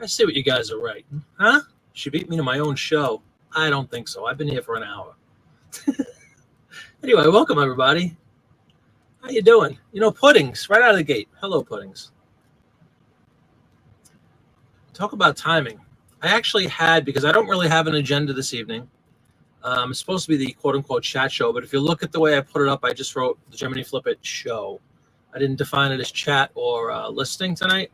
see what you guys are writing. Huh? She beat me to my own show. I don't think so. I've been here for an hour. Anyway, welcome everybody. How you doing? You know, Puddings, right out of the gate. Hello, Puddings. Talk about timing. I actually had, because I don't really have an agenda this evening. It's supposed to be the quote-unquote chat show, but if you look at the way I put it up, I just wrote the Jiminy Flip It show. I didn't define it as chat or listing tonight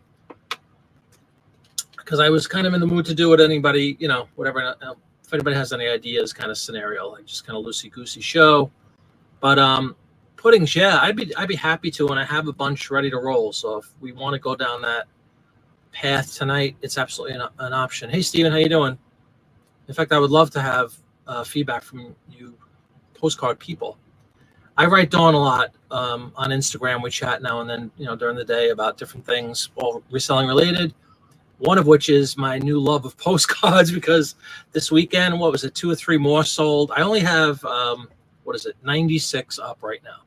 because I was kind of in the mood to do it. Anybody, you know, whatever. If anybody has any ideas, kind of scenario, like just kind of loosey-goosey show. But Puddings, yeah, I'd be happy to, and I have a bunch ready to roll. So if we want to go down that path tonight, it's absolutely an option. Hey, Steven, how you doing? In fact, I would love to have feedback from you postcard people. I write Dawn a lot on Instagram. We chat now and then, you know, during the day about different things, all reselling related. One of which is my new love of postcards, because this weekend, what was it, 2 or 3 more sold. I only have, 96 up right now.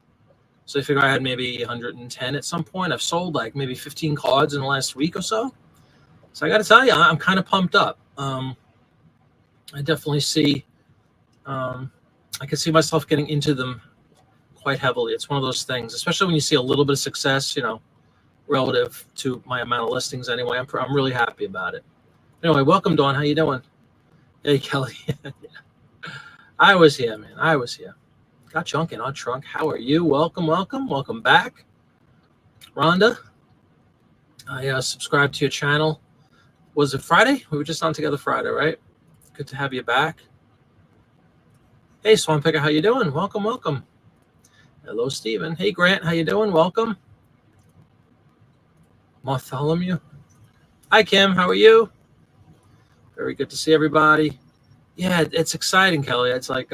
So I figure I had maybe 110 at some point. I've sold like maybe 15 cards in the last week or so. So I got to tell you, I'm kind of pumped up. I definitely see, I can see myself getting into them quite heavily. It's one of those things, especially when you see a little bit of success, you know, relative to my amount of listings anyway. I'm really happy about it. Anyway, welcome, Dawn. How you doing? Hey, Kelly. I was here, man. I was here. Got chunking on trunk. How are you? Welcome, welcome. Welcome back. Rhonda, I subscribed to your channel. Was it Friday? We were just on together Friday, right? Good to have you back. Hey, Swan Picker, how you doing? Welcome, welcome. Hello, Steven. Hey, Grant, how you doing? Welcome. Bartholomew. Hi, Kim. How are you? Very good to see everybody. Yeah, it's exciting, Kelly. It's like,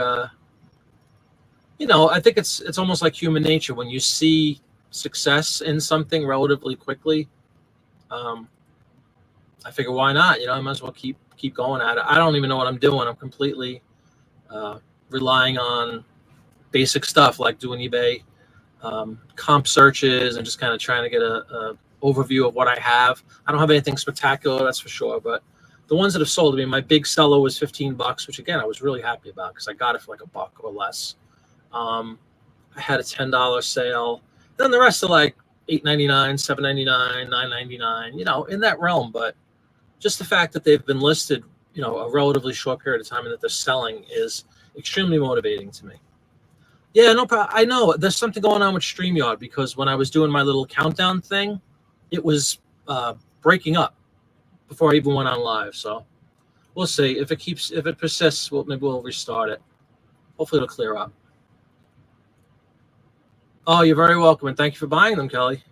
you know, I think it's almost like human nature. When you see success in something relatively quickly, I figure, why not? You know, I might as well keep going at it. I don't even know what I'm doing. I'm completely relying on basic stuff like doing eBay comp searches and just kind of trying to get a overview of what I have. I don't have anything spectacular, that's for sure, but the ones that have sold, I mean, my big seller was $15, which again I was really happy about because I got it for like $1 or less. I had a $10 sale. Then the rest are like $8.99, $7.99, $9.99, you know, in that realm. But just the fact that they've been listed, you know, a relatively short period of time and that they're selling is extremely motivating to me. Yeah, no problem. I know there's something going on with StreamYard because when I was doing my little countdown thing, it was breaking up before I even went on live. So we'll see if it persists. Maybe we'll restart it. Hopefully it'll clear up. Oh, you're very welcome, and thank you for buying them, Kelly.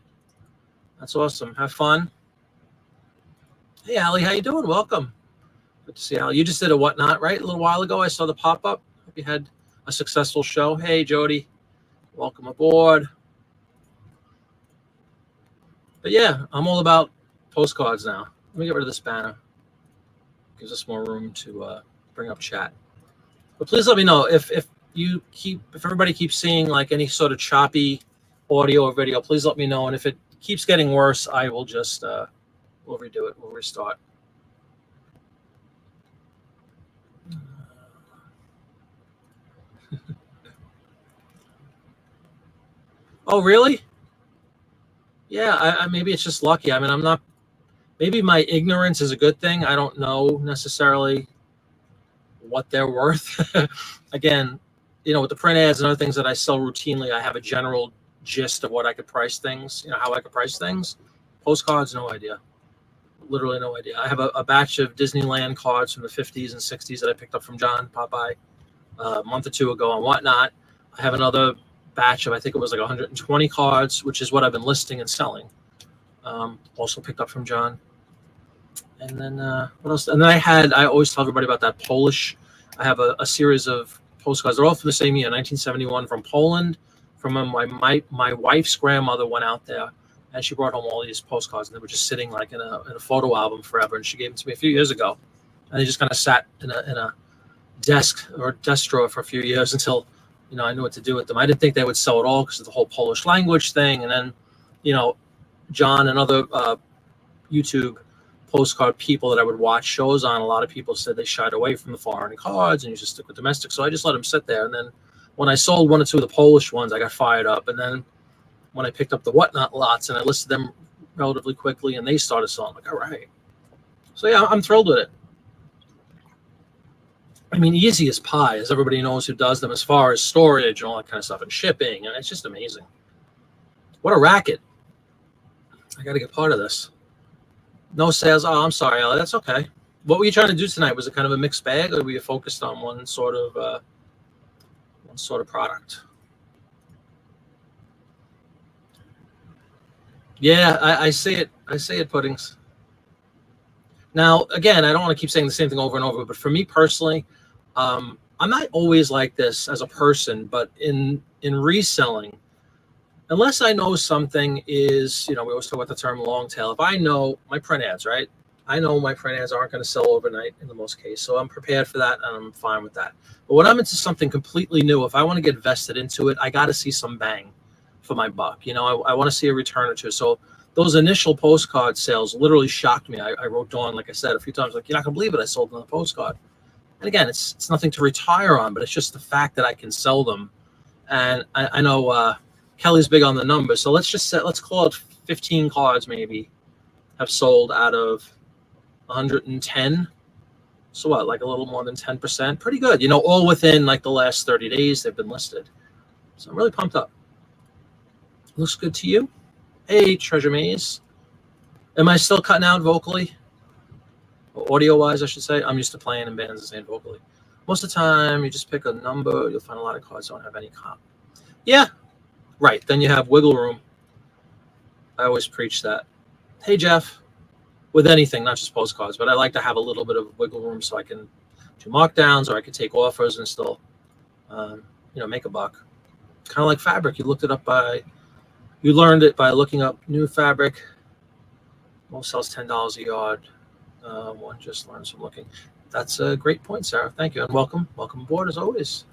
That's awesome. Have fun. Hey, Allie, how you doing? Welcome. Good to see you, Allie. You just did a whatnot, right? A little while ago. I saw the pop-up. Hope you had a successful show. Hey, Jody. Welcome aboard. But yeah, I'm all about postcards now. Let me get rid of this banner. Gives us more room to bring up chat. But please let me know if everybody keeps seeing like any sort of choppy audio or video. Please let me know, and if it keeps getting worse, I will just we'll redo it. We'll restart. Oh, really? Yeah, I maybe it's just lucky. I mean, I'm not. Maybe my ignorance is a good thing. I don't know necessarily what they're worth. Again, you know, with the print ads and other things that I sell routinely, I have a general gist of what I could price things. You know, how I could price things. Postcards, no idea. Literally no idea. I have a batch of Disneyland cards from the 50s and 60s that I picked up from John Popeye a month or two ago and whatnot. I have another batch of, I think it was like 120 cards, which is what I've been listing and selling. Also picked up from John. And then what else? And then I always tell everybody about that Polish. I have a series of postcards. They're all from the same year, 1971, from Poland. From my wife's grandmother went out there, and she brought home all these postcards, and they were just sitting like in a photo album forever. And she gave them to me a few years ago, and they just kind of sat in a desk or desk drawer for a few years until, you know, I knew what to do with them. I didn't think they would sell at all because of the whole Polish language thing. And then, you know, John and other YouTube postcard people that I would watch shows on, a lot of people said they shied away from the foreign cards and you just stick with domestic. So I just let them sit there. And then when I sold one or two of the Polish ones, I got fired up. And then when I picked up the whatnot lots and I listed them relatively quickly and they started selling, I'm like, all right. So yeah, I'm thrilled with it. I mean, easy as pie, as everybody knows who does them, as far as storage and all that kind of stuff and shipping. And it's just amazing. What a racket. I got to get part of this. No sales. Oh, I'm sorry, Ellie. That's okay. What were you trying to do tonight? Was it kind of a mixed bag, or were you focused on one sort of product? Yeah, I see it. I see it, Puddings. Now, again, I don't want to keep saying the same thing over and over, but for me personally, I'm not always like this as a person, but in reselling, unless I know something is, we always talk about the term long tail. If I know my print ads, right? I know my print ads aren't going to sell overnight in the most case. So I'm prepared for that and I'm fine with that. But when I'm into something completely new, if I want to get vested into it, I got to see some bang for my buck. I want to see a return or two. So those initial postcard sales literally shocked me. I wrote Dawn, like I said, a few times, like, you're not going to believe it. I sold another postcard. And again, it's nothing to retire on, but it's just the fact that I can sell them. And I know Kelly's big on the numbers. So let's call it 15 cards maybe have sold out of 110. So what, like a little more than 10%? Pretty good. All within like the last 30 days they've been listed. So I'm really pumped up. Looks good to you? Hey, Treasure Maze. Am I still cutting out vocally? Audio-wise, I should say. I'm used to playing in bands and saying vocally. Most of the time, you just pick a number. You'll find a lot of cards don't have any comp. Yeah, right. Then you have wiggle room. I always preach that. Hey, Jeff. With anything, not just postcards, but I like to have a little bit of wiggle room so I can do markdowns or I can take offers and still, make a buck. Kind of like fabric. You learned it by looking up new fabric. Most sells $10 a yard. One just learns from looking. That's a great point, Sarah. Thank you. And welcome aboard as always.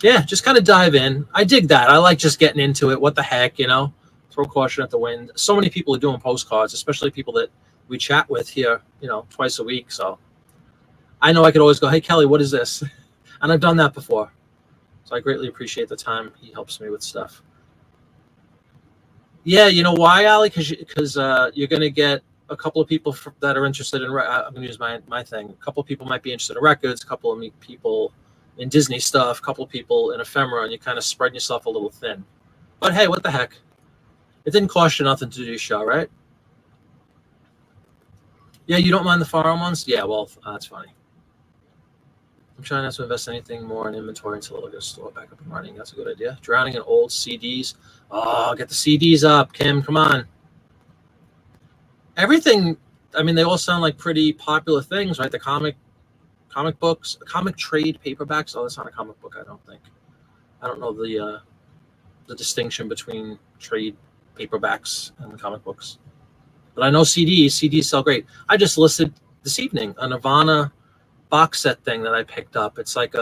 Yeah, just kind of dive in. I dig that. I like just getting into it. What the heck, throw caution at the wind. So many people are doing postcards, especially people that we chat with here, twice a week. So I know I could always go, hey, Kelly, what is this? And I've done that before. So I greatly appreciate the time he helps me with stuff. Yeah, you know why, Ali? Because you're going to get a couple of people that are interested in, I'm going to use my thing. A couple of people might be interested in records, a couple of people in Disney stuff, a couple of people in ephemera, and you kind of spread yourself a little thin. But hey, what the heck? It didn't cost you nothing to do your show, right? Yeah, you don't mind the foreign ones? Yeah, well, that's funny. I'm trying not to invest anything more in inventory until I get a store back up and running. That's a good idea. Drowning in old CDs. Oh, get the CDs up, Kim. Come on. Everything, they all sound like pretty popular things, right? The comic books, comic trade paperbacks. Oh, that's not a comic book, I don't think. I don't know the distinction between trade paperbacks and comic books. But I know CDs sell great. I just listed this evening a Nirvana box set thing that I picked up. It's like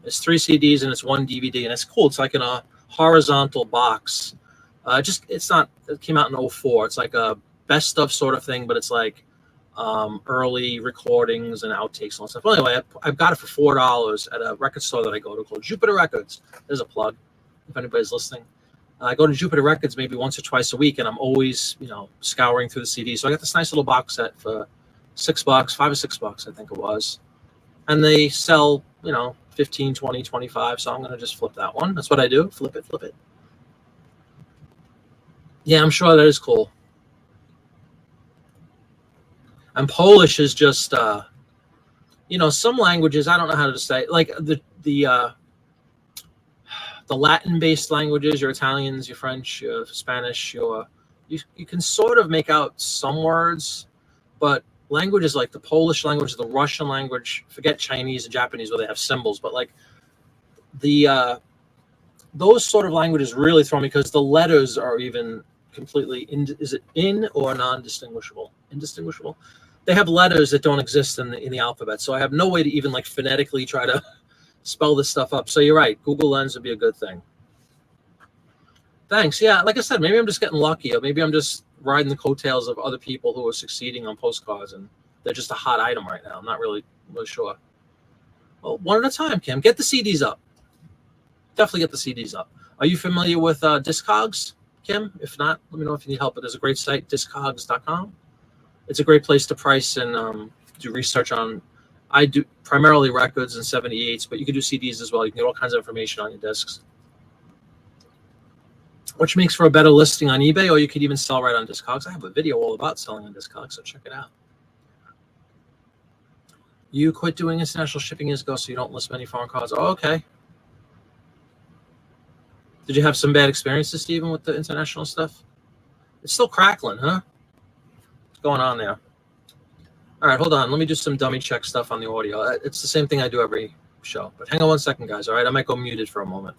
it's 3 CDs and it's 1 DVD, and it's cool. It's like in a horizontal box. It came out in 2004. It's like a best of sort of thing, but it's like early recordings and outtakes and all that stuff. Well, anyway, I've got it for $4 at a record store that I go to called Jupiter Records. There's a plug if anybody's listening. I go to Jupiter Records maybe once or twice a week, and I'm always, scouring through the CDs. So I got this nice little box set for $6, $5 or $6, I think it was. And they sell, 15, 20, 25. So I'm going to just flip that one. That's what I do. Flip it. Yeah, I'm sure that is cool. And Polish is just, some languages, I don't know how to say, like the Latin-based languages, your Italians, your French, your Spanish, you can sort of make out some words, but languages like the Polish language, the Russian language, forget Chinese and Japanese where they have symbols, but like those sort of languages really throw me because the letters are even completely, is it in or non-distinguishable? Indistinguishable? They have letters that don't exist in the alphabet, so I have no way to even like phonetically try to spell this stuff up. So you're right. Google Lens would be a good thing. Thanks. Yeah, like I said, maybe I'm just getting lucky, or maybe I'm just riding the coattails of other people who are succeeding on postcards, and they're just a hot item right now. I'm not really sure. Well, one at a time, Kim. Get the CDs up. Definitely get the CDs up. Are you familiar with Discogs, Kim? If not, let me know if you need help. But there's a great site, discogs.com. It's a great place to price and do research on. I do primarily records and 78s, but you can do CDs as well. You can get all kinds of information on your discs, which makes for a better listing on eBay, or you could even sell right on Discogs. I have a video all about selling on Discogs, so check it out. You quit doing international shipping years ago, so you don't list many foreign cards. Oh, okay. Did you have some bad experiences, Stephen, with the international stuff? It's still crackling, huh? What's going on there? All right, hold on. Let me do some dummy check stuff on the audio. It's the same thing I do every show. But hang on one second, guys. All right, I might go muted for a moment.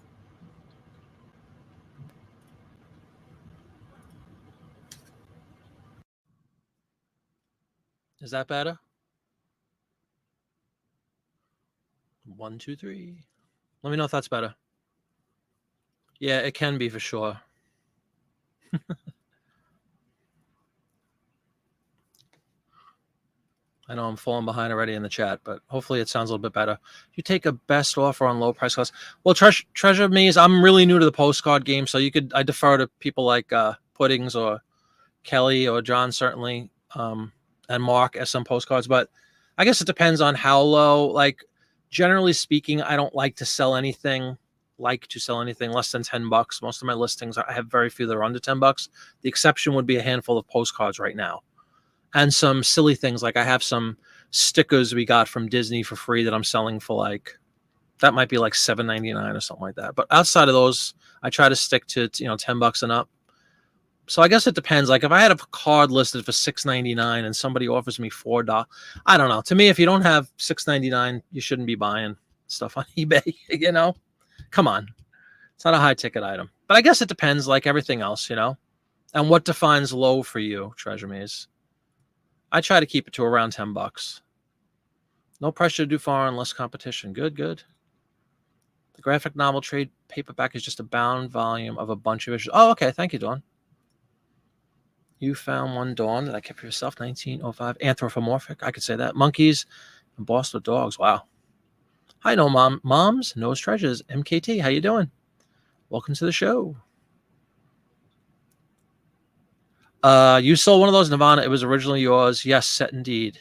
Is that better? 1, 2, 3. Let me know if that's better. Yeah, it can be for sure. I know I'm falling behind already in the chat, but hopefully it sounds a little bit better. You take a best offer on low price class. Well, Treasure Me is, I'm really new to the postcard game, so I defer to people like Puddings or Kelly or John, certainly, and Mark as some postcards. But I guess it depends on how low. Like, generally speaking, I don't like to sell anything less than $10. Most of my listings, I have very few that are under $10. The exception would be a handful of postcards right now. And some silly things, like I have some stickers we got from Disney for free that I'm selling for that might be like $7.99 or something like that. But outside of those, I try to stick to $10 and up. So I guess it depends. Like if I had a card listed for $6.99 and somebody offers me $4, I don't know. To me, if you don't have $6.99, you shouldn't be buying stuff on eBay. Come on, it's not a high ticket item. But I guess it depends, like everything else, and what defines low for you, Treasure Maze. I try to keep it to around $10. No pressure to do foreign, less competition. Good. The graphic novel trade paperback is just a bound volume of a bunch of issues. Oh, okay. Thank you, Dawn. You found one, Dawn, that I kept for yourself. 1905. Anthropomorphic. I could say that. Monkeys embossed with dogs. Wow. Hi, no moms, knows treasures. MKT, how you doing? Welcome to the show. You sold one of those, Nirvana. It was originally yours. Yes, set indeed.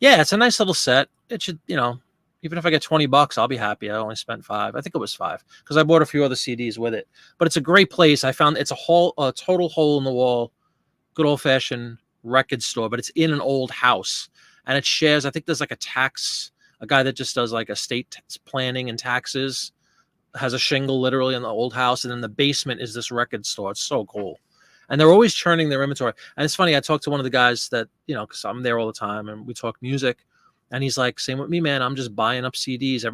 Yeah, it's a nice little set. It should, even if I get $20, I'll be happy. I only spent $5. I think it was $5 because I bought a few other CDs with it. But it's a great place. I found it's a total hole in the wall, good old fashioned record store, but it's in an old house and it shares. I think there's like a guy that just does like estate planning and taxes, has a shingle literally in the old house, and then the basement is this record store. It's so cool. And they're always churning their inventory. And it's funny, I talked to one of the guys that, because I'm there all the time and we talk music. And he's like, same with me, man. I'm just buying up CDs.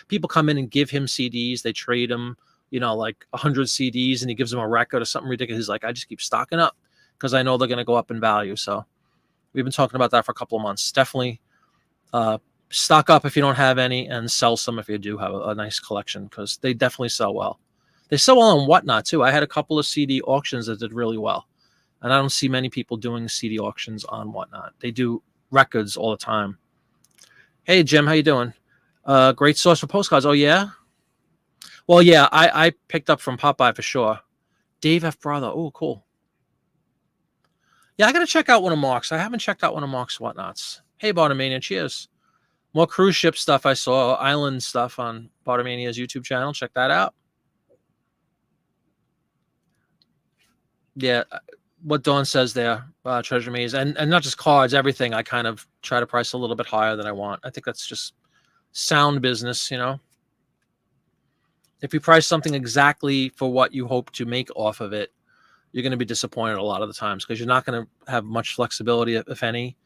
People come in and give him CDs. They trade him, like 100 CDs, and he gives them a record or something ridiculous. He's like, I just keep stocking up because I know they're going to go up in value. So we've been talking about that for a couple of months. Definitely stock up if you don't have any and sell some if you do have a nice collection, because they definitely sell well. They sell well on Whatnot, too. I had a couple of CD auctions that did really well. And I don't see many people doing CD auctions on Whatnot. They do records all the time. Hey, Jim, how you doing? Great source for postcards. Oh, yeah? Well, yeah, I picked up from Popeye for sure. Dave F. Brother. Oh, cool. Yeah, I got to check out one of Mark's. I haven't checked out one of Mark's Whatnots. Hey, Bartomania, cheers. More cruise ship stuff I saw. Island stuff on Bartomania's YouTube channel. Check that out. Yeah, what Dawn says there, Treasure Maze, and not just cards, everything. I kind of try to price a little bit higher than I want. I think that's just sound business, If you price something exactly for what you hope to make off of it, you're going to be disappointed a lot of the times because you're not going to have much flexibility, if any.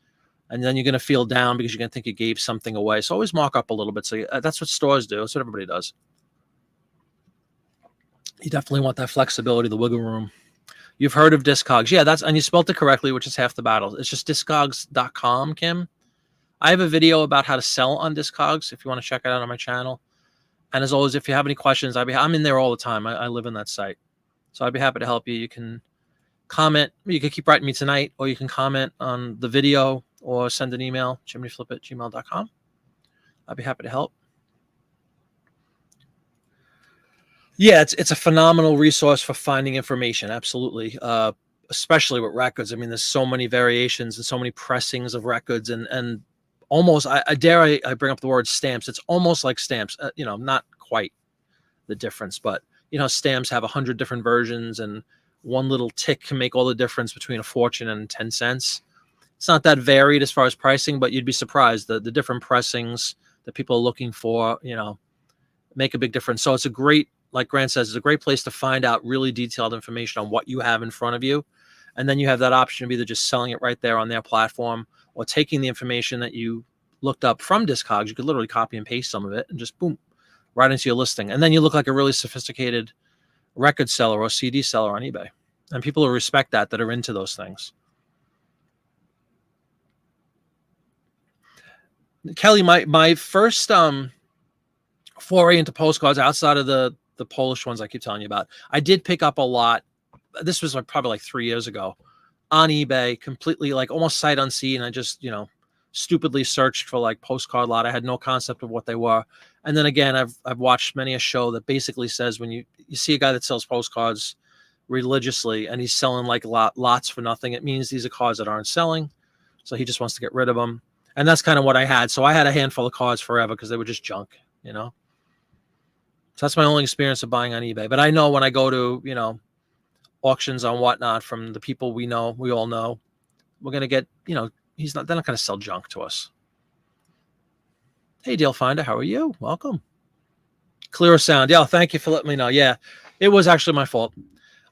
And then you're going to feel down because you're going to think you gave something away. So always mark up a little bit. So that's what stores do. That's what everybody does. You definitely want that flexibility, the wiggle room. You've heard of Discogs. Yeah, and you spelled it correctly, which is half the battle. It's just discogs.com, Kim. I have a video about how to sell on Discogs if you want to check it out on my channel. And as always, if you have any questions, I'm in there all the time. I live in that site. So I'd be happy to help you. You can comment. You can keep writing me tonight, or you can comment on the video or send an email, jiminyflip@gmail.com. I'd be happy to help. Yeah, it's a phenomenal resource for finding information. Absolutely. Especially with records. I mean, there's so many variations and so many pressings of records, and almost, I dare I bring up the word stamps. It's almost like stamps, not quite the difference, but stamps have 100 different versions, and one little tick can make all the difference between a fortune and 10 cents. It's not that varied as far as pricing, but you'd be surprised the different pressings that people are looking for, make a big difference. So it's a great, like Grant says, it's a great place to find out really detailed information on what you have in front of you. And then you have that option of either just selling it right there on their platform, or taking the information that you looked up from Discogs. You could literally copy and paste some of it and just boom, right into your listing. And then you look like a really sophisticated record seller or CD seller on eBay. And people will respect that are into those things. Kelly, my first foray into postcards outside of the Polish ones I keep telling you about, I did pick up a lot. This was probably like 3 years ago on eBay, completely like almost sight unseen. I just, stupidly searched for like postcard lot. I had no concept of what they were. And then again, I've watched many a show that basically says when you see a guy that sells postcards religiously and he's selling like lots for nothing, it means these are cards that aren't selling. So he just wants to get rid of them. And that's kind of what I had. So I had a handful of cards forever because they were just junk, So that's my only experience of buying on eBay. But I know when I go to, auctions on whatnot from the people we all know, we're going to get, they're not going to sell junk to us. Hey, Deal Finder, how are you? Welcome. Clearer sound. Yeah, thank you for letting me know. Yeah, it was actually my fault.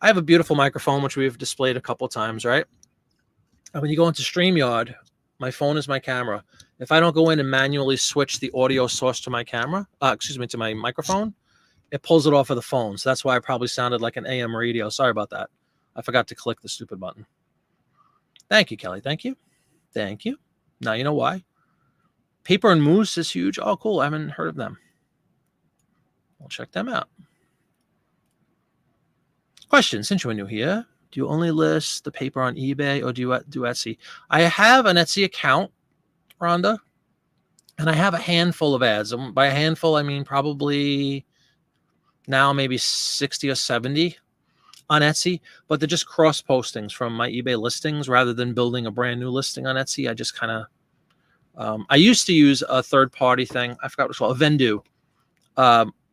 I have a beautiful microphone, which we've displayed a couple of times, right? And when you go into StreamYard, my phone is my camera. If I don't go in and manually switch the audio source to my camera, to my microphone, it pulls it off of the phone. So that's why I probably sounded like an AM radio. Sorry about that. I forgot to click the stupid button. Thank you, Kelly. Thank you. Thank you. Now you know why. Paper and Moose is huge. Oh, cool. I haven't heard of them. We'll check them out. Question, since you are new here, do you only list the paper on eBay or do you do Etsy? I have an Etsy account, Rhonda, and I have a handful of ads. By a handful, I mean probably now maybe 60 or 70 on Etsy, but they're just cross postings from my eBay listings rather than building a brand new listing on Etsy. I just kind of, I used to use a third party thing. I forgot what it's called, a Vendu,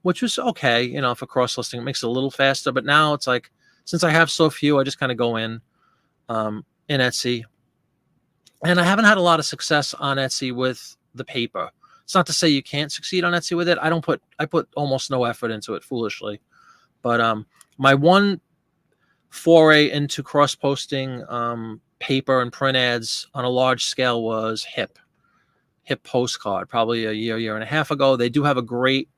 which was okay, for cross listing. It makes it a little faster, but now it's like, since I have so few, I just kind of go in Etsy. And I haven't had a lot of success on Etsy with the paper. It's not to say you can't succeed on Etsy with it. I put almost no effort into it, foolishly. But my one foray into cross-posting paper and print ads on a large scale was Hip Postcard, probably a year and a half ago. They do have a great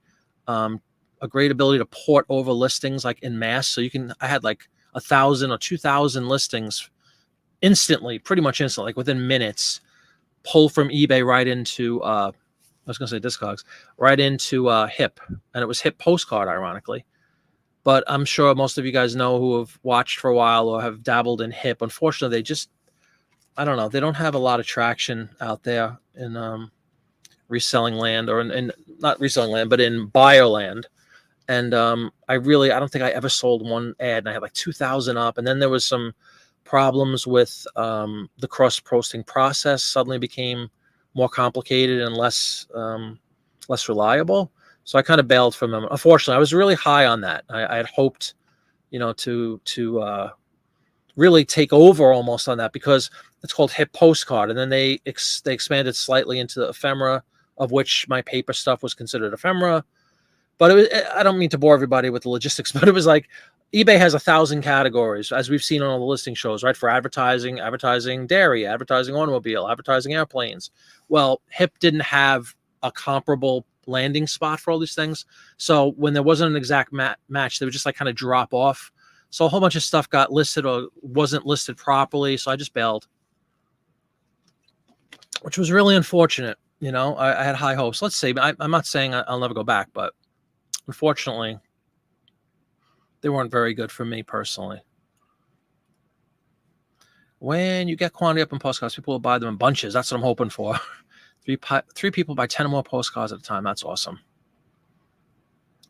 ability to port over listings like in mass. So I had like 1,000 or 2,000 listings instantly, pretty much instantly, like within minutes, pull from eBay right into I was going to say Discogs, right into Hip. And it was Hip Postcard, ironically. But I'm sure most of you guys know who have watched for a while or have dabbled in Hip. Unfortunately, I don't know, they don't have a lot of traction out there in reselling land, or in not reselling land, but in buyer land. And I don't think I ever sold one ad, and I had like 2,000 up. And then there was some problems with the cross-posting process suddenly became more complicated and less reliable. So I kind of bailed from them. Unfortunately, I was really high on that. I had hoped, to really take over almost on that, because it's called Hip Postcard. And then they expanded slightly into ephemera, of which my paper stuff was considered ephemera. But I don't mean to bore everybody with the logistics, but it was like eBay has 1,000 categories, as we've seen on all the listing shows, right? For advertising dairy, advertising automobile, advertising airplanes. Well, Hip didn't have a comparable landing spot for all these things. So when there wasn't an exact match, they would just like kind of drop off. So a whole bunch of stuff got listed or wasn't listed properly. So I just bailed, which was really unfortunate. I had high hopes. Let's see. I'm not saying I'll never go back, but unfortunately, they weren't very good for me personally. When you get quantity up in postcards, people will buy them in bunches. That's what I'm hoping for. Three people buy 10 or more postcards at a time. That's awesome.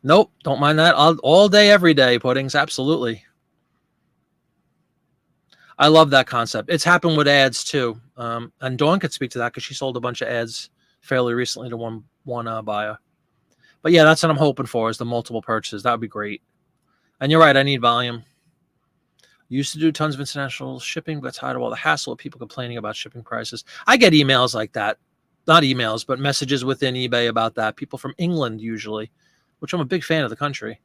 Nope, don't mind that. All day, every day, puddings. Absolutely. I love that concept. It's happened with ads too. And Dawn could speak to that because she sold a bunch of ads fairly recently to one buyer. But yeah, that's what I'm hoping for, is the multiple purchases. That would be great. And you're right, I need volume. Used to do tons of international shipping, but tired of all the hassle of people complaining about shipping prices. I get emails like that. Not emails, but messages within eBay about that. People from England usually, which I'm a big fan of the country.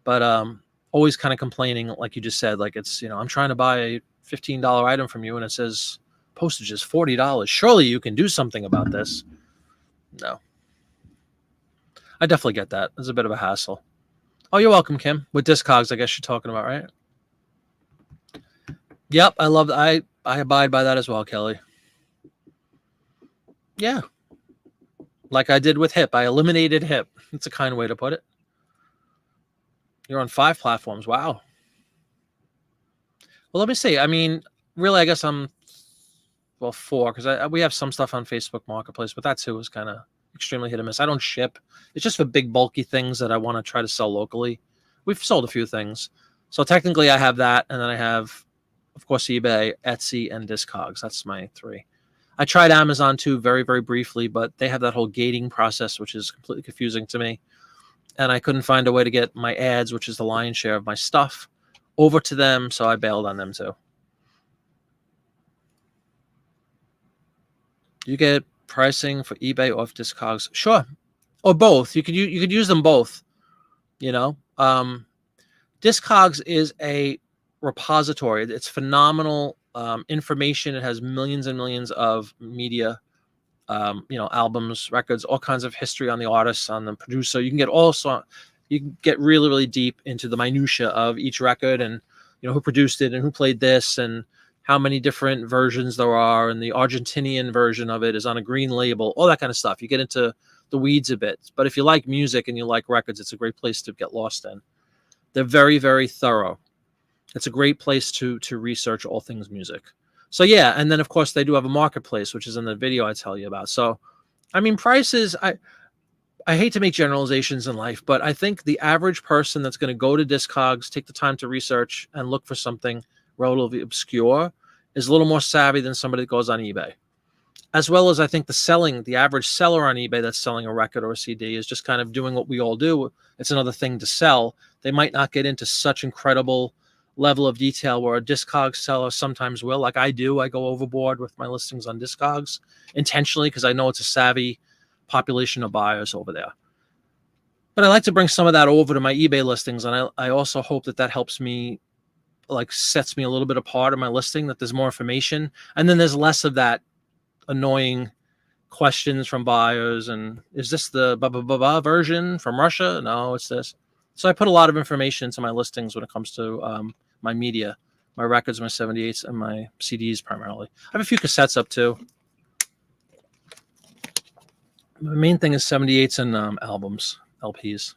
But always kind of complaining, like you just said, like it's, I'm trying to buy a $15 item from you and it says postage is $40. Surely you can do something about this. No. I definitely get that. It's a bit of a hassle. Oh, you're welcome, Kim. With Discogs, I guess you're talking about, right? Yep, I love that. I abide by that as well, Kelly. Yeah. Like I did with HIP. I eliminated HIP. It's a kind way to put it. You're on 5 platforms. Wow. Well, let me see. I mean, really, I guess I'm, 4, because we have some stuff on Facebook Marketplace, but that too is kind of extremely hit and miss. I don't ship. It's just for big, bulky things that I want to try to sell locally. We've sold a few things. So technically I have that, and then I have, of course, eBay, Etsy, and Discogs. That's my 3. I tried Amazon too very, very briefly, but they have that whole gating process, which is completely confusing to me. And I couldn't find a way to get my ads, which is the lion's share of my stuff, over to them, so I bailed on them too. You get pricing for eBay off Discogs? Sure. Or both. You could use them both. Discogs is a repository. It's phenomenal information. It has millions and millions of media, albums, records, all kinds of history on the artists, on the producer. You can get you can get really, really deep into the minutia of each record, and who produced it and who played this and how many different versions there are, and the Argentinian version of it is on a green label, all that kind of stuff. You get into the weeds a bit. But if you like music and you like records, it's a great place to get lost in. They're very, very thorough. It's a great place to research all things music. So yeah, and then of course they do have a marketplace, which is in the video I tell you about. So, I mean, prices, I hate to make generalizations in life, but I think the average person that's going to go to Discogs, take the time to research and look for something relatively obscure, is a little more savvy than somebody that goes on eBay. As well as I think the average seller on eBay that's selling a record or a CD is just kind of doing what we all do. It's another thing to sell. They might not get into such incredible level of detail where a Discogs seller sometimes will. Like I do. I go overboard with my listings on Discogs intentionally because I know it's a savvy population of buyers over there. But I like to bring some of that over to my eBay listings, and I also hope that helps me, like sets me a little bit apart in my listing, that there's more information, and then there's less of that annoying questions from buyers, and is this the blah, blah, blah, blah version from Russia? No, it's this. So I put a lot of information into my listings when it comes to my media, my records, my 78s, and my CDs primarily. I have a few cassettes up too. The main thing is 78s and albums, LPs.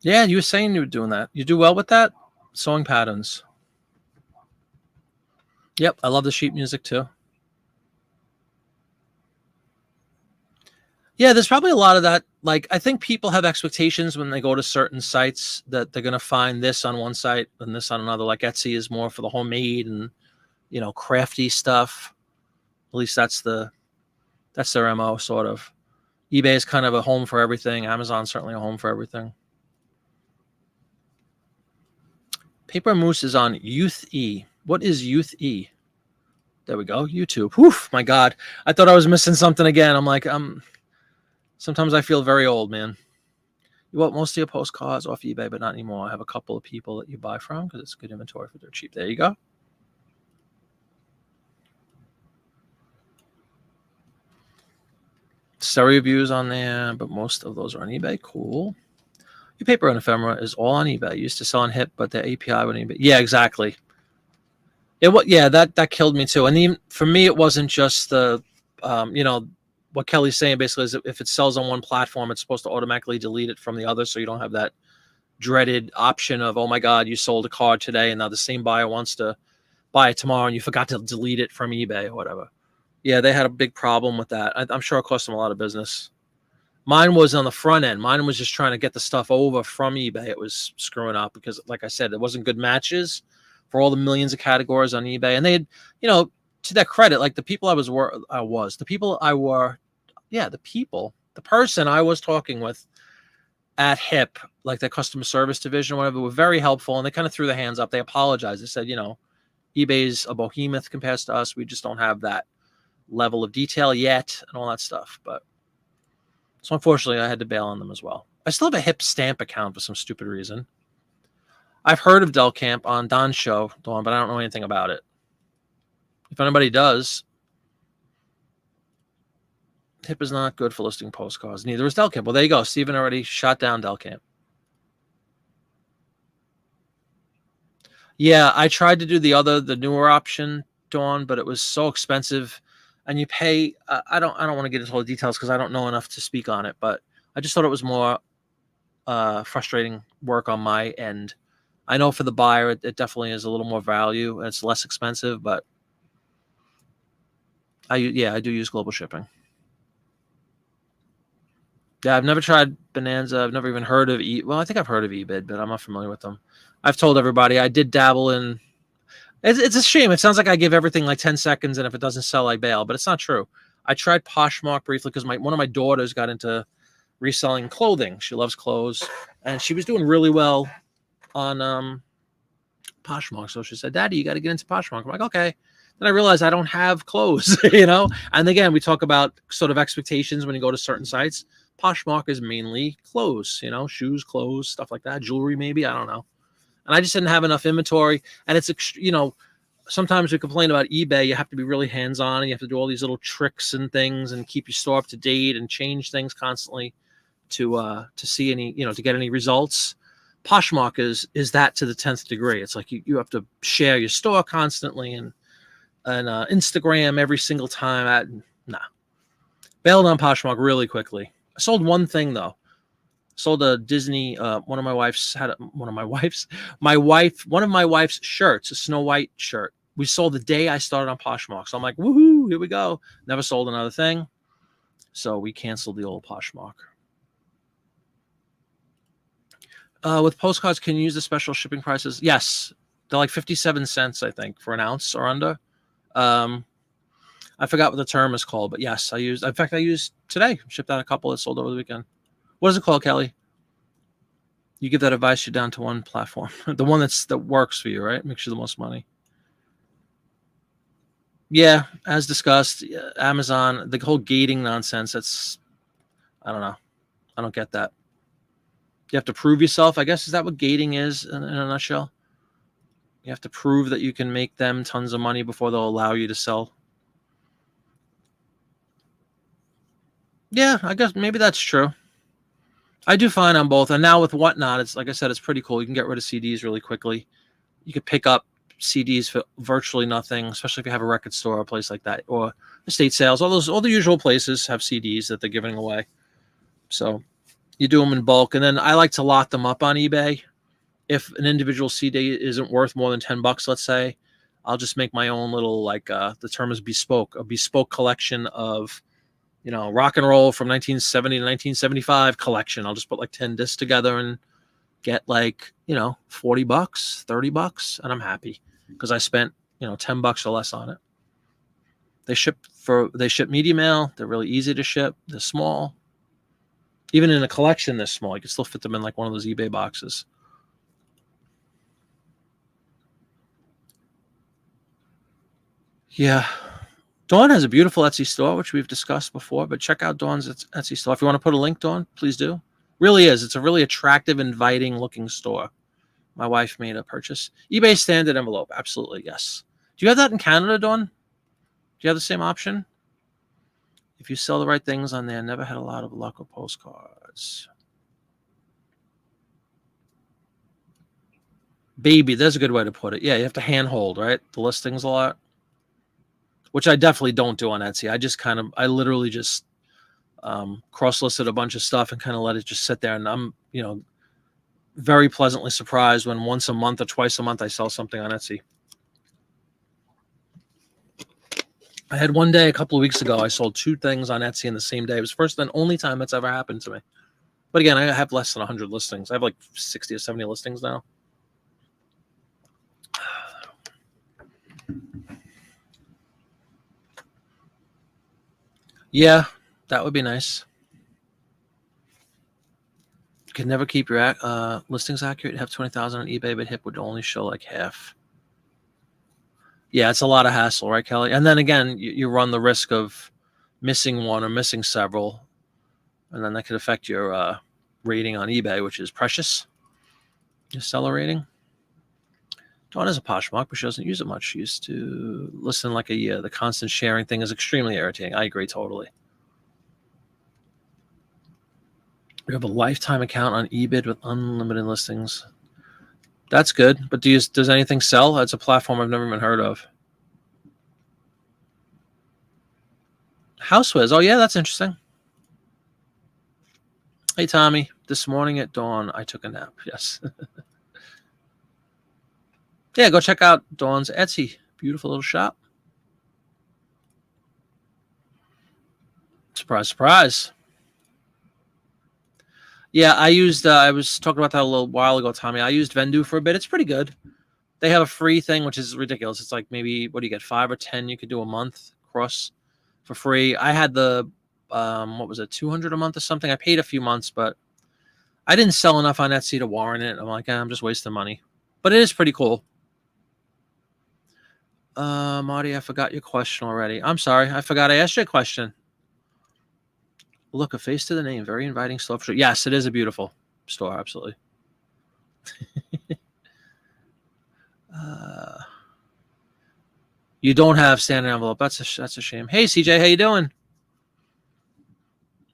Yeah, you were saying you were doing that. You do well with that? Sewing patterns. Yep, I love the sheet music too. Yeah, there's probably a lot of that. Like, I think people have expectations when they go to certain sites that they're going to find this on one site and this on another. Like Etsy is more for the homemade and, crafty stuff. At least that's their MO, sort of. eBay is kind of a home for everything. Amazon's certainly a home for everything. Paper Moose is on Youth E. What is Youth E? There we go. YouTube. Whew, my God. I thought I was missing something again. I'm like, sometimes I feel very old, man. You want most of your postcards off eBay, but not anymore. I have a couple of people that you buy from because it's good inventory for dirt cheap. There you go. Stereo reviews on there, but most of those are on eBay. Cool. Your paper and ephemera is all on eBay. Used to sell on HIP, but the API went eBay. Yeah, exactly. That killed me too. And even for me, it wasn't just the, what Kelly's saying basically is if it sells on one platform, it's supposed to automatically delete it from the other, so you don't have that dreaded option of, oh my God, you sold a car today and now the same buyer wants to buy it tomorrow and you forgot to delete it from eBay or whatever. Yeah, they had a big problem with that. I'm sure it cost them a lot of business. Mine was on the front end. Mine was just trying to get the stuff over from eBay. It was screwing up because, like I said, there wasn't good matches for all the millions of categories on eBay. And they had, to their credit, like the people the person I was talking with at HIP, like their customer service division or whatever, were very helpful. And they kind of threw their hands up. They apologized. They said, eBay's a behemoth compared to us. We just don't have that level of detail yet and all that stuff. But so unfortunately, I had to bail on them as well. I still have a HIP stamp account for some stupid reason. I've heard of Del Camp on Don's show, Dawn, but I don't know anything about it. If anybody does, HIP is not good for listing postcards. Neither is Del Camp. Well, there you go. Steven already shot down Del Camp. Yeah, I tried to do the newer option, Dawn, but it was so expensive. And you pay, I don't want to get into all the details because I don't know enough to speak on it, but I just thought it was more frustrating work on my end. I know for the buyer, it definitely is a little more value. And it's less expensive, but I do use global shipping. Yeah, I've never tried Bonanza. I've never even heard of well, I think I've heard of eBid, but I'm not familiar with them. I've told everybody I did dabble in. It's a shame. It sounds like I give everything like 10 seconds, and if it doesn't sell, I bail. But it's not true. I tried Poshmark briefly because one of my daughters got into reselling clothing. She loves clothes, and she was doing really well on Poshmark. So she said, "Daddy, you got to get into Poshmark." I'm like, "Okay." Then I realized I don't have clothes, And again, we talk about sort of expectations when you go to certain sites. Poshmark is mainly clothes, shoes, clothes, stuff like that, jewelry, maybe. I don't know. And I just didn't have enough inventory. And it's, sometimes we complain about eBay. You have to be really hands-on and you have to do all these little tricks and things and keep your store up to date and change things constantly to see any, to get any results. Poshmark is that to the 10th degree. It's like you have to share your store constantly and Instagram every single time. Bailed on Poshmark really quickly. I sold one thing though. Sold a Disney. One of my wife's shirts, a Snow White shirt. We sold the day I started on Poshmark. So I'm like, woohoo, here we go. Never sold another thing. So we canceled the old Poshmark. With postcards, can you use the special shipping prices? Yes. They're like 57 cents, I think, for an ounce or under. I forgot what the term is called, but yes, I used today, shipped out a couple that sold over the weekend. What is it called, Kelly? You give that advice, you're down to one platform. The one that works for you, right? Makes you the most money. Yeah, as discussed, Amazon, the whole gating nonsense, I don't know. I don't get that. You have to prove yourself, I guess. Is that what gating is in a nutshell? You have to prove that you can make them tons of money before they'll allow you to sell. Yeah, I guess maybe that's true. I do fine on both. And now with Whatnot, it's like I said, it's pretty cool. You can get rid of CDs really quickly. You could pick up CDs for virtually nothing, especially if you have a record store or a place like that, or estate sales. All the usual places have CDs that they're giving away. So you do them in bulk. And then I like to lock them up on eBay. If an individual CD isn't worth more than $10, let's say, I'll just make my own little, the term is bespoke, a bespoke collection of, rock and roll from 1970 to 1975 collection. I'll just put like 10 discs together and get $40, $30, and I'm happy because I spent, $10 or less on it. They ship medium mail. They're really easy to ship. They're small. Even in a collection this small, you can still fit them in like one of those eBay boxes. Yeah. Dawn has a beautiful Etsy store, which we've discussed before, but check out Dawn's Etsy store. If you want to put a link, Dawn, please do. Really is. It's a really attractive, inviting looking store. My wife made a purchase. eBay standard envelope. Absolutely. Yes. Do you have that in Canada, Dawn? Do you have the same option? If you sell the right things on there, never had a lot of luck with postcards. Baby, there's a good way to put it. Yeah, you have to handhold, right? The listings a lot. Which I definitely don't do on Etsy. I literally just cross-listed a bunch of stuff and kind of let it just sit there. And I'm, very pleasantly surprised when once a month or twice a month I sell something on Etsy. I had one day a couple of weeks ago, I sold 2 things on Etsy in the same day. It was the first and only time that's ever happened to me. But again, I have less than 100 listings. I have like 60 or 70 listings now. Yeah, that would be nice. You could never keep your listings accurate. Have 20,000 on eBay, but HIP would only show like half. Yeah, it's a lot of hassle, right, Kelly? And then again, you run the risk of missing one or missing several, and then that could affect your rating on eBay, which is precious. Your seller rating. Dawn is a Poshmark, but she doesn't use it much. She used to listen like a year. The constant sharing thing is extremely irritating. I agree totally. We have a lifetime account on eBid with unlimited listings. That's good, but does anything sell? That's a platform I've never even heard of. HouseWiz. Oh yeah, that's interesting. Hey Tommy, this morning at dawn I took a nap. Yes. Yeah, go check out Dawn's Etsy. Beautiful little shop. Surprise, surprise. Yeah, I was talking about that a little while ago, Tommy. I used Vendoo for a bit. It's pretty good. They have a free thing, which is ridiculous. It's like maybe, what do you get, 5 or 10 you could do a month cross for free. I had the, what was it, 200 a month or something. I paid a few months, but I didn't sell enough on Etsy to warrant it. I'm like, I'm just wasting money. But it is pretty cool. Marty, I forgot your question already. I'm sorry. I forgot I asked you a question. Look, a face to the name. Very inviting store. Yes, it is a beautiful store. Absolutely. You don't have standard envelope. That's a shame. Hey, CJ, how you doing?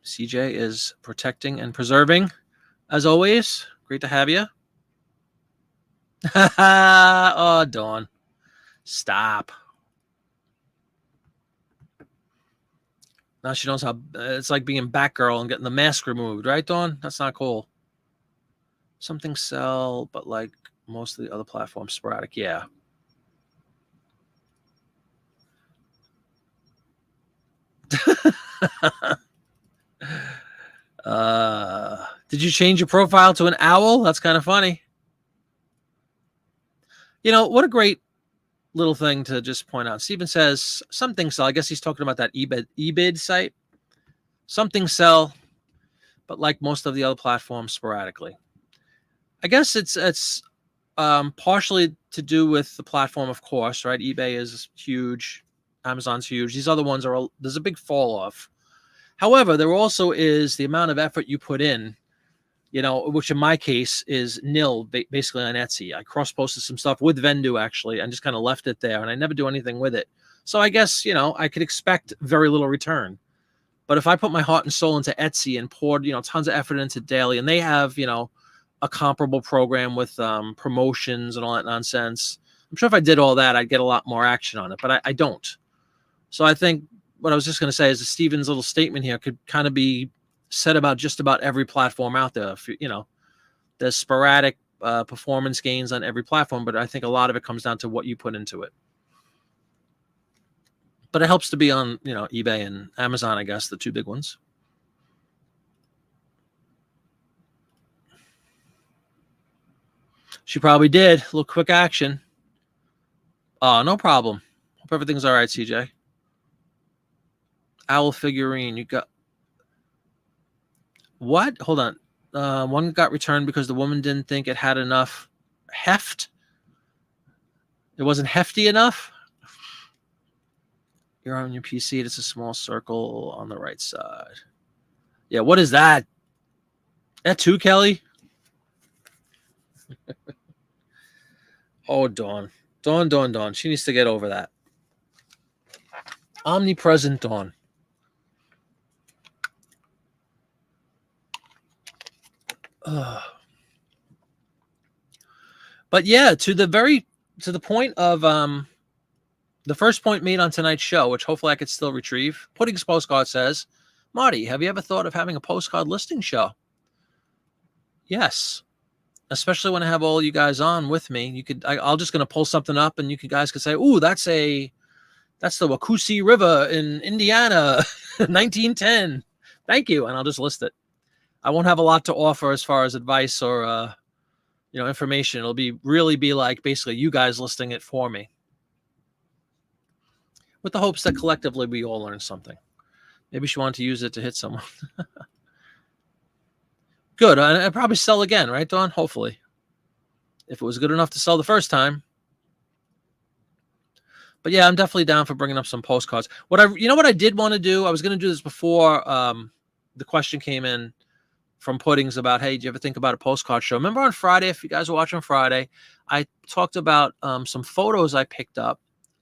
CJ is protecting and preserving, as always. Great to have you. Oh, Dawn. Stop. Now she knows how it's like being Batgirl and getting the mask removed, right, Dawn? That's not cool. Something sell, but like most of the other platforms, sporadic. Yeah. Did you change your profile to an owl? That's kind of funny. You know, what a great little thing to just point out. Steven says something sell. I guess he's talking about that eBid site. Something sell, but like most of the other platforms, sporadically. I guess it's partially to do with the platform, of course, right? eBay is huge. Amazon's huge. These other ones there's a big fall off. However, there also is the amount of effort you put in, you know, which in my case is nil, basically on Etsy. I cross-posted some stuff with Vendoo, actually, and just kind of left it there, and I never do anything with it. So I guess, you know, I could expect very little return. But if I put my heart and soul into Etsy and poured, you know, tons of effort into daily, and they have, you know, a comparable program with promotions and all that nonsense, I'm sure if I did all that, I'd get a lot more action on it, but I don't. So I think what I was just going to say is that Steven's little statement here could kind of be said about just about every platform out there. You know, there's sporadic performance gains on every platform, but I think a lot of it comes down to what you put into it. But it helps to be on, you know, eBay and Amazon, I guess, the 2 big ones. She probably did. A little quick action. Oh, no problem. Hope everything's all right, CJ. Owl figurine. You got what? Hold on. One got returned because the woman didn't think it had enough heft. It wasn't hefty enough. You're on your PC. It's a small circle on the right side. Yeah, what is that? That too, Kelly? Oh, Dawn. Dawn. She needs to get over that. Omnipresent Dawn. But yeah, to the point of the first point made on tonight's show, which hopefully I could still retrieve. Pudding's postcard says, Marty, have you ever thought of having a postcard listing show? Yes. especially when I have all you guys on with me. I'll just going to pull something up, and you guys could say, "Ooh, that's the Wachusett River in Indiana, 1910." Thank you, and I'll just list it. I won't have a lot to offer as far as advice or information. It'll really be like basically you guys listing it for me, with the hopes that collectively we all learn something. Maybe she wanted to use it to hit someone. Good. I'd probably sell again, right, Dawn? Hopefully. If it was good enough to sell the first time. But yeah, I'm definitely down for bringing up some postcards. What I did want to do, I was going to do this before the question came in from Puddings about, hey, do you ever think about a postcard show? Remember on Friday, if you guys were watching Friday, I talked about some photos I picked up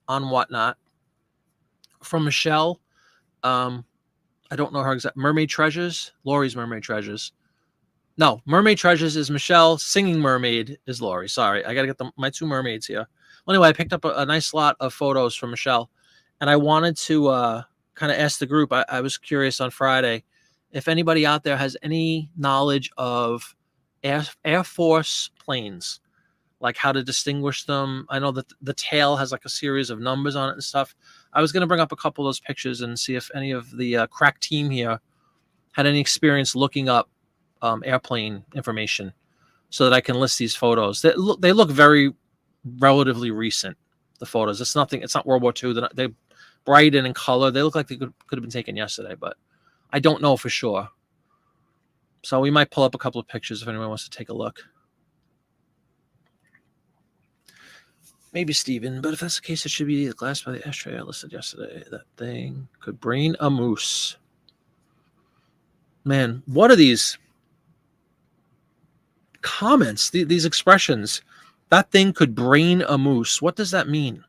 on Whatnot from Michelle. I don't know her exact Mermaid Treasures, Lori's Mermaid Treasures. No, Mermaid Treasures is Michelle. Singing Mermaid is Lori. Sorry, I got to get my two mermaids here. Well, anyway, I picked up a nice lot of photos from Michelle, and I wanted to kind of ask the group. I was curious on Friday if anybody out there has any knowledge of Air Force planes, like how to distinguish them. I know that the tail has like a series of numbers on it and stuff. I was going to bring up a couple of those pictures and see if any of the crack team here had any experience looking up airplane information so that I can list these photos. They look very relatively recent, the photos. It's not World War II. They're bright and in color. They look like they could have been taken yesterday, but I don't know for sure. So we might pull up a couple of pictures if anyone wants to take a look. Maybe Steven, but if that's the case, it should be the glass by the ashtray I listed yesterday. That thing could brain a moose. Man, what are these comments, these expressions? That thing could brain a moose. What does that mean?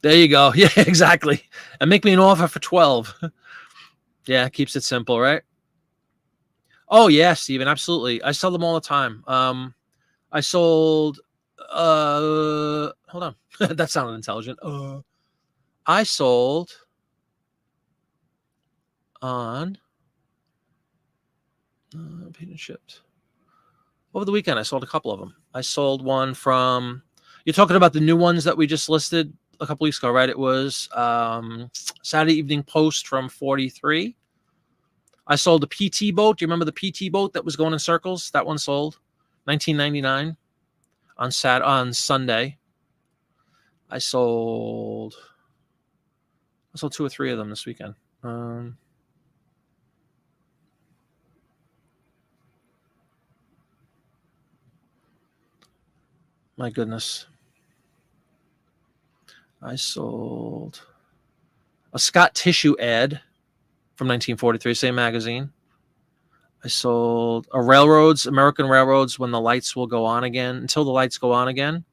There you go. Yeah, exactly. And make me an offer for 12. Yeah, keeps it simple, right? Oh, yeah, Steven, absolutely. I sell them all the time. I sold, hold on. That sounded intelligent. I sold on, paid and shipped. Over the weekend, I sold a couple of them. I sold one from, you're talking about the new ones that we just listed a couple weeks ago, right? It was Saturday Evening Post from 43. I sold a PT boat. Do you remember the PT boat that was going in circles? That one sold $19.99 on Sunday. I sold 2 or 3 of them this weekend. My goodness. I sold a Scott Tissue ad from 1943, same magazine. I sold American Railroads, When the Lights Will Go On Again, Until the Lights Go On Again.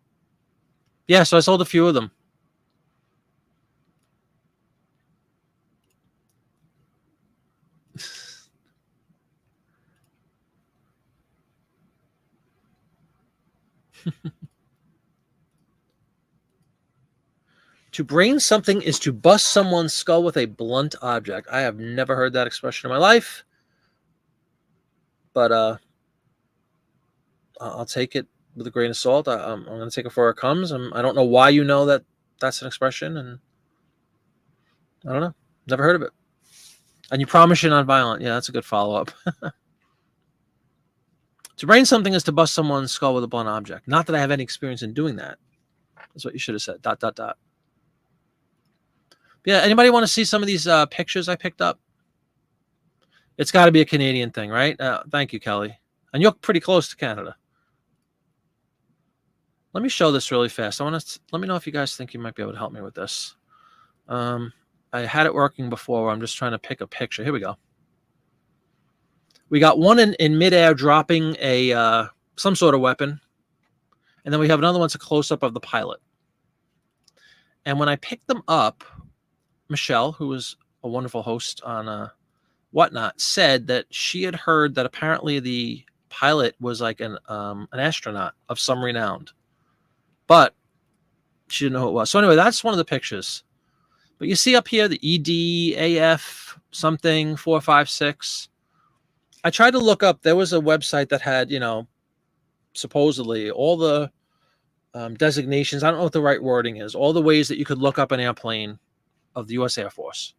Yeah, so I sold a few of them. To brain something is to bust someone's skull with a blunt object. I have never heard that expression in my life, but I'll take it with a grain of salt. I'm going to take it for it comes. I don't know why you know that that's an expression, and I don't know. Never heard of it. And you promise you're not violent. Yeah, that's a good follow-up. To brain something is to bust someone's skull with a blunt object. Not that I have any experience in doing that. That's what you should have said. ... Yeah, anybody want to see some of these pictures I picked up? It's got to be a Canadian thing, right? Thank you, Kelly. And you're pretty close to Canada. Let me show this really fast. Let me know if you guys think you might be able to help me with this. I had it working before where I'm just trying to pick a picture. Here we go. We got one in midair dropping a some sort of weapon. And then we have another one's a close-up of the pilot. And when I picked them up, Michelle, who was a wonderful host on Whatnot, said that she had heard that apparently the pilot was like an astronaut of some renown, but she didn't know who it was. So anyway, that's one of the pictures. But you see up here the EDAF something 456. I tried to look up. There was a website that had, supposedly all the designations. I don't know what the right wording is. All the ways that you could look up an airplane of the U.S. Air Force.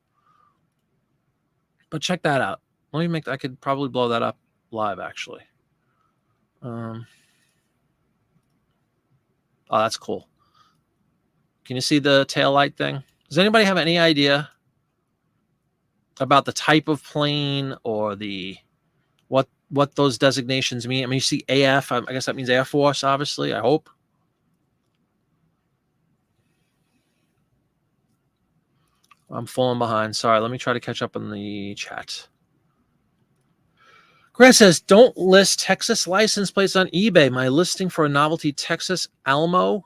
But check that out. I could probably blow that up live, actually. Oh, that's cool. Can you see the tail light thing? Does anybody have any idea about the type of plane or the what those designations mean? I mean, you see AF. I guess that means Air Force, obviously. I hope. I'm falling behind. Sorry. Let me try to catch up in the chat. Grant says, don't list Texas license plates on eBay. My listing for a novelty Texas Alamo,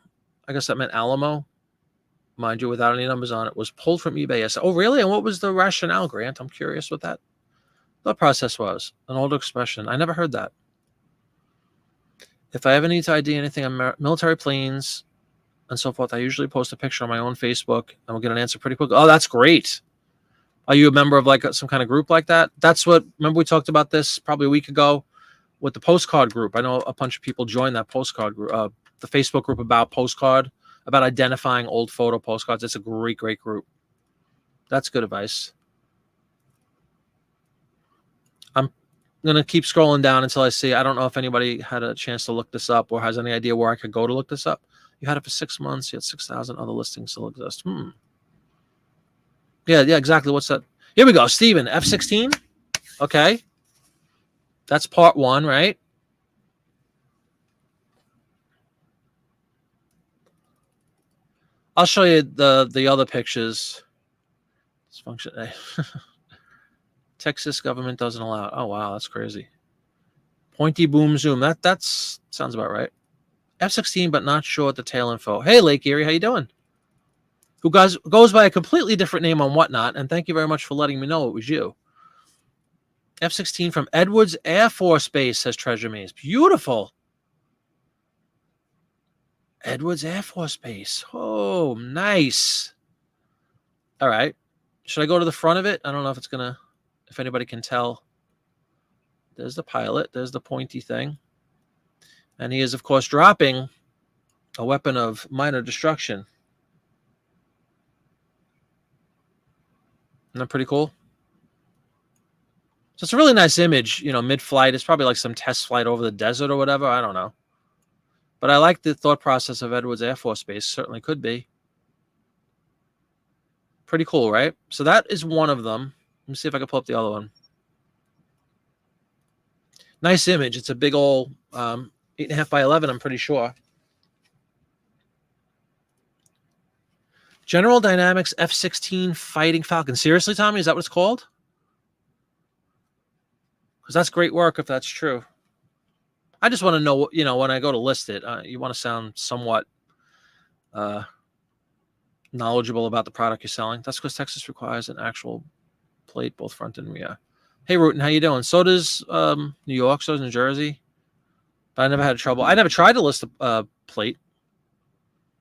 I guess that meant Alamo, mind you, without any numbers on it, was pulled from eBay. Yes. Oh, really? And what was the rationale, Grant? I'm curious what that thought process was. An old expression. I never heard that. If I ever need to ID anything on military planes and so forth, I usually post a picture on my own Facebook and we'll get an answer pretty quick. Oh, that's great. Are you a member of like some kind of group like that? That's what, remember we talked about this probably a week ago with the postcard group. I know a bunch of people joined that postcard group, the Facebook group about identifying old photo postcards. It's a great, great group. That's good advice. I'm going to keep scrolling down until I see, I don't know if anybody had a chance to look this up or has any idea where I could go to look this up. You had it for 6 months. You had 6,000 other listings still exist. Yeah, exactly. What's that? Here we go. Steven, F-16. Okay. That's part 1, right? I'll show you the other pictures. Function A. Texas government doesn't allow it. Oh, wow. That's crazy. Pointy boom zoom. That sounds about right. F-16, but not sure what the tail info. Hey, Lake Erie, how you doing? Who goes by a completely different name on Whatnot, and thank you very much for letting me know it was you. F-16 from Edwards Air Force Base, says Treasure Maze. Beautiful. Edwards Air Force Base. Oh, nice. All right. Should I go to the front of it? I don't know if anybody can tell. There's the pilot. There's the pointy thing. And he is, of course, dropping a weapon of minor destruction. Isn't that pretty cool? So it's a really nice image, mid-flight. It's probably like some test flight over the desert or whatever. I don't know. But I like the thought process of Edwards Air Force Base. Certainly could be. Pretty cool, right? So that is one of them. Let me see if I can pull up the other one. Nice image. It's a big old 8.5 by 11, I'm pretty sure. General Dynamics F-16 Fighting Falcon. Seriously, Tommy? Is that what it's called? Because that's great work if that's true. I just want to know, when I go to list it, you want to sound somewhat knowledgeable about the product you're selling. That's because Texas requires an actual plate, both front and rear. Hey, Rutan, how you doing? So does New York, so does New Jersey. But I never had trouble. I never tried to list a plate.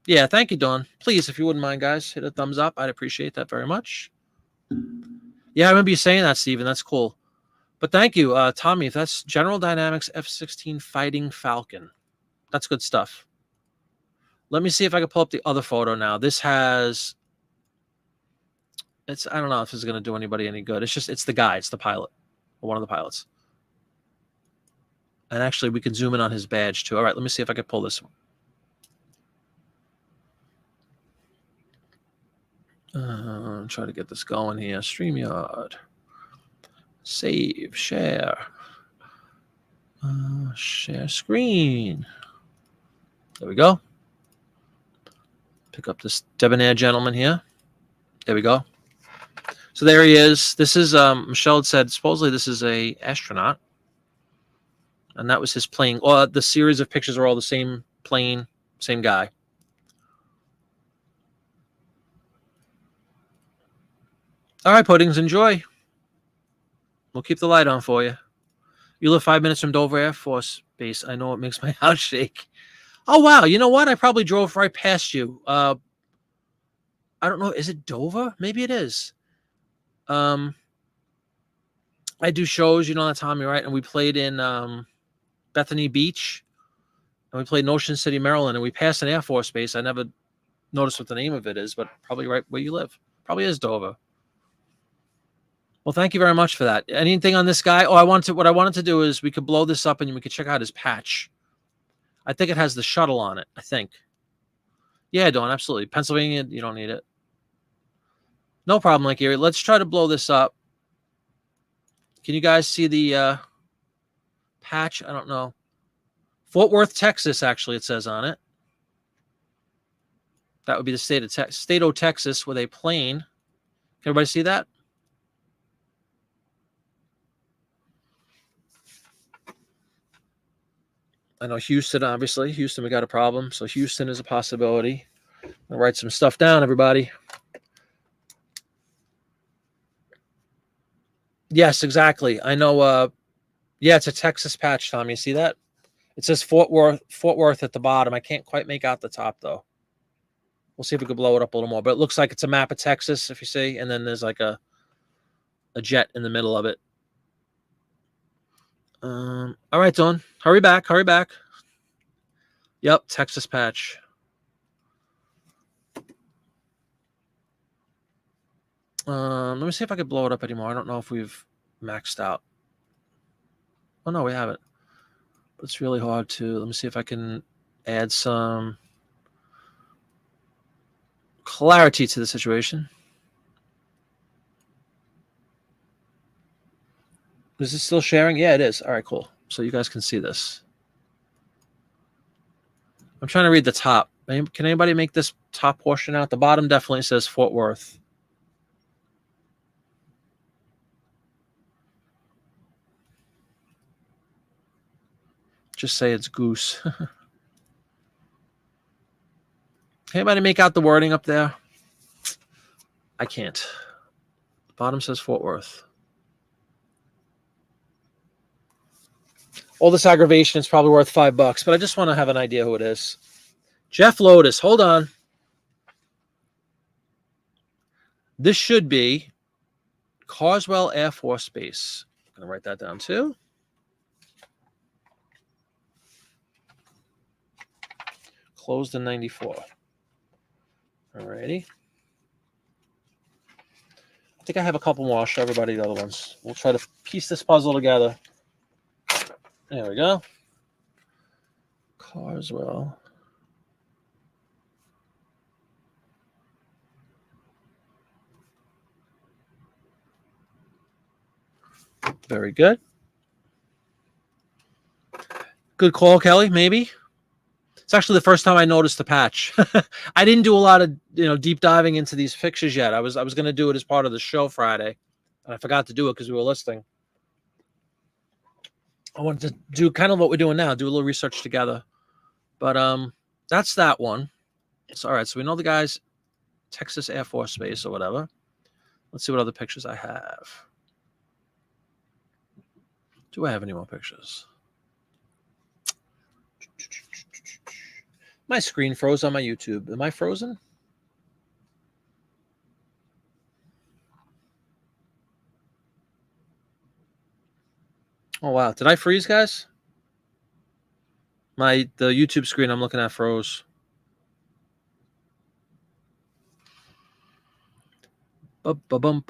Yeah, thank you, Dawn. Please, if you wouldn't mind, guys, hit a thumbs up. I'd appreciate that very much. Yeah, I remember you saying that, Steven. That's cool. But thank you, Tommy. If that's General Dynamics F-16 Fighting Falcon, that's good stuff. Let me see if I can pull up the other photo now. This has... I don't know if this is going to do anybody any good. It's the guy. It's the pilot. Or one of the pilots. And actually, we can zoom in on his badge, too. All right, let me see if I can pull this one. Try to get this going here. StreamYard. Save. Share. Share screen. There we go. Pick up this debonair gentleman here. There we go. So there he is. This is, Michelle had said, supposedly this is a astronaut. And that was his plane. Well, the series of pictures are all the same plane, same guy. All right, Puddings, enjoy. We'll keep the light on for you. You live 5 minutes from Dover Air Force Base. I know it makes my house shake. Oh, wow. You know what? I probably drove right past you. I don't know. Is it Dover? Maybe it is. I do shows, you know that, Tommy, right? And we played in Bethany Beach, and we played in Ocean City, Maryland, and we passed an Air Force base. I never noticed what the name of it is, but probably right where you live. Probably is Dover. Well, thank you very much for that. Anything on this guy? Oh, what I wanted to do is we could blow this up and we could check out his patch. I think it has the shuttle on it. I think. Yeah, Dawn, absolutely. Pennsylvania, you don't need it. No problem, Link Erie. Let's try to blow this up. Can you guys see the patch? I don't know. Fort Worth, Texas, actually, it says on it. That would be the state of Texas with a plane. Can everybody see that? I know Houston, obviously. Houston, we got a problem. So Houston is a possibility. I'll write some stuff down, everybody. Yes, exactly. I know. Yeah, it's a Texas patch, Tom. You see that? It says Fort Worth at the bottom. I can't quite make out the top, though. We'll see if we can blow it up a little more. But it looks like it's a map of Texas, if you see. And then there's like a jet in the middle of it. All right, Dawn. Hurry back. Hurry back. Yep, Texas patch. Let me see if I can blow it up anymore. I don't know if we've maxed out. Oh, no, we haven't. But it's really hard to. Let me see if I can add some clarity to the situation. Is it still sharing? Yeah, it is. All right, cool. So you guys can see this. I'm trying to read the top. Can anybody make this top portion out? The bottom definitely says Fort Worth. Just say it's Goose. Anybody make out the wording up there? I can't. The bottom says Fort Worth. All this aggravation is probably worth $5, but I just want to have an idea who it is. Jeff Lotus, hold on. This should be Carswell Air Force Base. I'm going to write that down too. Closed in 94. All righty. I think I have a couple more. I'll show everybody the other ones. We'll try to piece this puzzle together. There we go. Carswell. Very good. Good call, Kelly, maybe. It's actually the first time I noticed the patch. I didn't do a lot of deep diving into these pictures yet. I was going to do it as part of the show Friday, and I forgot to do it because we were listing. I wanted to do kind of what we're doing now, do a little research together. But that's that one. It's all right. So we know the guy's Texas Air Force Base or whatever. Let's see what other pictures I have. Do I have any more pictures? My screen froze on my YouTube. Am I frozen? Oh, wow. Did I freeze, guys? The YouTube screen I'm looking at froze. Bum.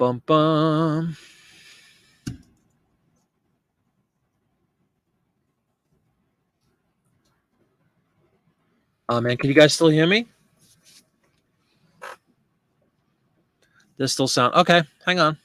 Oh, man. Can you guys still hear me? There's still sound. Okay. Hang on.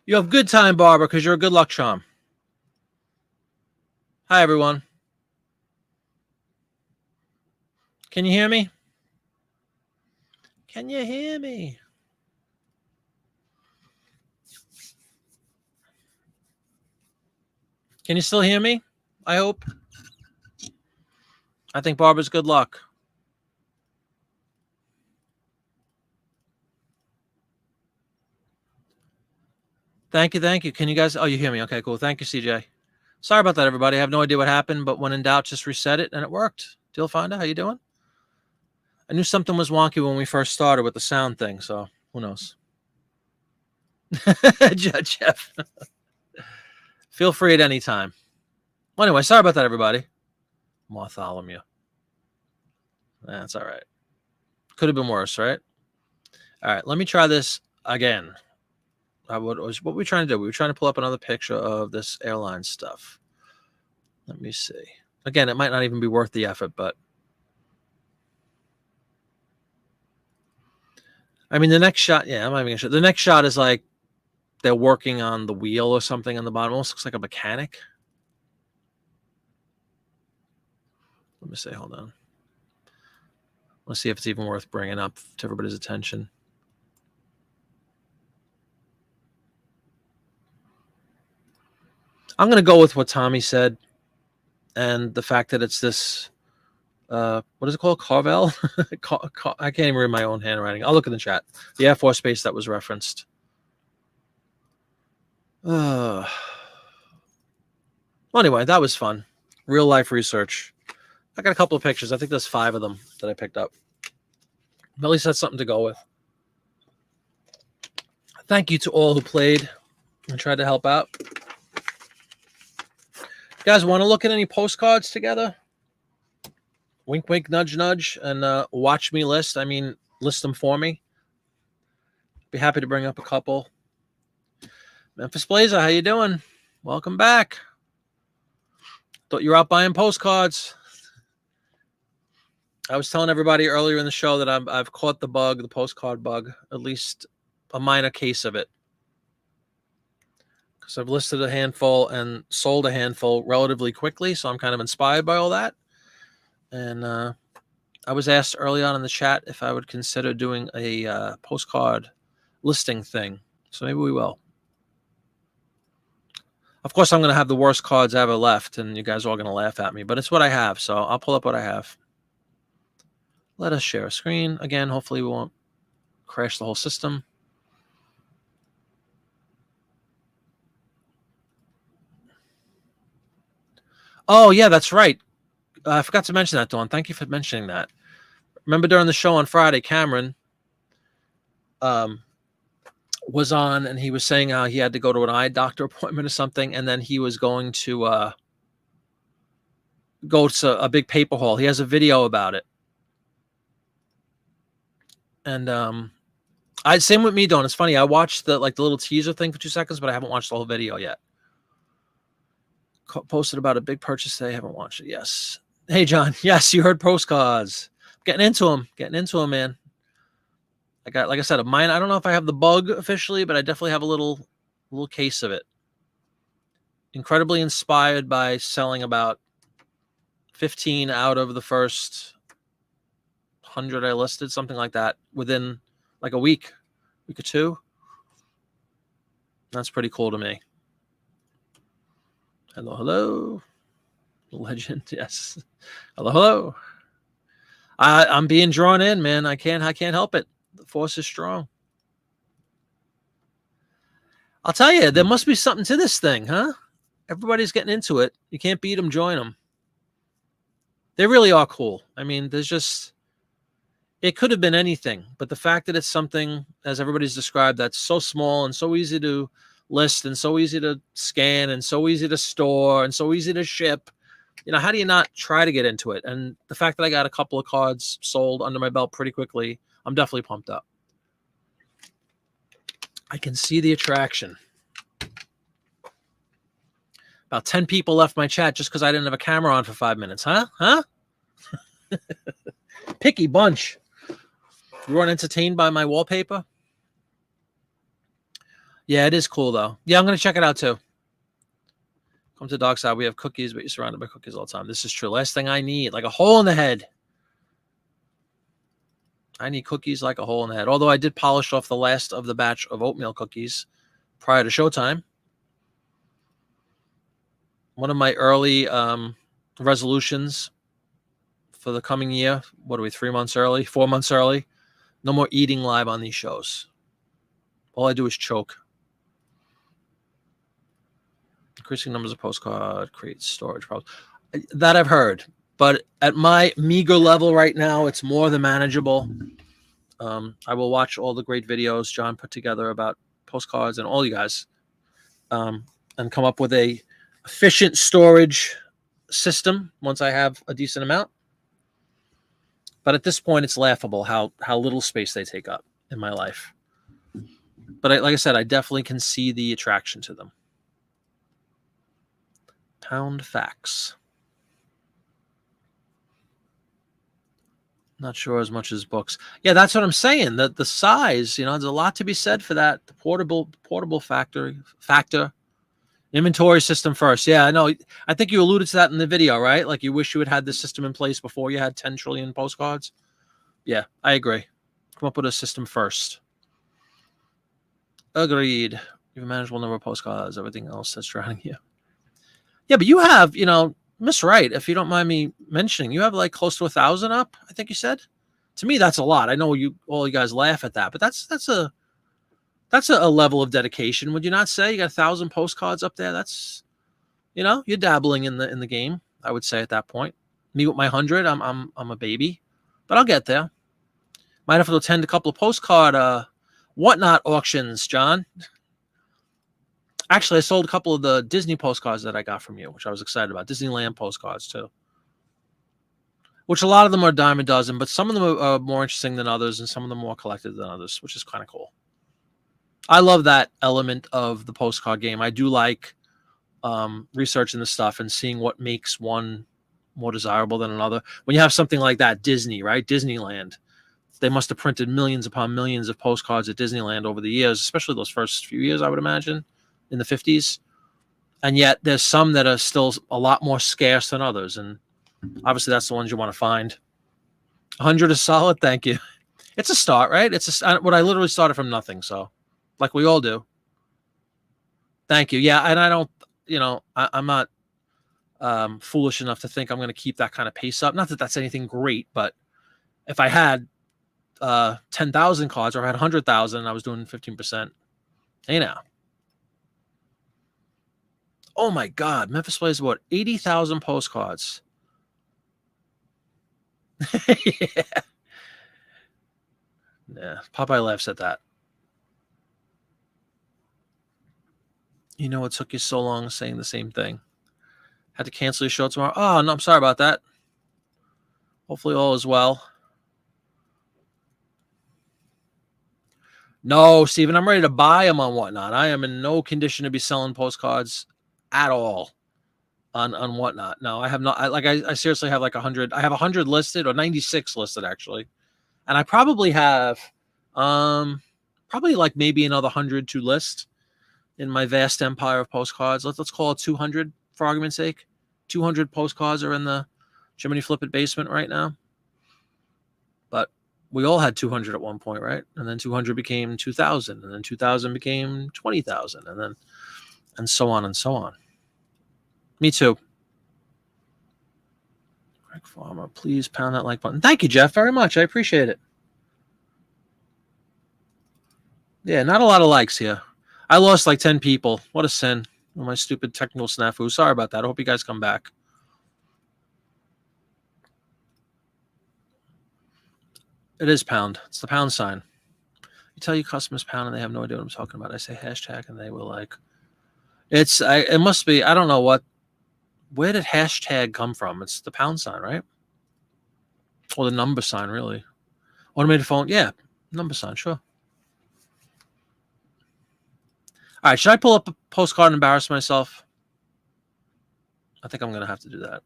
You have good time, Barbara, because you're a good luck charm. Hi, everyone. Can you hear me? Can you hear me? Can you still hear me? I hope. I think Barbara's good luck. Thank you, thank you. Can you guys? Oh, you hear me? Okay, cool. Thank you, CJ. Sorry about that, everybody. I have no idea what happened, but when in doubt, just reset it, and it worked. Deal Finder, how you doing? I knew something was wonky when we first started with the sound thing, so who knows? Jeff. Feel free at any time. Well, anyway, sorry about that, everybody. Bartholomew. That's all right. Could have been worse, right? All right, let me try this again. What were we trying to do? We were trying to pull up another picture of this airline stuff. Let me see. Again, it might not even be worth the effort, but I mean, the next shot, yeah, I'm not even gonna show. The next shot is like they're working on the wheel or something on the bottom. Almost looks like a mechanic. Let me see. Hold on. Let's see if it's even worth bringing up to everybody's attention. I'm going to go with what Tommy said and the fact that it's this, what is it called? Carvel? I can't even read my own handwriting. I'll look in the chat. The Air Force Base that was referenced. Well, anyway, that was fun. Real life research. I got a couple of pictures. I think there's 5 of them that I picked up. But at least that's something to go with. Thank you to all who played and tried to help out. You guys want to look at any postcards together? Wink, wink, nudge, nudge, and watch me list. I mean, list them for me. Be happy to bring up a couple. Memphis Blazer, how you doing? Welcome back. Thought you were out buying postcards. I was telling everybody earlier in the show that I've caught the bug, the postcard bug, at least a minor case of it. Because I've listed a handful and sold a handful relatively quickly, so I'm kind of inspired by all that. And I was asked early on in the chat if I would consider doing a postcard listing thing. So maybe we will. Of course, I'm going to have the worst cards ever left, and you guys are all going to laugh at me. But it's what I have, so I'll pull up what I have. Let us share a screen. Again, hopefully we won't crash the whole system. Oh, yeah, that's right. I forgot to mention that, Dawn. Thank you for mentioning that. Remember during the show on Friday, Cameron was on, and he was saying how he had to go to an eye doctor appointment or something, and then he was going to go to a big paper haul. He has a video about it. And same with me, Dawn. It's funny. I watched the little teaser thing for 2 seconds, but I haven't watched the whole video yet. Posted about a big purchase today. I haven't watched it. Yes. Hey, John. Yes, you heard postcards. Getting into them, man. I got, like I said, a mine. I don't know if I have the bug officially, but I definitely have a little case of it. Incredibly inspired by selling about 15 out of the first 100 I listed, something like that, within like a week or two. That's pretty cool to me. Hello, hello. Legend, yes. Hello. I'm being drawn in, man. I can't help it. The force is strong. I'll tell you, there must be something to this thing, huh? Everybody's getting into it. You can't beat them, join them. They really are cool. I mean, it could have been anything, but the fact that it's something, as everybody's described, that's so small and so easy to list and so easy to scan and so easy to store and so easy to ship, how do you not try to get into it? And the fact that I got a couple of cards sold under my belt pretty quickly, I'm definitely pumped up. I can see the attraction. About 10 people left my chat just because I didn't have a camera on for 5 minutes, huh? Picky bunch. You weren't entertained by my wallpaper? Yeah, it is cool, though. Yeah, I'm going to check it out, too. Come to Dockside. We have cookies, but you're surrounded by cookies all the time. This is true. Last thing I need, like a hole in the head. I need cookies like a hole in the head. Although I did polish off the last of the batch of oatmeal cookies prior to showtime. One of my early resolutions for the coming year. What are we, 3 months early? 4 months early? No more eating live on these shows. All I do is choke. Increasing numbers of postcard creates storage problems. That I've heard. But at my meager level right now, it's more than manageable. I will watch all the great videos John put together about postcards and all you guys, and come up with a efficient storage system once I have a decent amount. But at this point, it's laughable how little space they take up in my life. But like I said, I definitely can see the attraction to them. Pound facts. Not sure as much as books. Yeah, that's what I'm saying. The size, there's a lot to be said for that. The portable factor. Inventory system first. Yeah, I know. I think you alluded to that in the video, right? Like you wish you had this system in place before you had 10 trillion postcards. Yeah, I agree. Come up with a system first. Agreed. You have a manageable number of postcards, everything else that's surrounding you. Yeah, but you have, Miss Wright, if you don't mind me mentioning, you have like close to 1,000 up, I think you said. To me, that's a lot. I know all you guys laugh at that, but that's a level of dedication, would you not say? You got 1,000 postcards up there. That's, you're dabbling in the game, I would say at that point. Me with my 100, I'm a baby, but I'll get there. Might have to attend a couple of postcard whatnot auctions, John. Actually, I sold a couple of the Disney postcards that I got from you, which I was excited about. Disneyland postcards, too. Which a lot of them are a dime a dozen, but some of them are more interesting than others, and some of them more collected than others, which is kind of cool. I love that element of the postcard game. I do like researching the stuff and seeing what makes one more desirable than another. When you have something like that, Disney, right? Disneyland. They must have printed millions upon millions of postcards at Disneyland over the years, especially those first few years, I would imagine, in the 50s. And yet there's some that are still a lot more scarce than others. And obviously that's the ones you want to find. 100 is solid. Thank you. It's a start, right? What I literally started from nothing. So like we all do. Thank you. Yeah. And I don't, I'm not foolish enough to think I'm going to keep that kind of pace up. Not that that's anything great, but if I had 10,000 cards or I had 100,000, I was doing 15%. Hey now. Oh my God. Memphis plays what? 80,000 postcards. Yeah. Yeah. Popeye laughs at that. You know what took you so long saying the same thing? Had to cancel your show tomorrow. Oh, no, I'm sorry about that. Hopefully all is well. No, Steven, I'm ready to buy them on Whatnot. I am in no condition to be selling postcards at all on Whatnot. No, I have not. I seriously have like 100. I have 100 listed, or 96 listed actually, and I probably have probably like maybe another 100 to list in my vast empire of postcards. Let's call it 200 for argument's sake. 200 postcards are in the Jiminy Flip It basement right now. But we all had 200 at one point, right? And then 200 became 2,000, and then 2,000 became 20,000, and so on and so on. Me too. Greg Farmer, please pound that like button. Thank you, Jeff, very much. I appreciate it. Yeah, not a lot of likes here. I lost like 10 people. What a sin. My stupid technical snafu. Sorry about that. I hope you guys come back. It is pound. It's the pound sign. You tell your customers pound and they have no idea what I'm talking about. I say hashtag and they will like. It must be, I don't know where did hashtag come from? It's the pound sign, right? Or the number sign, really. Automated phone, yeah. Number sign, sure. All right, should I pull up a postcard and embarrass myself? I think I'm going to have to do that.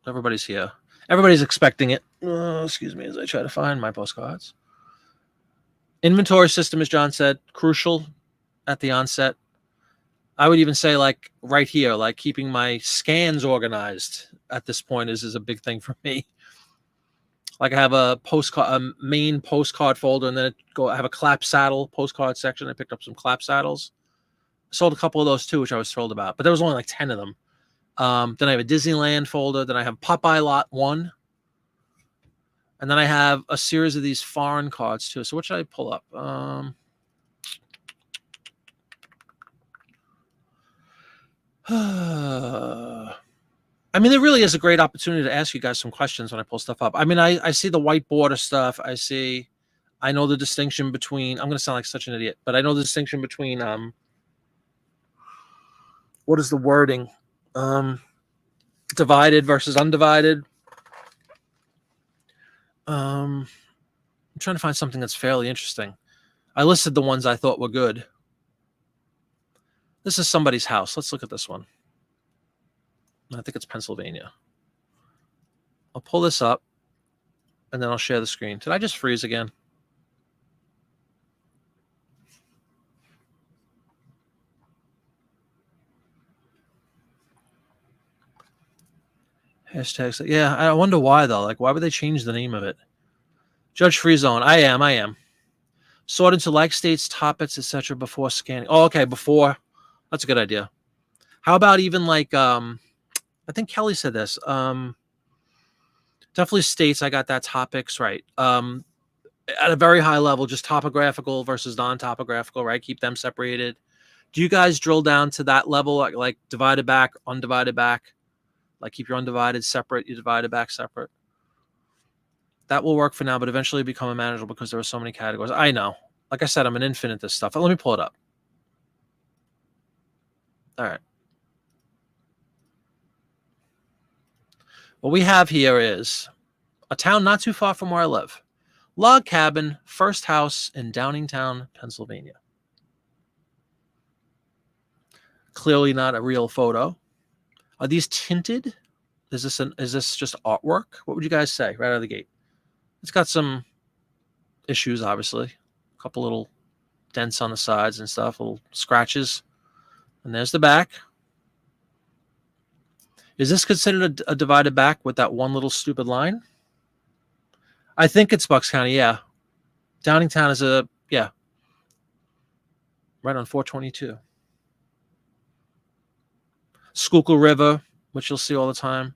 Everybody's here. Everybody's expecting it. Excuse me as I try to find my postcards. Inventory system, as John said, crucial at the onset. I would even say like right here, like keeping my scans organized at this point is a big thing for me. Like I have a main postcard folder, and then I have a clap saddle postcard section. I picked up some clap saddles. I sold a couple of those too, which I was thrilled about, but there was only like 10 of them. Then I have a Disneyland folder. Then I have Popeye Lot 1. And then I have a series of these foreign cards too. So what should I pull up? I mean, there really is a great opportunity to ask you guys some questions when I pull stuff up. I mean, I see the white border stuff. I know the distinction between, I'm going to sound like such an idiot, but I know the distinction between, what is the wording? Divided versus undivided. I'm trying to find something that's fairly interesting. I listed the ones I thought were good. This is somebody's house. Let's look at this one. I think it's Pennsylvania. I'll pull this up, and then I'll share the screen. Did I just freeze again? Hashtags. Yeah, I wonder why, though. Like, why would they change the name of it? Judge Free Zone. I am. Sort into like states, topics, etc. before scanning. Oh, okay, before. That's a good idea. How about even like, I think Kelly said this. Definitely states I got that topics right. At a very high level, just topographical versus non-topographical, right? Keep them separated. Do you guys drill down to that level, like divided back, undivided back? Like keep your undivided separate, your divided back separate? That will work for now, but eventually become unmanageable because there are so many categories. I know. Like I said, I'm an infant at this stuff. Let me pull it up. All right. What we have here is a town not too far from where I live. Log cabin, first house in Downingtown, Pennsylvania. Clearly not a real photo. Are these tinted? Is this just artwork? What would you guys say right out of the gate? It's got some issues, obviously. A couple little dents on the sides and stuff, little scratches. And there's the back. Is this considered a divided back with that one little stupid line? I think it's Bucks County, yeah. Downingtown is right on 422. Schuylkill River, which you'll see all the time.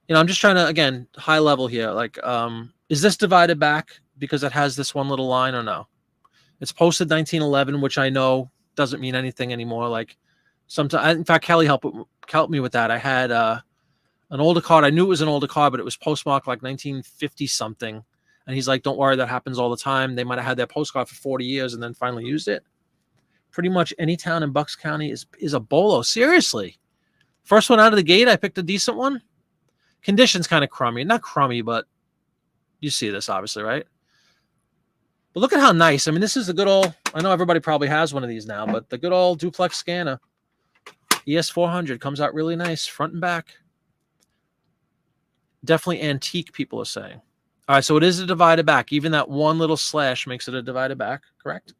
I'm just trying to, again, high level here. Like, is this divided back because it has this one little line or no? It's posted 1911, which I know doesn't mean anything anymore. Like, sometimes, in fact, Kelly helped me with that. I had an older card. I knew it was an older card, but it was postmarked like 1950 something. And he's like, don't worry, that happens all the time. They might have had their postcard for 40 years and then finally used it. Pretty much any town in Bucks County is a bolo. Seriously. First one out of the gate, I picked a decent one. Condition's kind of crummy. Not crummy, but you see this, obviously, right? But look at how nice. I mean, this is the good old, I know everybody probably has one of these now, but the good old duplex scanner. ES400 comes out really nice, front and back. Definitely antique, people are saying. All right, so it is a divided back. Even that one little slash makes it a divided back, correct?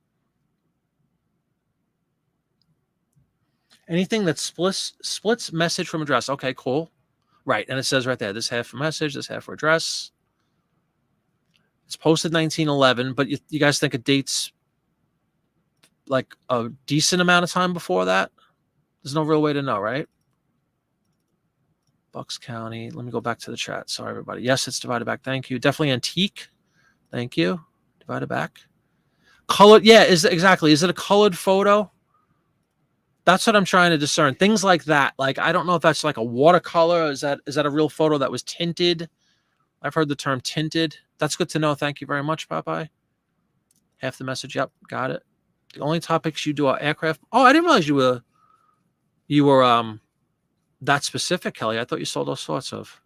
Anything that splits message from address. Okay, cool. Right, and it says right there, this half for message, this half for address. It's posted 1911, but you guys think it dates like a decent amount of time before that? There's no real way to know, right? Bucks County. Let me go back to the chat. Sorry, everybody. Yes, it's divided back. Thank you. Definitely antique. Thank you. Divided back. Colored. Yeah, exactly. Is it a colored photo? That's what I'm trying to discern. Things like that. Like, I don't know if that's like a watercolor. Is that a real photo that was tinted? I've heard the term tinted. That's good to know. Thank you very much, Popeye. Half the message. Yep, got it. The only topics you do are aircraft. Oh, I didn't realize you were that specific, Kelly. I thought you sold all sorts of.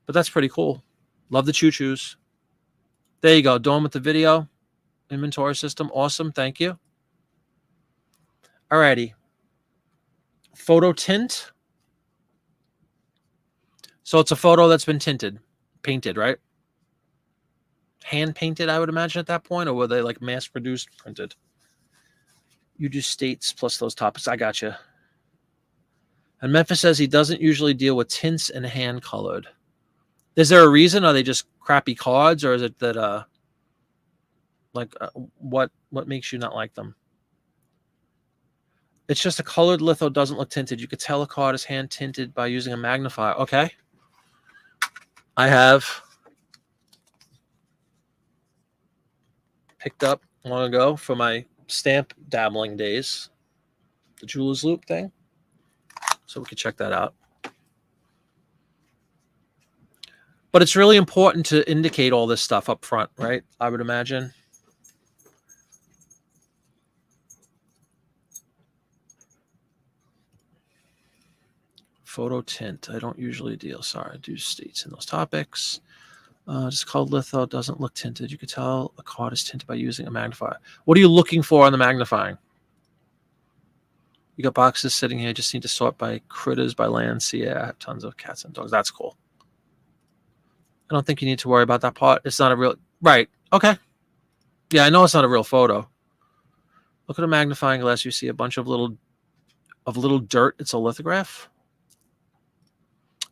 But that's pretty cool. Love the choo-choos. There you go. Dawn with the video. Inventory system. Awesome. Thank you. Alrighty. Photo tint. So it's a photo that's been painted, right? Hand painted, I would imagine at that point, or were they like mass produced, printed? You do states plus those topics. I got you. And Memphis says he doesn't usually deal with tints and hand colored. Is there a reason? Are they just crappy cards, or is it that what makes you not like them? It's just a colored litho doesn't look tinted. You could tell a card is hand tinted by using a magnifier. Okay. I have picked up long ago for my stamp dabbling days, the Jeweler's Loop thing. So we could check that out. But it's really important to indicate all this stuff up front, right? I would imagine. Photo tint. I don't usually deal. Sorry, I do states in those topics. Just called litho. Doesn't look tinted. You could tell a card is tinted by using a magnifier. What are you looking for on the magnifying? You got boxes sitting here. Just need to sort by critters, by land. See, yeah, I have tons of cats and dogs. That's cool. I don't think you need to worry about that part. It's not a real... Right. Okay. Yeah, I know it's not a real photo. Look at a magnifying glass. You see a bunch of little dirt. It's a lithograph.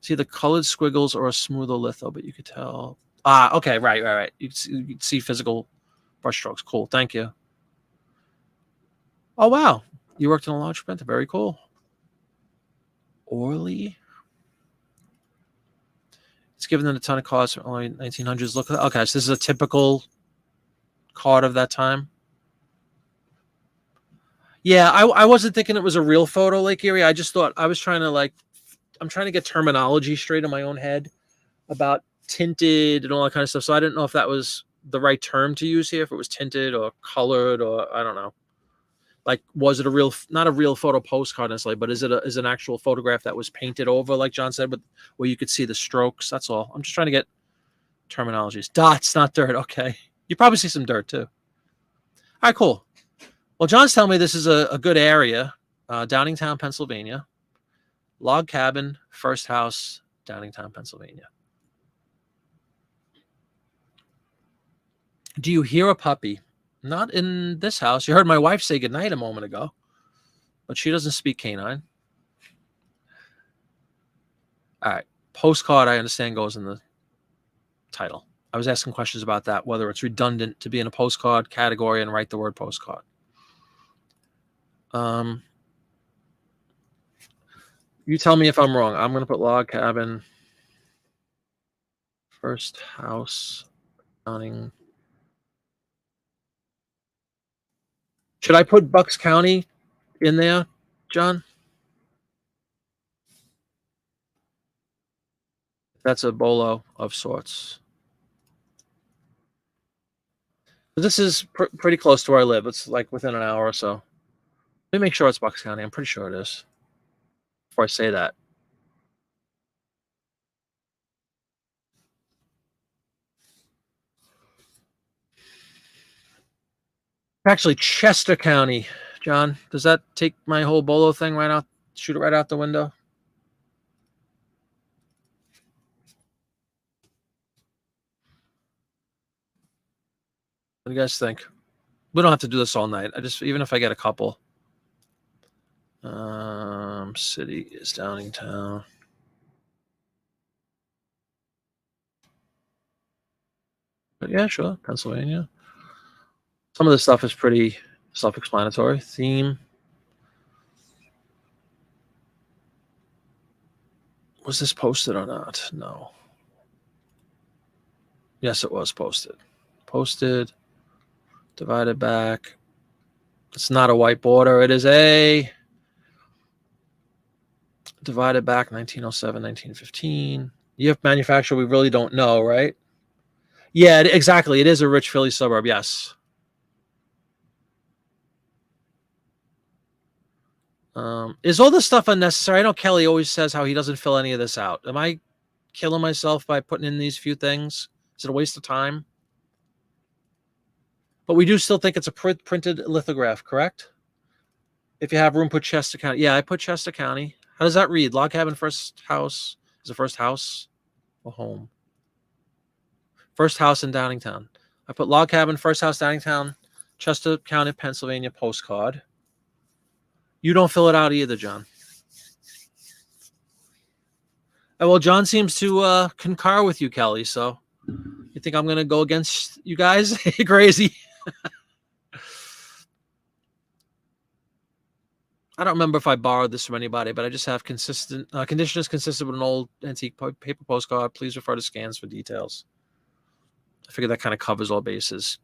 See the colored squiggles or a smoother litho, but you could tell. Ah, okay, right. You can see physical brushstrokes. Cool, thank you. Oh, wow. You worked in a large printer. Very cool. Orly. It's given them a ton of cards from only 1900s. Look, okay, so this is a typical card of that time. Yeah, I wasn't thinking it was a real photo, Lake Erie. I just thought I was trying to I'm trying to get terminology straight in my own head about tinted and all that kind of stuff. So I didn't know if that was the right term to use here, if it was tinted or colored, or I don't know. Like, was it a real, not a real photo postcard necessarily, but is an actual photograph that was painted over, like John said, but where you could see the strokes? That's all. I'm just trying to get terminologies. Dots, not dirt. Okay. You probably see some dirt too. All right, cool. Well, John's telling me this is a good area, Downingtown, Pennsylvania. Log cabin, first house, Downingtown, Pennsylvania. Do you hear a puppy? Not in this house. You heard my wife say goodnight a moment ago, but she doesn't speak canine. All right. Postcard, I understand, goes in the title. I was asking questions about that, whether it's redundant to be in a postcard category and write the word postcard. You tell me if I'm wrong. I'm going to put log cabin, first house, Downing. Should I put Bucks County in there, John? That's a bolo of sorts. This is pretty close to where I live. It's like within an hour or so. Let me make sure it's Bucks County. I'm pretty sure it is. Before I say that. Actually, Chester County, John. Does that take my whole bolo thing right out? Shoot it right out the window? What do you guys think? We don't have to do this all night. Even if I get a couple. City is Downingtown. But yeah, sure. Pennsylvania. Some of this stuff is pretty self-explanatory. Theme. Was this posted or not? No. Yes, it was posted. Posted. Divided back. It's not a white border. It is a divided back 1907, 1915. Year of manufacture, we really don't know, right? Yeah, exactly. It is a rich Philly suburb, yes. Is all this stuff unnecessary? I know Kelly always says how he doesn't fill any of this out. Am I killing myself by putting in these few things? Is it a waste of time? But we do still think it's a printed lithograph, correct? If you have room, put Chester County. Yeah, I put Chester County. How does that read? Log cabin, first house. Is the first house or home? First house in Downingtown. I put log cabin, first house, Downingtown, Chester County, Pennsylvania postcard. You don't fill it out either, John. Well, John seems to concur with you, Kelly. So you think I'm going to go against you guys? You're crazy. I don't remember if I borrowed this from anybody, but I just have consistent condition is consistent with an old antique paper postcard. Please refer to scans for details. I figure that kind of covers all bases.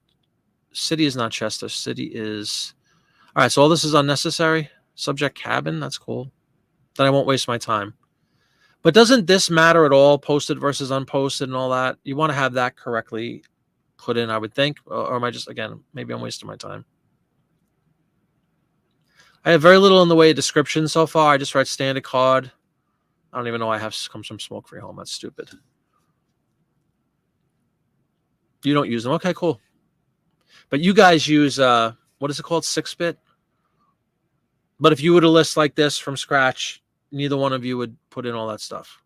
City is not Chester. City is... All right, so all this is unnecessary. Subject cabin, that's cool. Then I won't waste my time. But doesn't this matter at all, posted versus unposted and all that? You want to have that correctly put in, I would think. Or am I just, again, maybe I'm wasting my time. I have very little in the way of description so far. I just write standard card. I don't even know I have comes from smoke-free home. That's stupid. You don't use them. Okay, cool. But you guys use, what is it called? 6-bit? But if you were to list like this from scratch, neither one of you would put in all that stuff.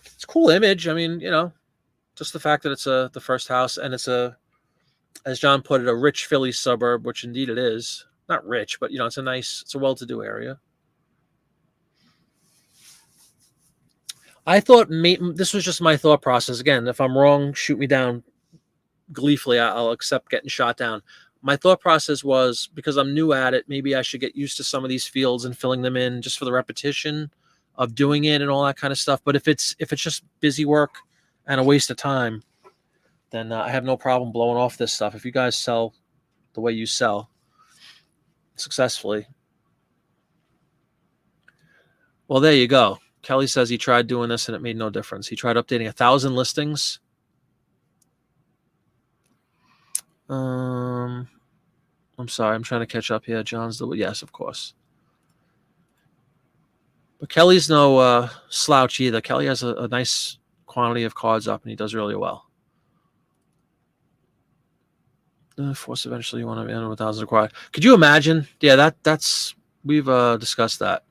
It's a cool image. I mean, just the fact that it's the first house and it's as John put it, a rich Philly suburb, which indeed it is. Not rich, but it's a well-to-do area. I thought this was just my thought process. Again, if I'm wrong, shoot me down gleefully. I'll accept getting shot down. My thought process was, because I'm new at it, maybe I should get used to some of these fields and filling them in just for the repetition of doing it and all that kind of stuff. But if it's just busy work and a waste of time, then I have no problem blowing off this stuff. If you guys sell the way you sell successfully, well, there you go. Kelly says he tried doing this and it made no difference. He tried updating 1,000 listings. I'm sorry, I'm trying to catch up here. John's the yes, of course. But Kelly's no slouch either. Kelly has a nice quantity of cards up, and he does really well. Force eventually you want to end with 1,000 required. Could you imagine? Yeah, that's we've discussed that.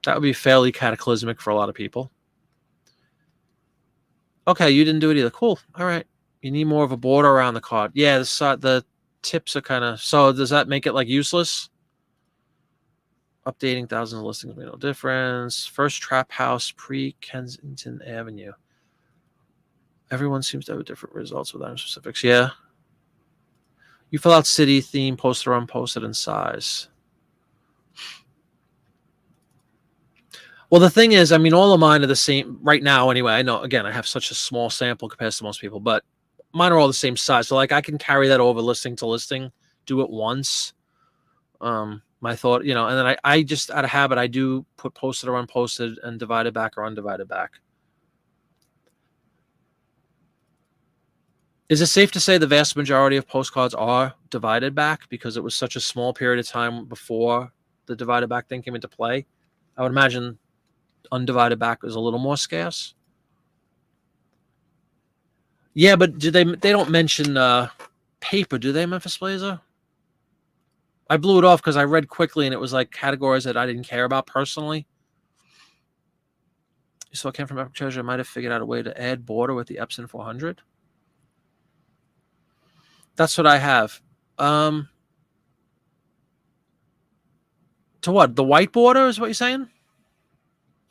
That would be fairly cataclysmic for a lot of people. Okay, you didn't do it either. Cool. All right. You need more of a border around the card. Yeah, the tips are kind of... So does that make it like useless? Updating thousands of listings made no difference. First trap house, pre-Kensington Avenue. Everyone seems to have different results with item specifics. Yeah. You fill out city, theme, posted or unposted, and size. Well, the thing is, I mean, all of mine are the same right now anyway. I know, again, I have such a small sample compared to most people, but mine are all the same size. So, like, I can carry that over listing to listing, do it once. My thought, and then I just, out of habit, I do put posted or unposted and divided back or undivided back. Is it safe to say the vast majority of postcards are divided back because it was such a small period of time before the divided back thing came into play? I would imagine undivided back is a little more scarce. Yeah, but they don't mention paper, do they, Memphis Blazer? I blew it off because I read quickly and it was like categories that I didn't care about personally. So I came from Epic Treasure. I might have figured out a way to add border with the Epson 400. That's what I have. To what? The white border is what you're saying?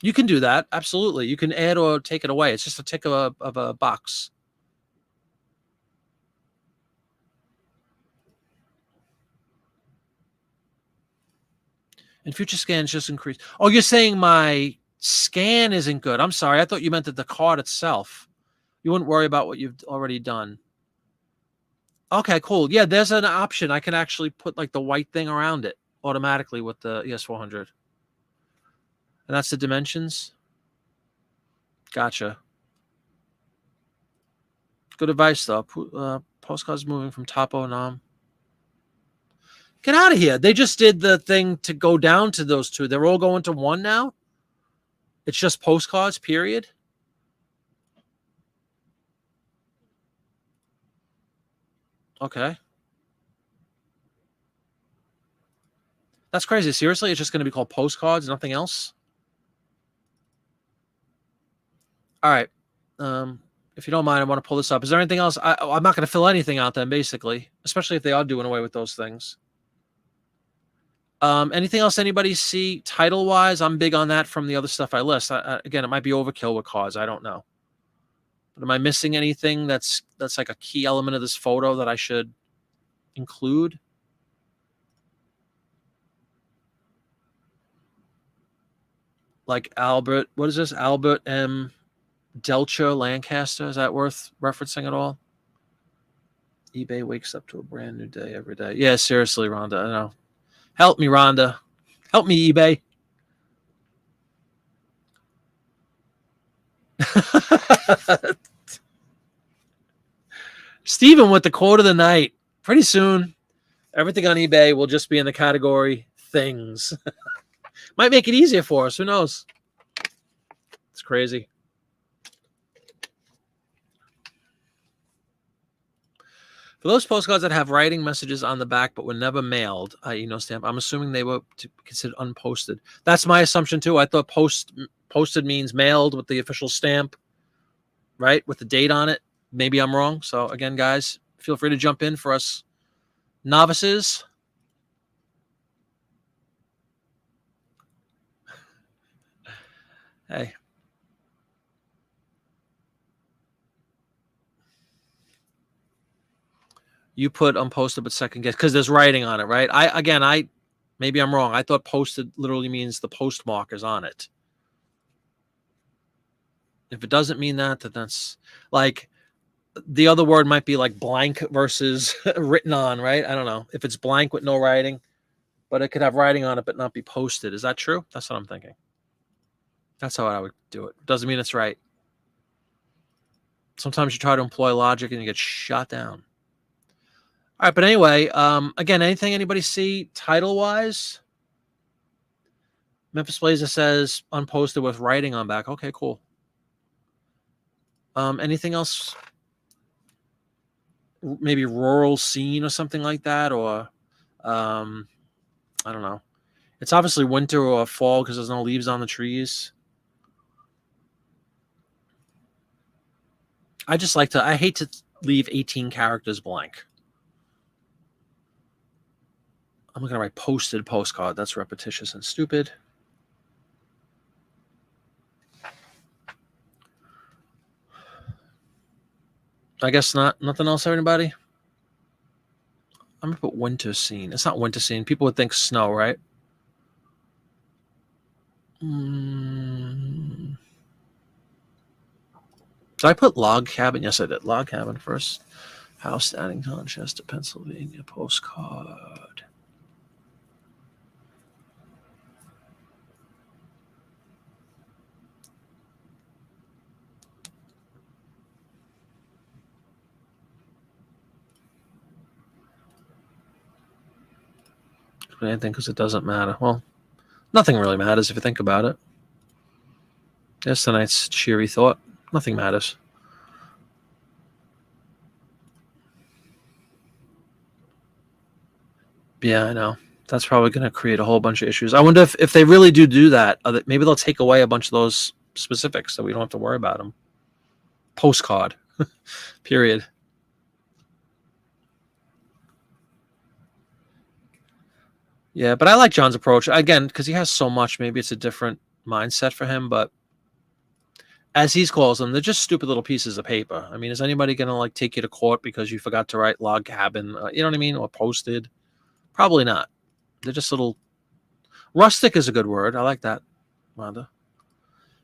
You can do that. Absolutely. You can add or take it away. It's just a tick of a box. And future scans just increase. Oh, you're saying my scan isn't good. I'm sorry. I thought you meant that the card itself. You wouldn't worry about what you've already done. Okay, cool. Yeah, there's an option. I can actually put like the white thing around it automatically with the ES400. And that's the dimensions. Gotcha. Good advice, though. Postcards moving from Topo Nam. Get out of here. They just did the thing to go down to those two. They're all going to one now? It's just postcards, period? Okay. That's crazy. Seriously? It's just going to be called postcards, nothing else? All right. If you don't mind, I want to pull this up. Is there anything else? I'm not going to fill anything out then, basically, especially if they are doing away with those things. Anything else anybody see title-wise? I'm big on that from the other stuff I list. Again, it might be overkill with cards. I don't know. But am I missing anything that's like a key element of this photo that I should include? Like Albert, what is this? Albert M. Delcher Lancaster. Is that worth referencing at all? eBay wakes up to a brand new day every day. Yeah, seriously, Rhonda. I know. Help me, Rhonda. Help me, eBay. Steven with the quote of the night. Pretty soon, everything on eBay will just be in the category things. Might make it easier for us. Who knows? It's crazy. For those postcards that have writing messages on the back but were never mailed, i.e. no stamp, I'm assuming they were considered unposted. That's my assumption too. I thought posted means mailed with the official stamp, right? With the date on it. Maybe I'm wrong. So again, guys, feel free to jump in for us novices. Hey. You put unposted but second guess because there's writing on it, right? Maybe I'm wrong. I thought posted literally means the postmark is on it. If it doesn't mean that, then that's like the other word might be like blank versus written on, right? I don't know. If it's blank with no writing, but it could have writing on it but not be posted. Is that true? That's what I'm thinking. That's how I would do it. Doesn't mean it's right. Sometimes you try to employ logic and you get shot down. All right, but anyway, again, anything anybody see title-wise? Memphis Blazer says unposted with writing on back. Okay, cool. Anything else? Maybe rural scene or something like that, or I don't know. It's obviously winter or fall because there's no leaves on the trees. I hate to leave 18 characters blank. I'm going to write posted postcard. That's repetitious and stupid. I guess not. Nothing else, everybody? I'm going to put winter scene. It's not winter scene. People would think snow, right? Did I put log cabin? Yes, I did. Log cabin first. House, Addington, Chester, Pennsylvania. Postcard. Anything because it doesn't matter. Well, nothing really matters if you think about it. There's tonight's cheery thought. Nothing matters. Yeah, I know. That's probably going to create a whole bunch of issues. I wonder if they really do that, maybe they'll take away a bunch of those specifics so we don't have to worry about them. Postcard. Period. Yeah, but I like John's approach. Again, because he has so much, maybe it's a different mindset for him, but as he calls them, they're just stupid little pieces of paper. I mean, is anybody going to like take you to court because you forgot to write log cabin, you know what I mean, or posted? Probably not. They're just little. Rustic is a good word. I like that, Rhonda.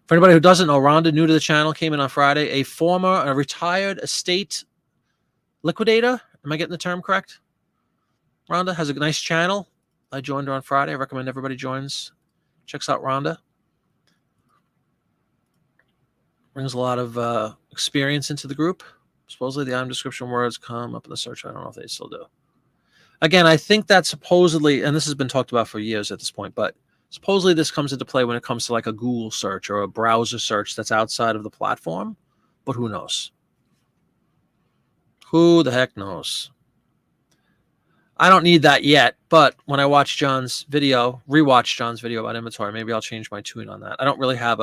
For anybody who doesn't know, Rhonda, new to the channel, came in on Friday. A retired estate liquidator. Am I getting the term correct? Rhonda has a nice channel. I joined her on Friday. I recommend everybody checks out Rhonda. Brings a lot of experience into the group. Supposedly the item description words come up in the search. I don't know if they still do. Again, I think that supposedly, and this has been talked about for years at this point, but supposedly this comes into play when it comes to like a Google search or a browser search that's outside of the platform. But who knows? Who the heck knows? I don't need that yet, but when I watch rewatch John's video about inventory, maybe I'll change my tune on that. I don't really have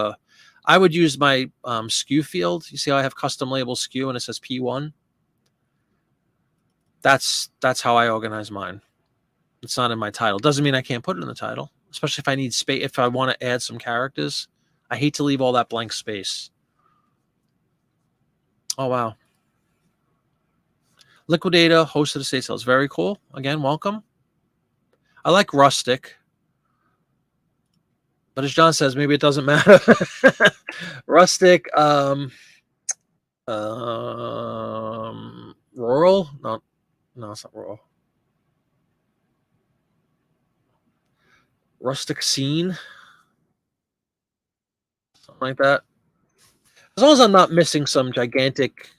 I would use my SKU field. You see how I have custom label SKU and it says P1? That's how I organize mine. It's not in my title. Doesn't mean I can't put it in the title, especially if I need space, if I want to add some characters. I hate to leave all that blank space. Oh, wow. Liquidator, hosted estate sales. Very cool. Again, welcome. I like rustic. But as John says, maybe it doesn't matter. Rustic, rural? No, it's not rural. Rustic scene? Something like that. As long as I'm not missing some gigantic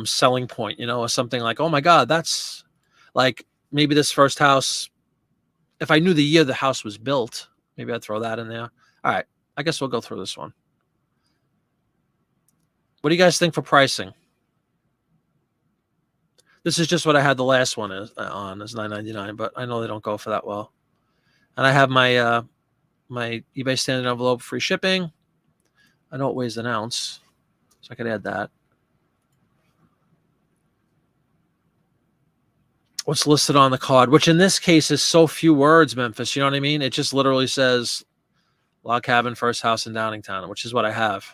selling point, or something like, oh my God, that's like maybe this first house. If I knew the year the house was built, maybe I'd throw that in there. All right. I guess we'll go through this one. What do you guys think for pricing? This is just what I had the last one is $9.99, but I know they don't go for that well. And I have my my eBay standard envelope, free shipping. I know it weighs an ounce, so I could add that. What's listed on the card, which in this case is so few words, Memphis. You know what I mean? It just literally says log cabin, first house in Downingtown, which is what I have.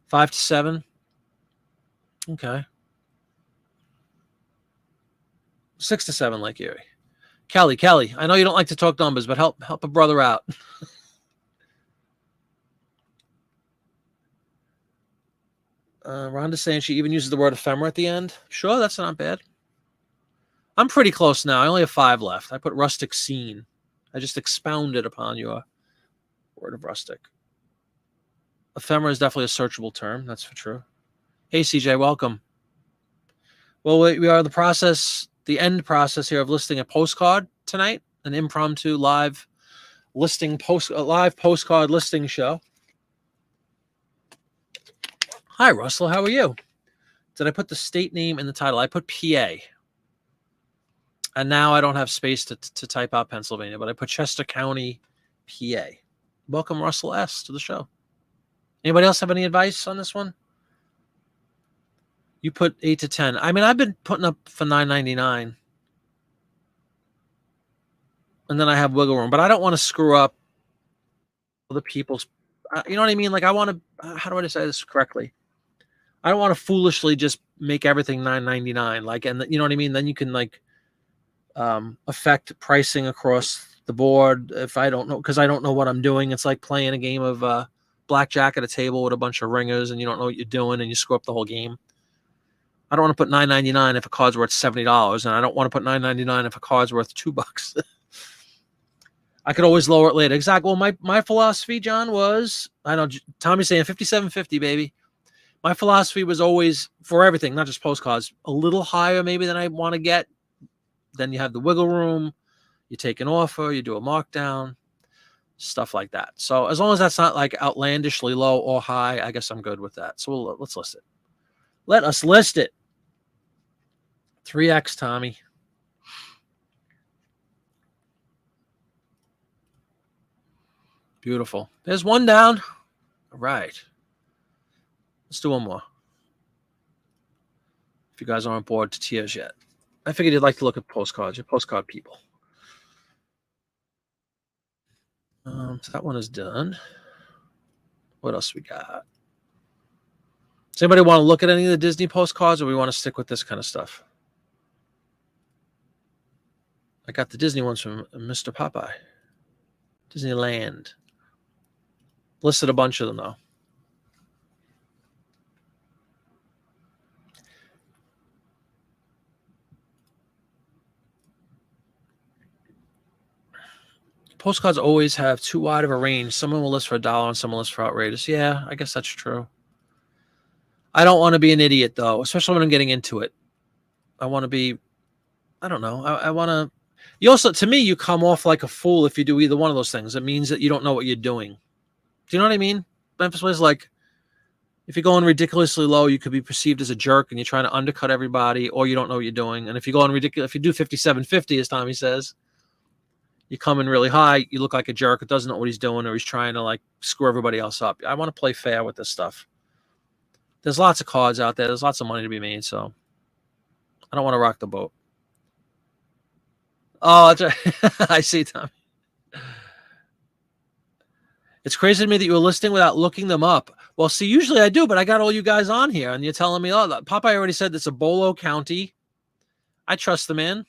5 to 7. Okay. 6 to 7, Lake Erie. Kelly, I know you don't like to talk numbers, but help a brother out. Rhonda's saying she even uses the word ephemera at the end. Sure, that's not bad. I'm pretty close now. I only have 5 left. I put rustic scene. I just expounded upon your Word of rustic. Ephemera is definitely a searchable term. That's for true. Hey, CJ, welcome. Well, we are the end process here of listing a postcard tonight, an impromptu live postcard listing show. Hi, Russell. How are you? Did I put the state name in the title? I put PA. And now I don't have space to type out Pennsylvania, but I put Chester County, PA. Welcome, Russell S., to the show. Anybody else have any advice on this one? You put 8 to 10. I mean, I've been putting up for $9.99. And then I have wiggle room. But I don't want to screw up other people's... you know what I mean? Like, I want to... how do I say this correctly? I don't want to foolishly just make everything $9.99. Like, and you know what I mean? Then you can, like, affect pricing across the board if I don't know, because I don't know what I'm doing. It's like playing a game of blackjack at a table with a bunch of ringers and you don't know what you're doing and you screw up the whole game. I don't want to put $9.99 if a card's worth $70, and I don't want to put $9.99 if a card's worth $2. I could always lower it later. Exactly. Well, my philosophy, John, was, I know Tommy's saying $57.50, baby. My philosophy was always, for everything, not just postcards, a little higher maybe than I want to get. Then you have the wiggle room. You take an offer. You do a markdown. Stuff like that. So as long as that's not like outlandishly low or high, I guess I'm good with that. So let's list it. Let us list it. 3X, Tommy. Beautiful. There's one down. All right. Let's do one more. If you guys aren't bored to tears yet. I figured you'd like to look at postcards. You're postcard people. So that one is done. What else we got? Does anybody want to look at any of the Disney postcards, or we want to stick with this kind of stuff? I got the Disney ones from Mr. Popeye. Disneyland. Listed a bunch of them, though. Postcards always have too wide of a range. Someone will list for $1 and someone will list for outrageous. Yeah, I guess that's true. I don't want to be an idiot, though, especially when I'm getting into it. I want to be, I don't know. I want to, you also, to me, you come off like a fool if you do either one of those things. It means that you don't know what you're doing. Do you know what I mean? Memphis was like, if you're going ridiculously low, you could be perceived as a jerk and you're trying to undercut everybody, or you don't know what you're doing. And if you go on ridiculous, if you do $57.50, as Tommy says, you come in really high, you look like a jerk who doesn't know what he's doing, or he's trying to like screw everybody else up. I want to play fair with this stuff. There's lots of cards out there. There's lots of money to be made, so I don't want to rock the boat. Oh, that's right. I see, Tommy. It's crazy to me that you were listing without looking them up. Well, see, usually I do, but I got all you guys on here, and you're telling me, oh, Popeye already said it's a Bolo County. I trust the man.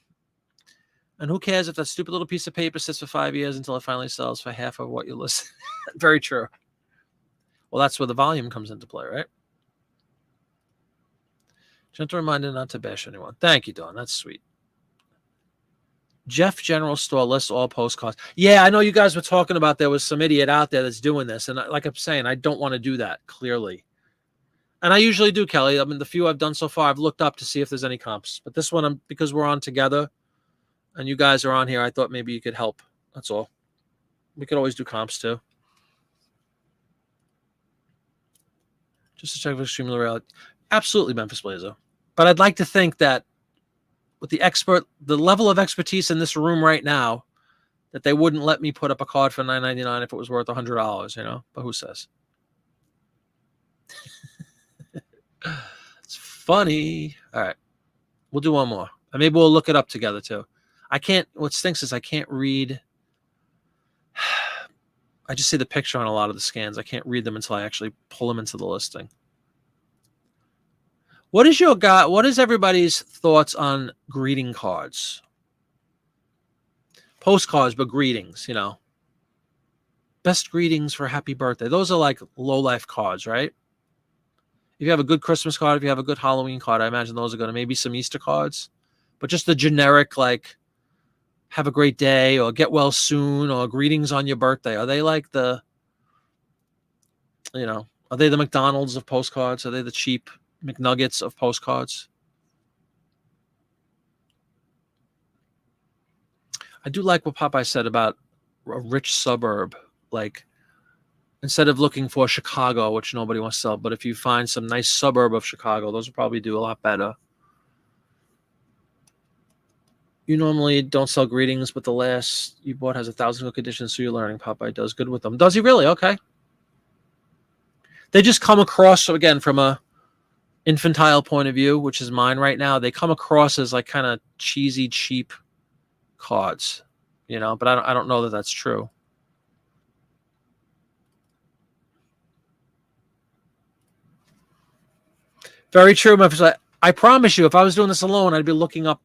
And who cares if that stupid little piece of paper sits for 5 years until it finally sells for half of what you list? Very true. Well, that's where the volume comes into play, right? Gentle reminder not to bash anyone. Thank you, Dawn. That's sweet. Jeff General Store lists all postcards. Yeah, I know you guys were talking about there was some idiot out there that's doing this. And like I'm saying, I don't want to do that, clearly. And I usually do, Kelly. I mean, the few I've done so far, I've looked up to see if there's any comps. But this one, because we're on together and you guys are on here, I thought maybe you could help. That's all. We could always do comps, too. Just to check for extreme reality. Absolutely, Memphis Blazer. But I'd like to think that with the level of expertise in this room right now, that they wouldn't let me put up a card for $9.99 if it was worth $100, you know? But who says? It's funny. All right. We'll do one more. And maybe we'll look it up together, too. What stinks is I can't read. I just see the picture on a lot of the scans. I can't read them until I actually pull them into the listing. What is everybody's thoughts on greeting cards? Postcards, but greetings, you know. Best greetings for happy birthday. Those are like low-life cards, right? If you have a good Christmas card, if you have a good Halloween card, I imagine those are going to maybe some Easter cards. But just the generic, like, have a great day, or get well soon, or greetings on your birthday. Are they like the You know, are they the McDonald's of postcards? Are they the cheap McNuggets of postcards? I do like what Popeye said about a rich suburb. Like, instead of looking for Chicago, which nobody wants to sell, but if you find some nice suburb of Chicago, those will probably do a lot better. You normally don't sell greetings, but the last you bought has 1,000 good conditions, so you're learning. Popeye does good with them. Does he really? Okay. They just come across, again, from a infantile point of view, which is mine right now. They come across as like kind of cheesy, cheap cards, you know, but I don't know that that's true. Very true. I promise you, if I was doing this alone, I'd be looking up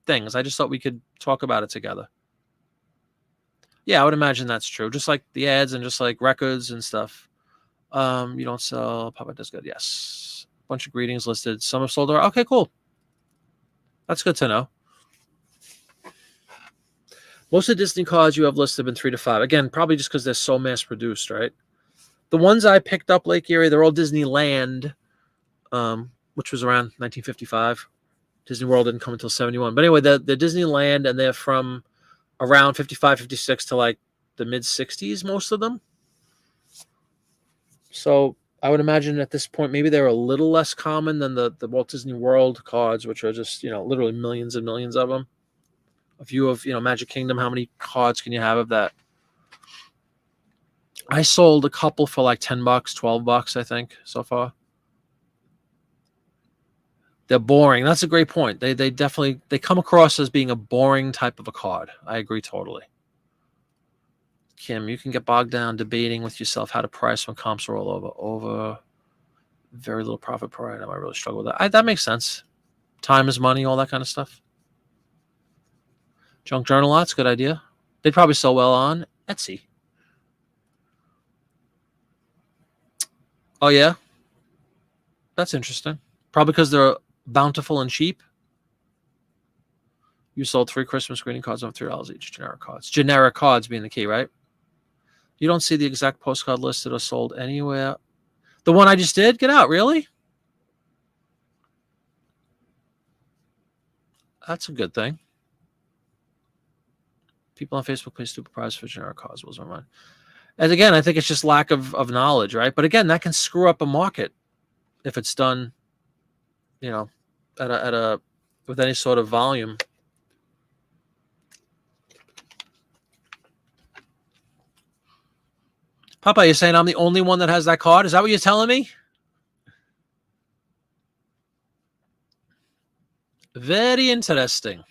things. I just thought we could talk about it together. Yeah, I would imagine that's true. Just like the ads and just like records and stuff. You don't sell. Papa does good. Yes. Bunch of greetings listed. Some have sold. Okay, cool. That's good to know. Most of the Disney cards you have listed have been 3 to 5. Again, probably just because they're so mass produced, right? The ones I picked up Lake Erie, they're all Disneyland, which was around 1955. Disney World didn't come until 71. But anyway, they're Disneyland, and they're from around 55, 56 to like the mid 60s, most of them. So I would imagine at this point, maybe they're a little less common than the Walt Disney World cards, which are just, literally millions and millions of them. A view of, Magic Kingdom, how many cards can you have of that? I sold a couple for like $10, $12, I think, so far. They're boring. That's a great point. They definitely come across as being a boring type of a card. I agree totally. Kim, you can get bogged down debating with yourself how to price when comps roll over very little profit per item. I really struggle with that. That makes sense. Time is money, all that kind of stuff. Junk journal lots, good idea. They'd probably sell well on Etsy. Oh, yeah? That's interesting. Probably because they're bountiful and cheap. You sold 3 Christmas greeting cards of $3 each. Generic cards. Generic cards being the key, right? You don't see the exact postcard listed or sold anywhere. The one I just did? Get out, really? That's a good thing. People on Facebook pay stupid price for generic cards. Was my mind. And again, I think it's just lack of knowledge, right? But again, that can screw up a market if it's done, at a with any sort of volume. Papa, you're saying I'm the only one that has that card? Is that what you're telling me? Very interesting.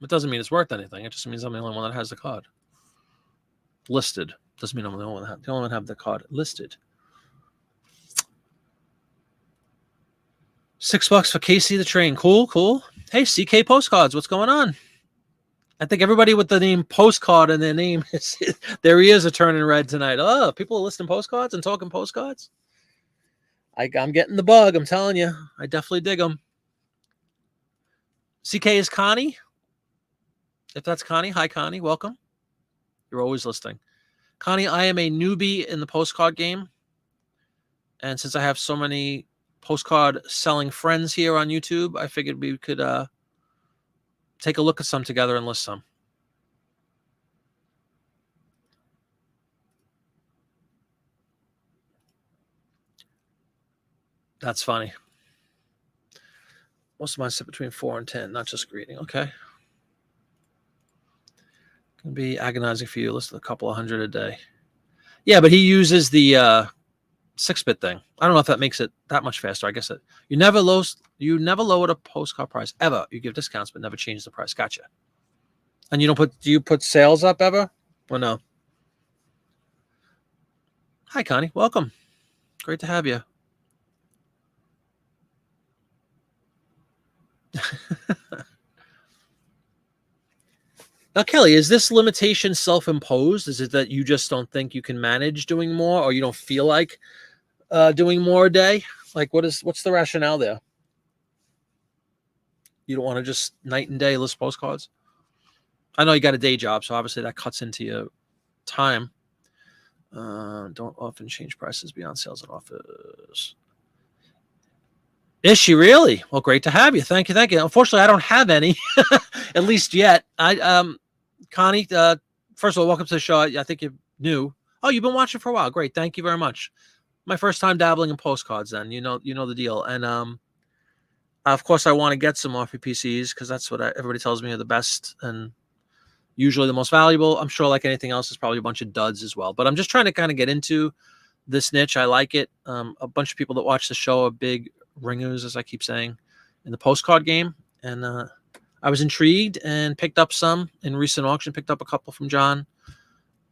It doesn't mean it's worth anything. It just means I'm the only one that has the card listed. Doesn't mean I'm the only one that have the card listed. $6 for Casey the Train. Cool. Hey, CK Postcards, what's going on? I think everybody with the name Postcard in their name, their ears are turning red tonight. Oh, people are listing postcards and talking postcards. I'm getting the bug. I'm telling you. I definitely dig them. CK is Connie. If that's Connie, hi, Connie. Welcome. You're always listening. Connie, I am a newbie in the postcard game. And since I have so many postcard selling friends here on YouTube, I figured we could take a look at some together and list some. That's funny. Most of mine sit between 4 and 10, not just greeting. Okay. Can be agonizing for you. List a couple of hundred a day. Yeah, but he uses the 6-bit thing. I don't know if that makes it that much faster. I guess you never lowered a postcard price ever. You give discounts but never change the price. Gotcha. And do you put sales up ever? Or no? Hi, Connie. Welcome. Great to have you. Now, Kelly, is this limitation self-imposed? Is it that you just don't think you can manage doing more, or you don't feel like doing more a day? Like, what's the rationale there? You don't want to just night and day list postcards? I know you got a day job, so obviously that cuts into your time. Don't often change prices beyond sales and offers. Is she really? Well, great to have you. Thank you. Thank you. Unfortunately, I don't have any, at least yet. Connie, first of all, welcome to the show. I think you're new. Oh, you've been watching for a while. Great. Thank you very much. My first time dabbling in postcards then. You know the deal. And of course, I want to get some off PCs because that's what everybody tells me are the best and usually the most valuable. I'm sure like anything else, there's probably a bunch of duds as well. But I'm just trying to kind of get into this niche. I like it. A bunch of people that watch the show are big ringers, as I keep saying, in the postcard game. And I was intrigued and picked up some in recent auction, picked up a couple from John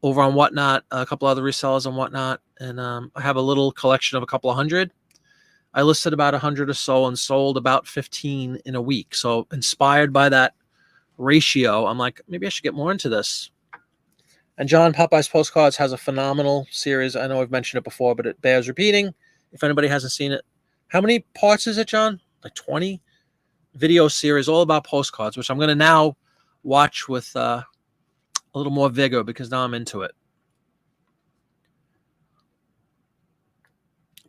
over on Whatnot, a couple other resellers on Whatnot. And I have a little collection of a couple of hundred. I listed about 100 or so and sold about 15 in a week. So inspired by that ratio, I'm like, maybe I should get more into this. And John Popeye's Postcards has a phenomenal series. I know I've mentioned it before, but it bears repeating if anybody hasn't seen it. How many parts is it, John? Like 20 video series all about postcards, which I'm going to now watch with a little more vigor because now I'm into it.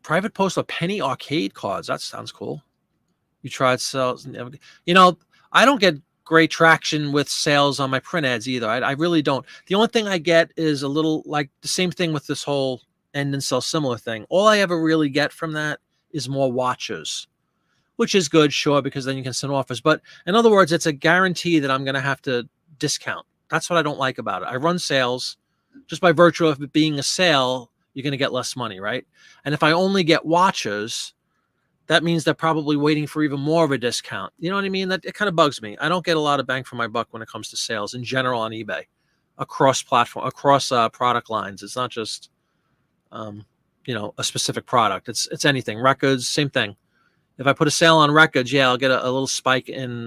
Private post or penny arcade cards. That sounds cool. You tried sales. You know, I don't get great traction with sales on my print ads either. I really don't. The only thing I get is a little like the same thing with this whole end and sell similar thing. All I ever really get from that is more watchers, which is good, sure, because then you can send offers. But in other words, it's a guarantee that I'm going to have to discount. That's what I don't like about it. I run sales just by virtue of it being a sale. You're going to get less money, right? And if I only get watchers, that means they're probably waiting for even more of a discount. You know what I mean? That it kind of bugs me. I don't get a lot of bang for my buck when it comes to sales in general on eBay, across platform, across product lines. It's not just, you know, a specific product. It's anything. Records, same thing. If I put a sale on records, yeah, I'll get a little spike in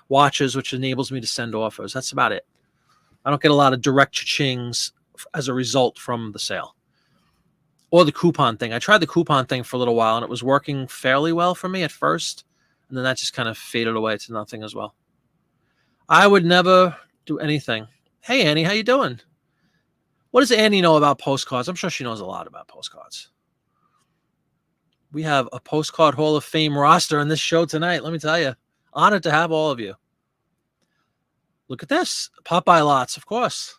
watches, which enables me to send offers. That's about it. I don't get a lot of direct cha-chings as a result from the sale. Or the coupon thing. I tried the coupon thing for a little while, and it was working fairly well for me at first, and then that just kind of faded away to nothing as well. I would never do anything. Hey, Annie, how you doing? What does Annie know about postcards? I'm sure she knows a lot about postcards. We have a Postcard Hall of Fame roster on this show tonight, let me tell you. Honored to have all of you. Look at this. Popeye lots, of course.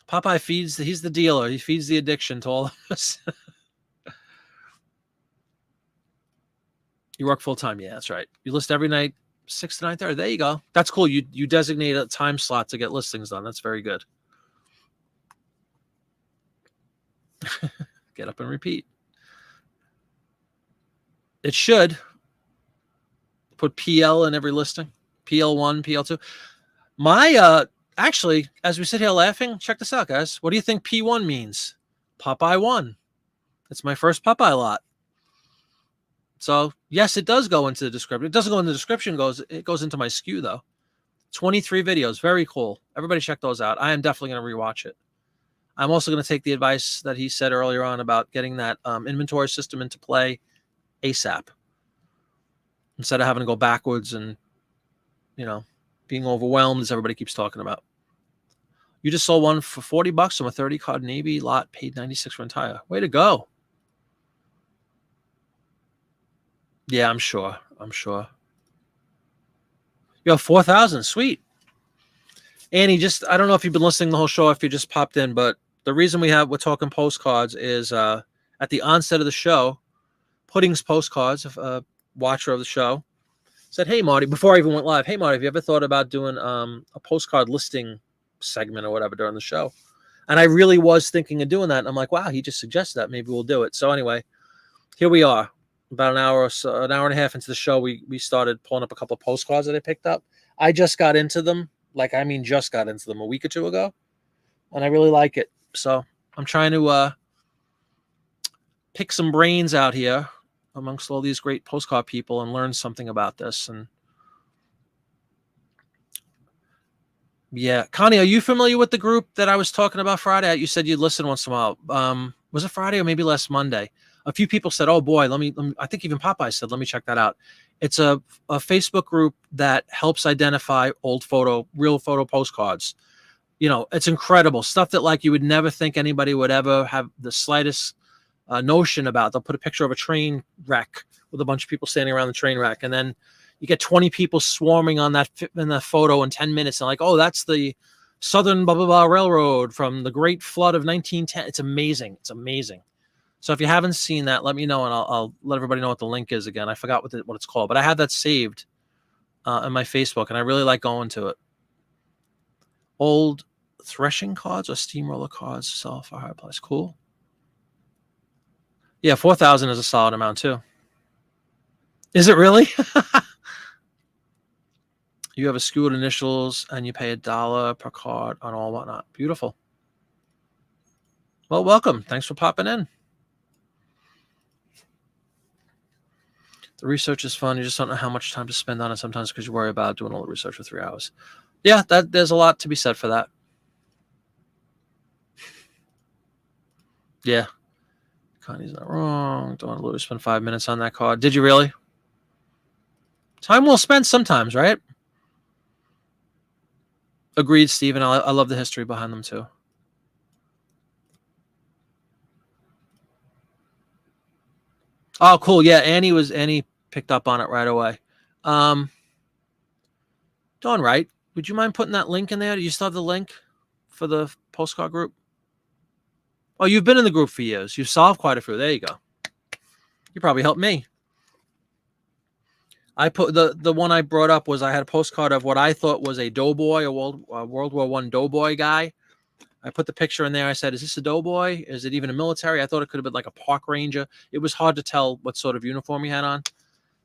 Popeye feeds, he's the dealer. He feeds the addiction to all of us. You work full time. Yeah, that's right. You list every night, 6 to 9:30. There you go. That's cool. You designate a time slot to get listings done. That's very good. Get up and repeat. It should put PL in every listing. PL1, PL2. My, actually, as we sit here laughing, check this out, guys. What do you think P1 means? Popeye 1. It's my first Popeye lot. So, yes, it does go into the description. It doesn't go in the description. It goes into my SKU, though. 23 videos. Very cool. Everybody check those out. I am definitely going to rewatch it. I'm also going to take the advice that he said earlier on about getting that inventory system into play ASAP. Instead of having to go backwards and, you know, being overwhelmed as everybody keeps talking about. You just sold one for $40 from a 30 card Navy lot, paid $96 for entire. Way to go. Yeah, I'm sure. You have 4,000. Sweet. Annie, I don't know if you've been listening the whole show, if you just popped in, but the reason we're talking postcards is at the onset of the show, Pudding's Postcards, a watcher of the show, said, hey, Marty, before I even went live, hey, Marty, have you ever thought about doing a postcard listing segment or whatever during the show? And I really was thinking of doing that. And I'm like, wow, he just suggested that. Maybe we'll do it. So anyway, here we are. About an hour and a half into the show, we started pulling up a couple of postcards that I picked up. I just got into them. Just got into them a week or two ago. And I really like it. So I'm trying to pick some brains out here amongst all these great postcard people and learn something about this. And yeah, Connie, are you familiar with the group that I was talking about Friday? You said you'd listen once in a while. Was it Friday or maybe last Monday? A few people said, oh boy, let me, I think even Popeye said, let me check that out. It's a Facebook group that helps identify real photo postcards. It's incredible stuff that like you would never think anybody would ever have the slightest notion about. They'll put a picture of a train wreck with a bunch of people standing around the train wreck, and then you get 20 people swarming on that in the photo in 10 minutes, and like, oh, that's the Southern blah blah blah Railroad from the Great Flood of 1910. It's amazing. It's amazing. So if you haven't seen that, let me know, and I'll let everybody know what the link is again. I forgot what it's called, but I have that saved in my Facebook, and I really like going to it. Old threshing cards or steamroller cards sell for a higher price. Cool. Yeah, 4,000 is a solid amount too. Is it really? You have a skewed initials and you pay $1 per card on all whatnot. Beautiful. Well, welcome. Thanks for popping in. The research is fun. You just don't know how much time to spend on it sometimes because you worry about doing all the research for 3 hours. Yeah, there's a lot to be said for that. Yeah. Connie's not wrong. Don't want to lose. Spend 5 minutes on that card. Did you really? Time well spent sometimes, right? Agreed, Stephen. I love the history behind them too. Oh, cool. Yeah, Annie picked up on it right away. Dawn, right? Would you mind putting that link in there? Do you still have the link for the postcard group? Oh, you've been in the group for years. You've solved quite a few. There you go. You probably helped me. I put the one I brought up was I had a postcard of what I thought was a doughboy, a World War I doughboy guy. I put the picture in there. I said, is this a doughboy? Is it even a military? I thought it could have been like a park ranger. It was hard to tell what sort of uniform he had on.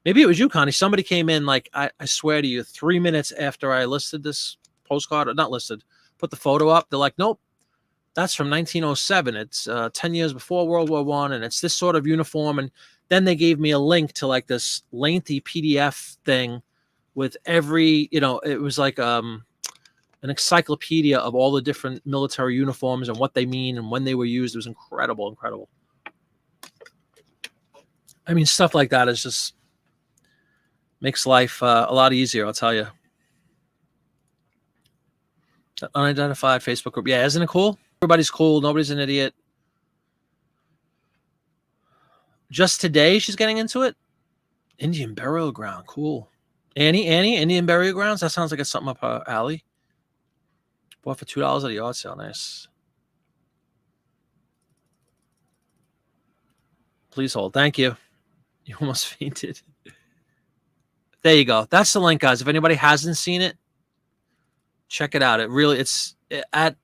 Maybe it was you, Connie. Somebody came in, like, I swear to you, 3 minutes after I listed this postcard, or not listed, put the photo up. They're like, nope, that's from 1907. It's 10 years before World War I, and it's this sort of uniform. And then they gave me a link to like this lengthy PDF thing with every, it was like an encyclopedia of all the different military uniforms and what they mean and when they were used. It was incredible, incredible. I mean, stuff like that is just makes life a lot easier, I'll tell you. Unidentified Facebook group. Yeah, isn't it cool? Everybody's cool. Nobody's an idiot. Just today, she's getting into it. Indian burial ground. Cool. Annie, Indian burial grounds. That sounds like it's something up her alley. Bought for $2 at a yard sale. Nice. Please hold. Thank you. You almost fainted. There you go. That's the link, guys. If anybody hasn't seen it, check it out. It's at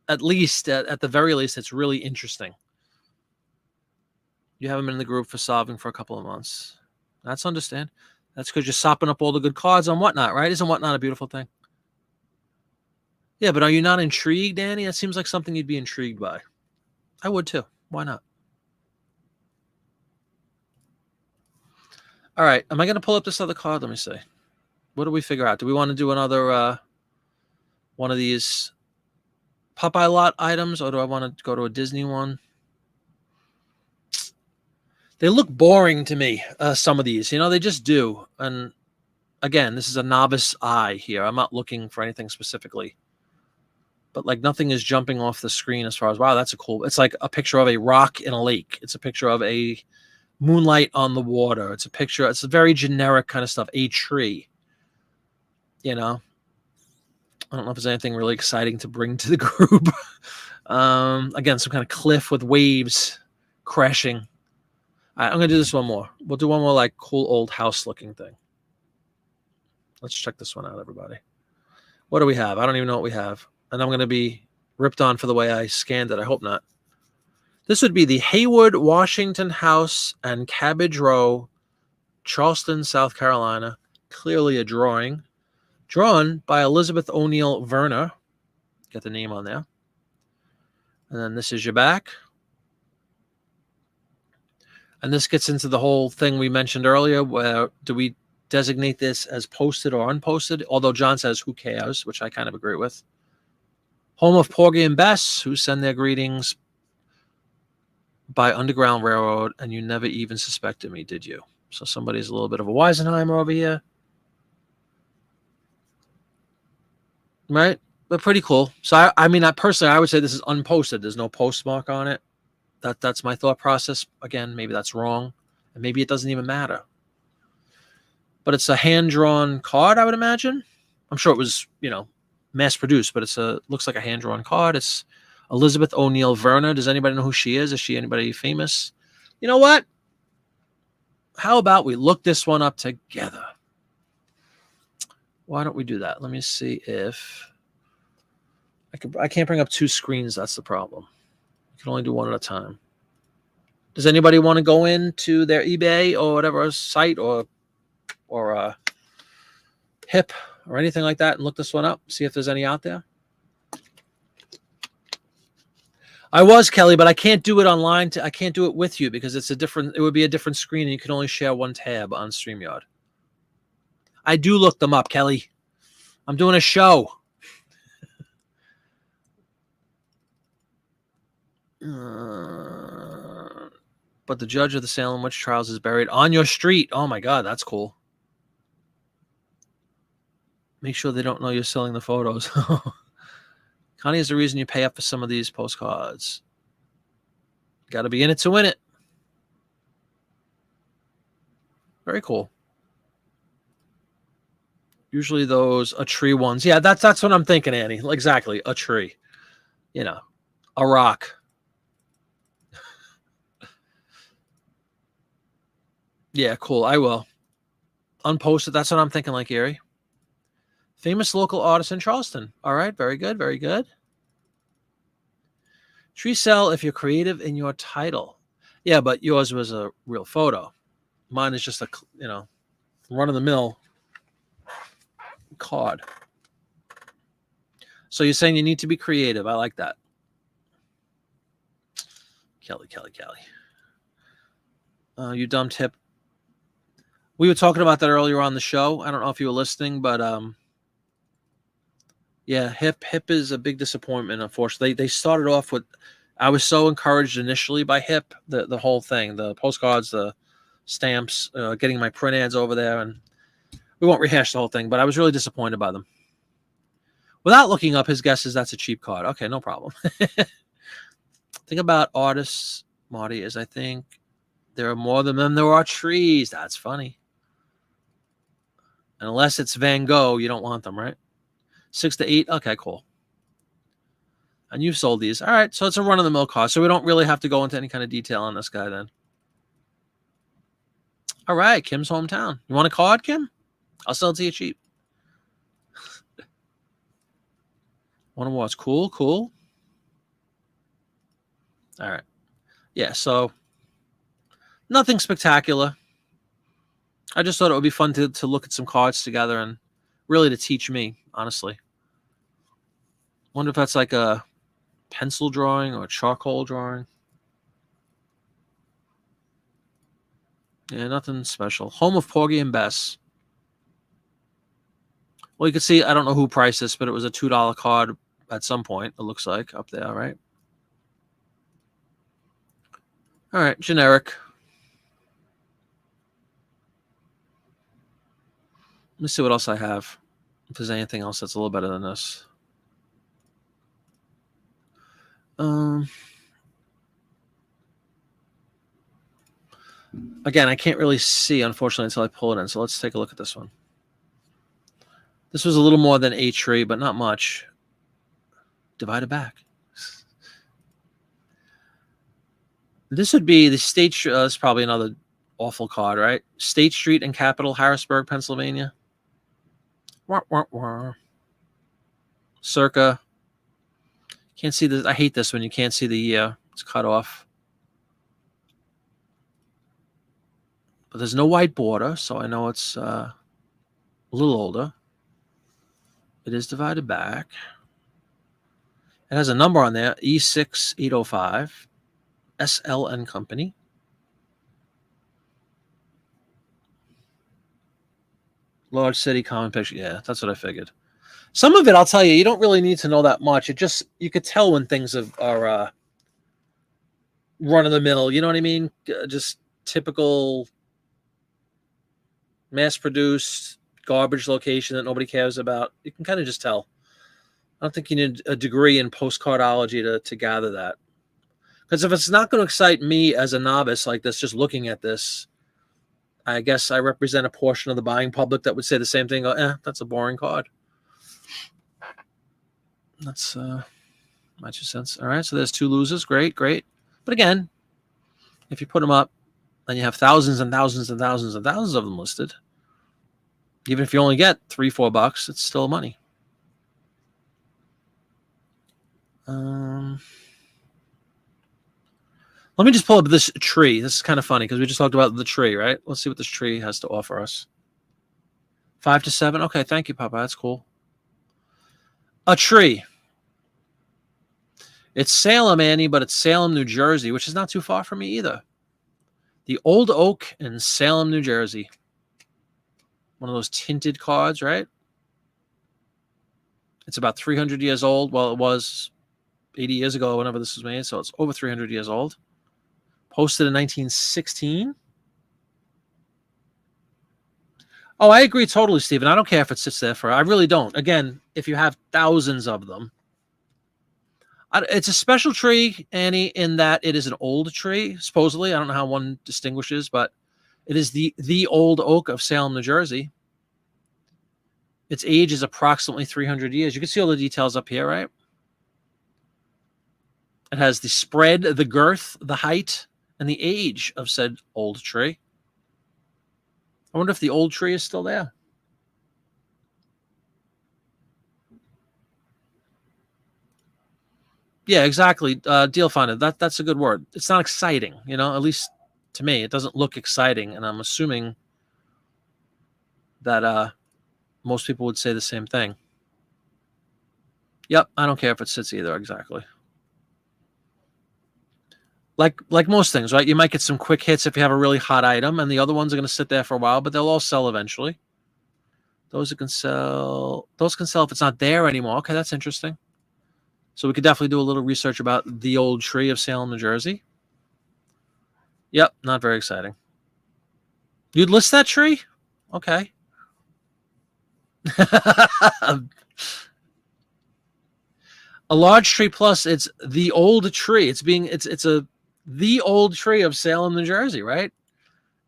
the very least, it's really interesting. You haven't been in the group for solving for a couple of months. That's understand. That's because you're sopping up all the good cards on Whatnot, right? Isn't Whatnot a beautiful thing? Yeah, but are you not intrigued, Danny? That seems like something you'd be intrigued by. I would too. Why not? All right. Am I going to pull up this other card? Let me see. What do we figure out? Do we want to do another one of these Popeye lot items, or do I want to go to a Disney one? They look boring to me, some of these. They just do. And again, this is a novice eye here. I'm not looking for anything specifically. But like nothing is jumping off the screen as far as, wow, that's a cool. It's like a picture of a rock in a lake. It's a picture of a moonlight on the water. It's a very generic kind of stuff. A tree. I don't know if there's anything really exciting to bring to the group. Again, some kind of cliff with waves crashing. All right, I'm going to do this one more. We'll do one more like cool old house looking thing. Let's check this one out, everybody. What do we have? I don't even know what we have. And I'm going to be ripped on for the way I scanned it. I hope not. This would be the Haywood Washington House and Cabbage Row, Charleston, South Carolina. Clearly a drawing. Drawn by Elizabeth O'Neill Verner. Get the name on there. And then this is your back. And this gets into the whole thing we mentioned earlier, where do we designate this as posted or unposted? Although John says, who cares, which I kind of agree with. Home of Porgy and Bess, who send their greetings by Underground Railroad, and you never even suspected me, did you? So somebody's a little bit of a Weisenheimer over here. Right? but pretty cool. So I mean, I personally, I would say this is unposted. There's no postmark on it. That's my thought process. Again, maybe that's wrong, and maybe it doesn't even matter. But it's a hand-drawn card, I would imagine. I'm sure it was, mass-produced, but looks like a hand-drawn card. It's Elizabeth O'Neill Verner. Does anybody know who she is? Is she anybody famous? You know what? How about we look this one up together? Why don't we do that? Let me see if I can't bring up two screens. That's the problem. You can only do one at a time. Does anybody want to go into their eBay or whatever site or HIP or anything like that and look this one up? See if there's any out there. I was, Kelly, but I can't do it online. I can't do it with you because it would be a different screen and you can only share one tab on StreamYard. I do look them up, Kelly. I'm doing a show. But the judge of the Salem witch trials is buried on your street. Oh my God, that's cool. Make sure they don't know you're selling the photos. Connie is the reason you pay up for some of these postcards. Got to be in it to win it. Very cool. Usually those a tree ones. Yeah, that's what I'm thinking, Annie. Exactly, a tree. A rock. Yeah, cool. I will. Unposted. That's what I'm thinking, like Gary. Famous local artist in Charleston. All right, very good, very good. Tree sell if you're creative in your title. Yeah, but yours was a real photo. Mine is just a, run-of-the-mill card. So you're saying you need to be creative. I like that. Kelly. You dumb tip. We were talking about that earlier on the show. I don't know if you were listening, but yeah, HIP is a big disappointment, unfortunately. They started off with, I was so encouraged initially by HIP, the whole thing, the postcards, the stamps, getting my print ads over there, and we won't rehash the whole thing, but I was really disappointed by them. Without looking up, his guess is that's a cheap card. Okay, no problem. Thing about artists, Marty, is I think there are more than them there are trees. That's funny. And unless it's Van Gogh, you don't want them, right? 6 to 8. Okay, cool. And you've sold these. All right, so it's a run-of-the-mill card. So we don't really have to go into any kind of detail on this guy then. All right, Kim's hometown. You want a card, Kim? I'll sell it to you cheap. One awards. Cool. All right. Yeah, so nothing spectacular. I just thought it would be fun to look at some cards together and really to teach me, honestly. Wonder if that's like a pencil drawing or a charcoal drawing. Yeah, nothing special. Home of Porgy and Bess. Well, you can see, I don't know who priced this, but it was a $2 card at some point, it looks like, up there, right? All right, generic. Let me see what else I have. If there's anything else that's a little better than this. Again, I can't really see, unfortunately, until I pull it in. So let's take a look at this one. This was a little more than a tree, but not much. Divided back. This would be the State Street. That's probably another awful card, right? State Street and Capitol, Harrisburg, Pennsylvania. Circa. Can't see this. I hate this when you can't see the year. It's cut off. But there's no white border, so I know it's a little older. It is divided back. It has a number on there, E6805, SL & Company. Large city, common picture. Yeah, that's what I figured. Some of it, I'll tell you, you don't really need to know that much. You could tell when things are run-of-the-mill. You know what I mean? Just typical mass-produced garbage location that nobody cares about. You can kind of just tell. I don't think you need a degree in postcardology to gather that. Because if it's not going to excite me as a novice like this, just looking at this, I guess I represent a portion of the buying public that would say the same thing. Go, that's a boring card. That's my 2 cents. All right, so there's 2 losers. Great. But again, if you put them up and you have thousands and thousands and thousands and thousands of them listed, even if you only get $3-4, it's still money. Let me just pull up this tree. This is kind of funny because we just talked about the tree, right? Let's see what this tree has to offer us. 5 to 7. Okay, thank you, Papa. That's cool. A tree. It's Salem, Annie, but it's Salem, New Jersey, which is not too far from me either. The Old Oak in Salem, New Jersey. One of those tinted cards, right? It's about 300 years old. Well, it was 80 years ago whenever this was made, so it's over 300 years old. Posted in 1916. Oh, I agree totally, Stephen. I don't care if it sits there for. I really don't. Again, if you have thousands of them, it's a special tree, Annie, in that it is an old tree. Supposedly, I don't know how one distinguishes, but it is the Old Oak of Salem, New Jersey. Its age is approximately 300 years. You can see all the details up here, right? It has the spread, the girth, the height, and the age of said old tree. I wonder if the old tree is still there. Yeah, exactly. Deal finder. That's a good word. It's not exciting, at least to me. It doesn't look exciting, and I'm assuming that most people would say the same thing. Yep, I don't care if it sits either, exactly. Like most things, right? You might get some quick hits if you have a really hot item, and the other ones are going to sit there for a while, but they'll all sell eventually. Those can sell if it's not there anymore. Okay, that's interesting. So we could definitely do a little research about the old tree of Salem, New Jersey. Yep, not very exciting. You'd list that tree? Okay. A large tree plus it's the old tree. It's the old tree of Salem, New Jersey, right?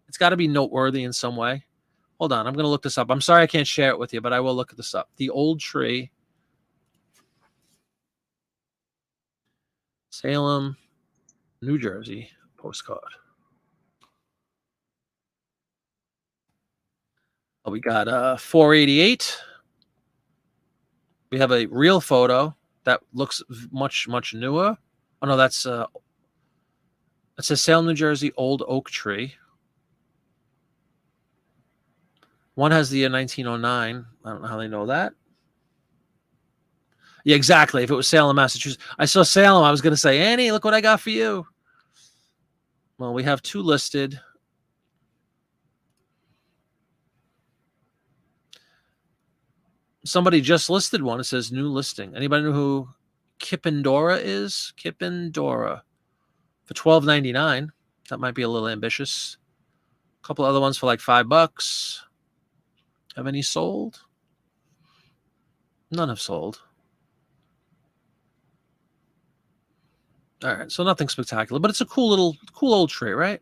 It's got to be noteworthy in some way. Hold on, I'm going to look this up. I'm sorry I can't share it with you, but I will look this up. The old tree. Salem, New Jersey postcard. Oh, we got 488. We have a real photo that looks much, much newer. Oh, no, that's it says Salem, New Jersey, old oak tree. One has the year 1909. I don't know how they know that. Yeah, exactly. If it was Salem, Massachusetts. I saw Salem. I was going to say, Annie, look what I got for you. Well, we have 2 listed. Somebody just listed one. It says new listing. Anybody know who Kipindora is? Kipindora for $12.99. That might be a little ambitious. A couple other ones for like $5. Have any sold? None have sold. All right, so nothing spectacular, but it's a cool old tree, right?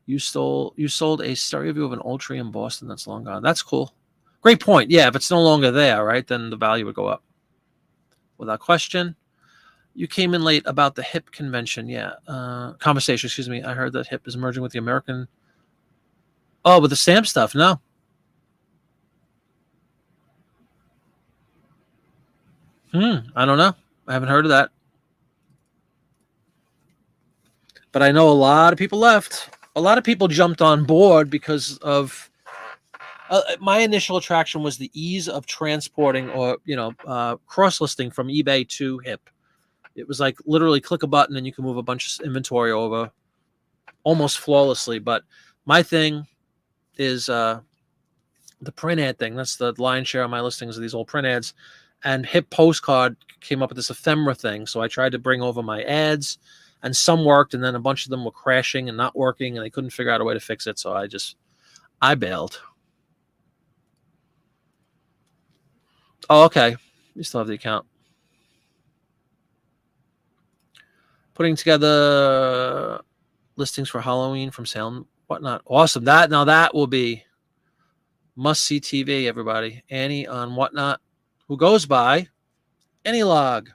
You sold a stereo view of an old tree in Boston that's long gone. That's cool. Great point. Yeah, if it's no longer there, right, then the value would go up. Without question. You came in late about the HIP convention. Yeah. Conversation, excuse me. I heard that HIP is merging with the American. Oh, with the stamp stuff. No. I don't know. I haven't heard of that. But I know a lot of people left. A lot of people jumped on board because of my initial attraction was the ease of transporting or, cross-listing from eBay to HIP. It was like literally click a button and you can move a bunch of inventory over almost flawlessly. But my thing is the print ad thing. That's the lion's share of my listings of these old print ads. And HIP Postcard came up with this ephemera thing. So I tried to bring over my ads and some worked, and then a bunch of them were crashing and not working, and they couldn't figure out a way to fix it. So I bailed. Oh, okay. You still have the account. Putting together listings for Halloween from sale and whatnot. Awesome. That will be must-see TV, everybody. Annie on Whatnot, who goes by Annie Log.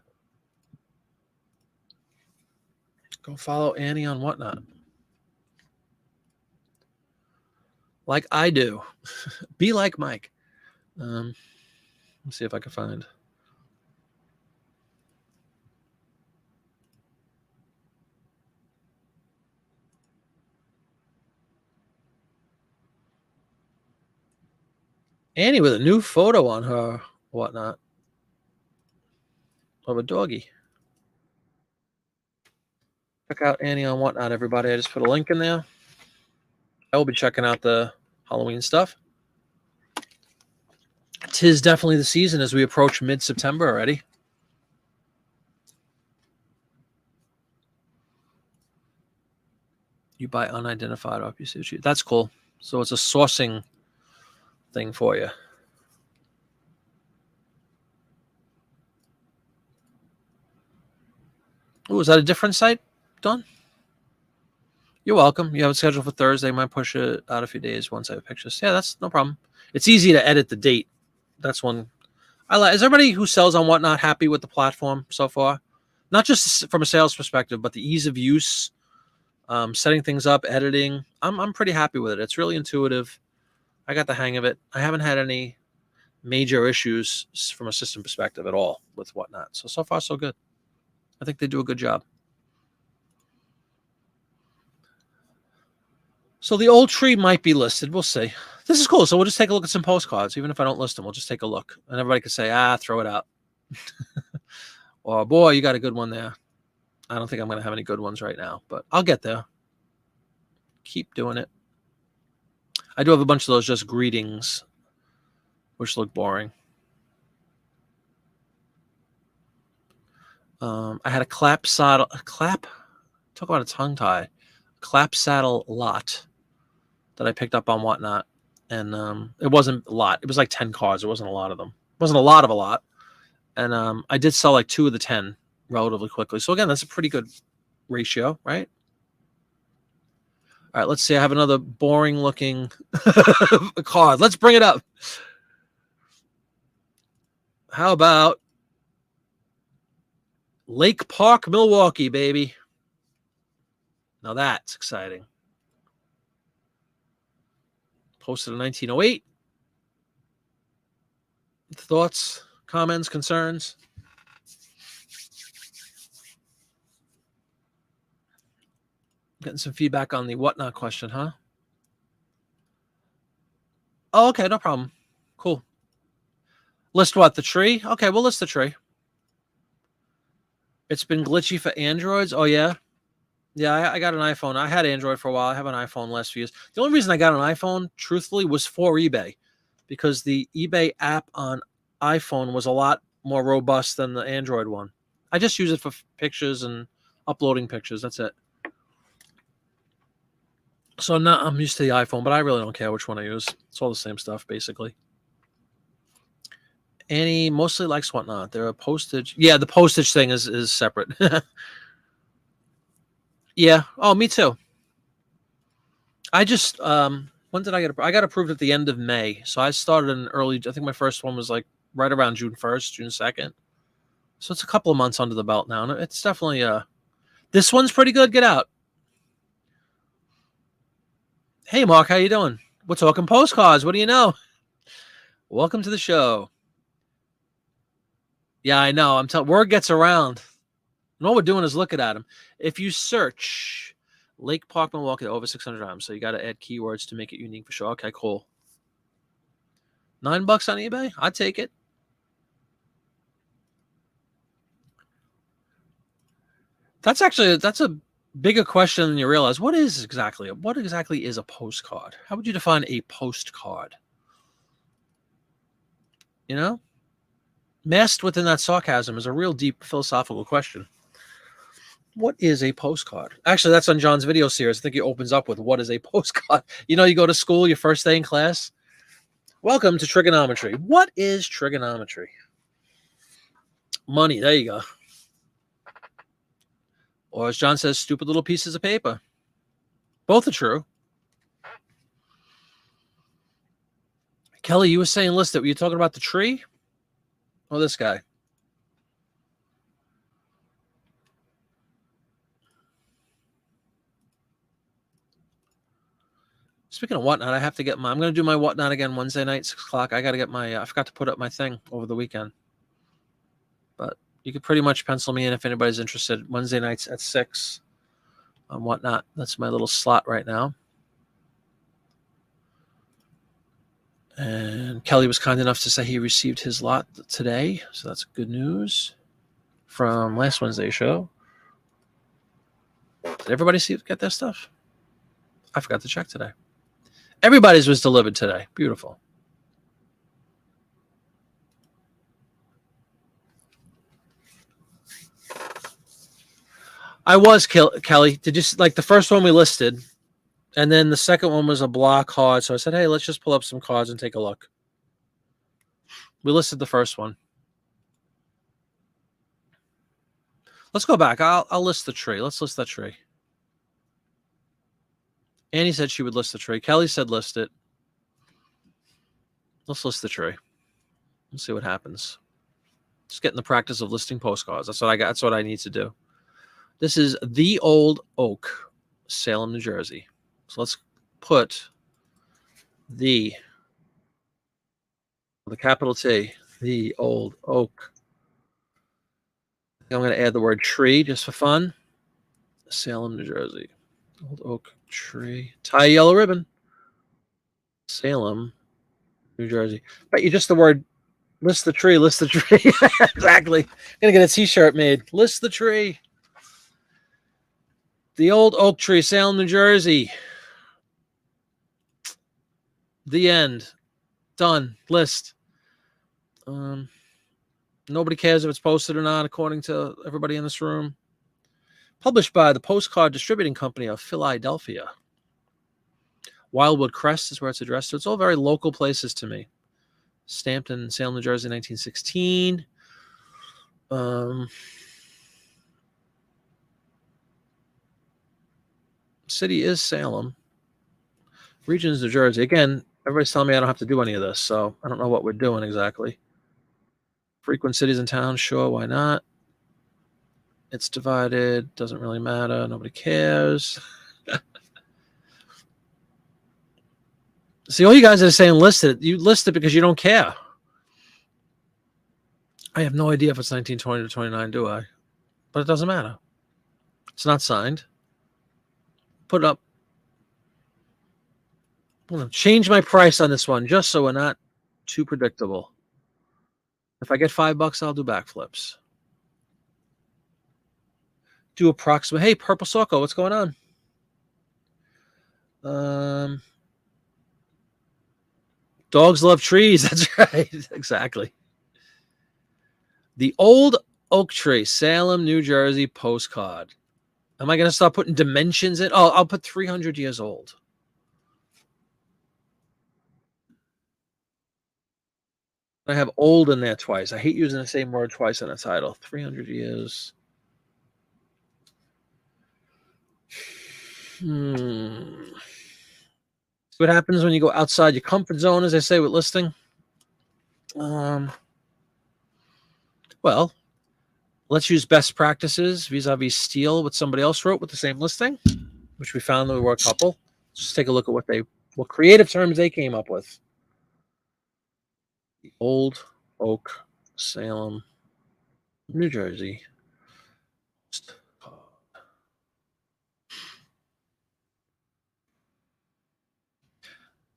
Go follow Annie on Whatnot. Like I do. Be like Mike. Let's see if I can find. Annie with a new photo on her Whatnot of a doggy. Check out Annie on Whatnot, everybody. I just put a link in there. I will be checking out the Halloween stuff. 'Tis definitely the season as we approach mid-September already. You buy unidentified RPC. That's cool. So it's a sourcing thing for you. Oh, is that a different site, Don? You're welcome. You have it scheduled for Thursday. Might push it out a few days once I have pictures. Yeah, that's no problem. It's easy to edit the date. That's one I like. Is everybody who sells on Whatnot happy with the platform so far? Not just from a sales perspective, but the ease of use, setting things up, editing. I'm pretty happy with it. It's really intuitive. I got the hang of it. I haven't had any major issues from a system perspective at all with Whatnot. So far, so good. I think they do a good job. So the old tree might be listed. We'll see. This is cool. So we'll just take a look at some postcards. Even if I don't list them, we'll just take a look. And everybody can say, throw it out. Or, boy, you got a good one there. I don't think I'm going to have any good ones right now, but I'll get there. Keep doing it. I do have a bunch of those just greetings, which look boring. I had a clap saddle. Talk about a tongue tie. Clap saddle lot that I picked up on Whatnot. And it wasn't a lot. It was like 10 cards. It wasn't a lot of them. It wasn't a lot of a lot. And I did sell like 2 of the 10 relatively quickly. So again, that's a pretty good ratio, right? All right, let's see. I have another boring looking card. Let's bring it up. How about Lake Park, Milwaukee, baby? Now that's exciting. Posted in 1908. Thoughts, comments, concerns? Getting some feedback on the Whatnot question, huh? Oh, okay, no problem. Cool. List what? The tree? Okay, we'll list the tree. It's been glitchy for Androids. Oh, yeah? Yeah, I got an iPhone. I had Android for a while. I have an iPhone last few years. The only reason I got an iPhone, truthfully, was for eBay. Because the eBay app on iPhone was a lot more robust than the Android one. I just use it for pictures and uploading pictures. That's it. So now I'm used to the iPhone, but I really don't care which one I use. It's all the same stuff, basically. Annie mostly likes Whatnot. They're a postage. Yeah, the postage thing is separate. Yeah. Oh, me too. I just when did I get? I got approved at the end of May, so I started in early. I think my first one was like right around June 1st, June 2nd. So it's a couple of months under the belt now, and it's definitely this one's pretty good. Get out. Hey, Mark, how you doing? We're talking postcards. What do you know? Welcome to the show. Yeah, I know. I'm telling. Word gets around. And all we're doing is looking at them. If you search Lake Park, Milwaukee, over 600 times, so you got to add keywords to make it unique for sure. Okay, cool. $9 on eBay? I'd take it. That's a bigger question than you realize. What exactly is a postcard? How would you define a postcard? You know? Masked within that sarcasm is a real deep philosophical question. What is a postcard? Actually, that's on John's video series. I think he opens up with what is a postcard. You know, you go to school, your first day in class. Welcome to trigonometry. What is trigonometry? Money. There you go. Or as John says, stupid little pieces of paper. Both are true. Kelly, you were saying list it. Were you talking about the tree? Or this guy? Speaking of whatnot, I have to get I'm going to do my whatnot again Wednesday night, 6 o'clock. I got to get I forgot to put up my thing over the weekend. But you could pretty much pencil me in if anybody's interested. Wednesday nights at 6 on whatnot. That's my little slot right now. And Kelly was kind enough to say he received his lot today. So that's good news from last Wednesday's show. Did everybody get their stuff? I forgot to check today. Everybody's was delivered today. Beautiful. I was, Kelly. Did you like the first one we listed? And then the second one was a block card. So I said, hey, let's just pull up some cards and take a look. We listed the first one. Let's go back. I'll list the tree. Let's list that tree. Annie said she would list the tree. Kelly said list it. Let's list the tree. Let's see what happens. Just get in the practice of listing postcards. That's what I got. That's what I need to do. This is The Old Oak, Salem, New Jersey. So let's put the capital T, The Old Oak. I'm going to add the word tree just for fun. Salem, New Jersey. Old Oak Tree. Tie a yellow ribbon. Salem, New Jersey. But you just the word list the tree, list the tree. Exactly. Gonna get a t-shirt made. List the tree. The Old Oak Tree, Salem, New Jersey. The end. Done. List. Nobody cares if it's posted or not, according to everybody in this room. Published by the Postcard Distributing Company of Philadelphia. Wildwood Crest is where it's addressed. So it's all very local places to me. Stamped in Salem, New Jersey, 1916. City is Salem. Region is New Jersey. Again, everybody's telling me I don't have to do any of this, so I don't know what we're doing exactly. Frequent cities and towns, sure, why not? It's divided, doesn't really matter, nobody cares. See, all you guys are saying list it. You list it because you don't care. I have no idea if it's 1920 to 29, do I? But it doesn't matter. It's not signed. Put it up. I'm going to change my price on this one just so we're not too predictable. If I get $5, I'll do backflips. Do approximate. Hey, Purple Socko, what's going on? Dogs love trees. That's right. Exactly. The Old Oak Tree, Salem, New Jersey postcard. Am I going to start putting dimensions in? Oh, I'll put 300 years old. I have old in there twice. I hate using the same word twice in a title. 300 years. See what happens when you go outside your comfort zone, as they say with listing. Well, let's use best practices vis-a-vis Steele, what somebody else wrote with the same listing, which we found that we were a couple. Just take a look at what creative terms they came up with. The Old Oak, Salem, New Jersey.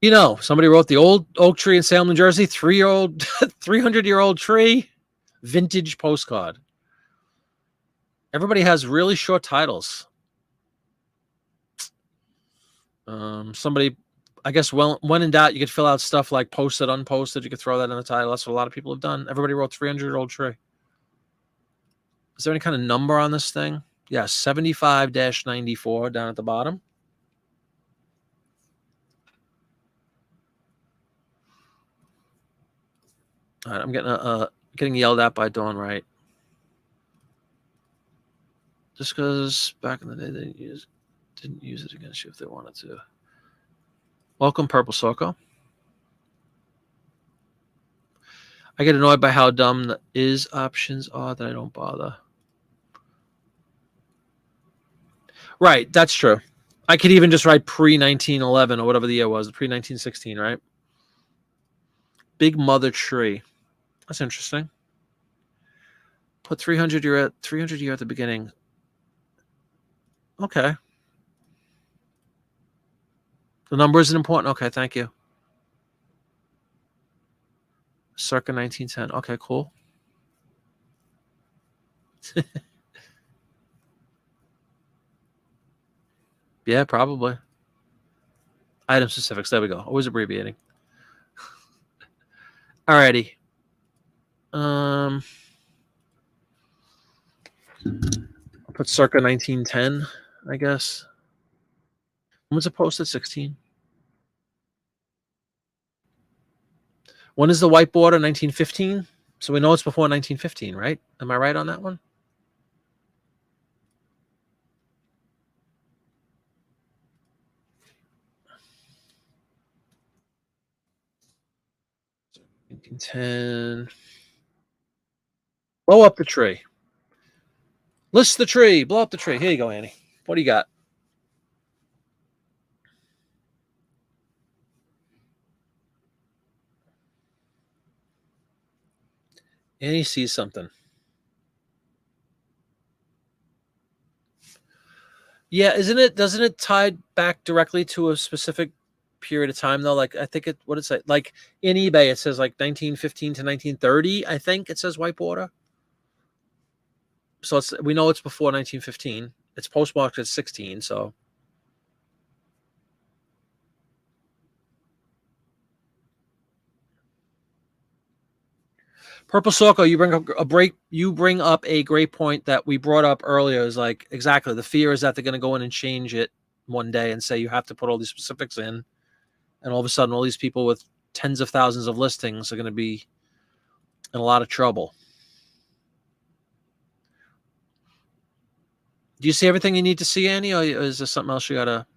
You know, somebody wrote the Old Oak Tree in Salem, New Jersey, 300-year-old tree, vintage postcard. Everybody has really short titles. Somebody, I guess, when in doubt, you could fill out stuff like posted, unposted. You could throw that in the title. That's what a lot of people have done. Everybody wrote 300-year-old tree. Is there any kind of number on this thing? Yeah, 75-94 down at the bottom. All right, I'm getting yelled at by Dawn Wright. Just because back in the day they didn't use it against you if they wanted to. Welcome, Purple Soko. I get annoyed by how dumb the is options are that I don't bother. Right, that's true. I could even just write pre-1911 or whatever the year was, pre-1916, right? Big Mother Tree. That's interesting. Put 300 year at the beginning. Okay. The number isn't important. Okay, thank you. Circa 1910. Okay, cool. Yeah, probably. Item specifics. There we go. Always abbreviating. Alrighty. I'll put circa 1910, I guess. When was it posted? 16. When is the white border? 1915. So we know it's before 1915, right? Am I right on that one? $1910. Blow up the tree. List the tree. Blow up the tree. Here you go, Annie. What do you got? Annie sees something. Yeah, doesn't it tie back directly to a specific period of time though? Like I think what is it? Like in eBay it says like 1915 to 1930, I think it says white border. So we know it's before 1915. It's postmarked at 16, so Purple Soko, you bring up a great point that we brought up earlier. Is like exactly the fear is that they're going to go in and change it one day and say you have to put all these specifics in, and all of a sudden all these people with tens of thousands of listings are going to be in a lot of trouble. Do you see everything you need to see, Annie, or is there something else you gotta?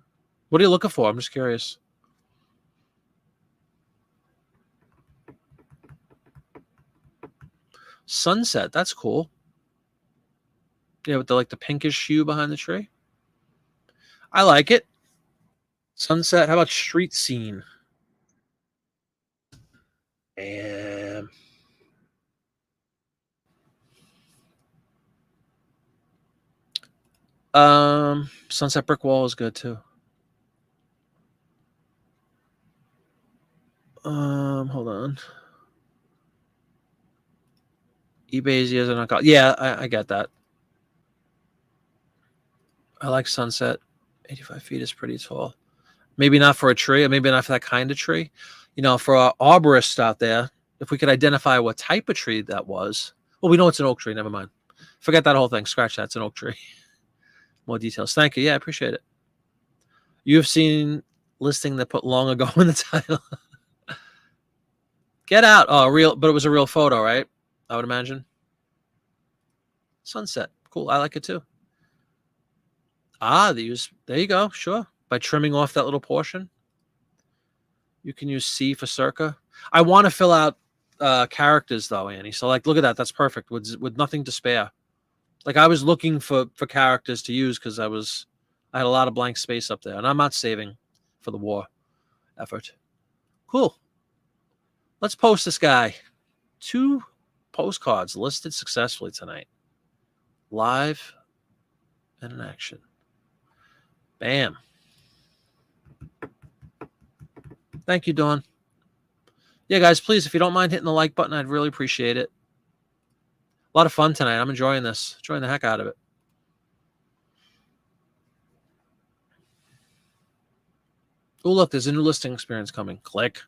What are you looking for? I'm just curious. Sunset, that's cool. Yeah, with the pinkish hue behind the tree. I like it. Sunset. How about street scene? And sunset brick wall is good too. Hold on. eBay's years are not called. Yeah, I get that. I like sunset. 85 feet is pretty tall. Maybe not for a tree, or maybe not for that kind of tree. You know, for our arborists out there, if we could identify what type of tree that was. Well, we know it's an oak tree. Never mind. Forget that whole thing. Scratch that. It's an oak tree. More details. Thank you. Yeah, I appreciate it. You have seen listing that put long ago in the title. Get out. Oh, real, but it was a real photo, right? I would imagine. Sunset. Cool. I like it too. There you go. Sure. By trimming off that little portion. You can use C for circa. I want to fill out characters though, Annie. So like, look at that. That's perfect with nothing to spare. Like I was looking for characters to use because I had a lot of blank space up there, and I'm not saving for the war effort. Cool. Let's post this guy. 2 postcards listed successfully tonight. Live and in action. Bam. Thank you, Dawn. Yeah, guys, please, if you don't mind hitting the like button, I'd really appreciate it. A lot of fun tonight. I'm enjoying this. Enjoying the heck out of it. Oh, look, there's a new listing experience coming. Click.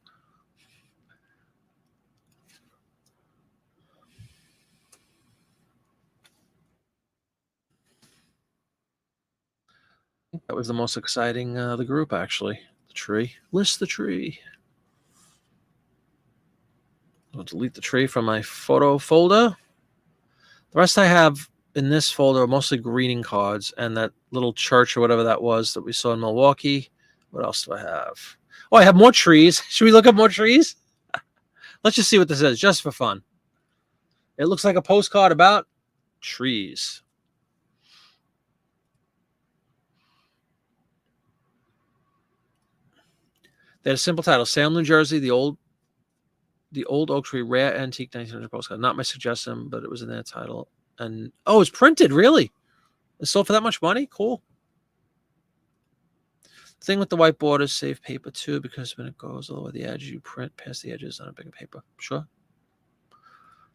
That was the most exciting the group, actually. The tree. List the tree. I'll delete the tree from my photo folder. The rest I have in this folder are mostly greeting cards and that little church or whatever that was that we saw in Milwaukee. What else do I have? Oh, I have more trees. Should we look up more trees? Let's just see what this is, just for fun. It looks like a postcard about trees. They had a simple title: Salem, New Jersey, the old oak tree, rare antique 1900 postcard. Not my suggestion, but it was in that title. And oh, it's printed, really? It's sold for that much money? Cool. The thing with the white borders, save paper too, because when it goes all over the edge, you print past the edges on a bigger paper. Sure.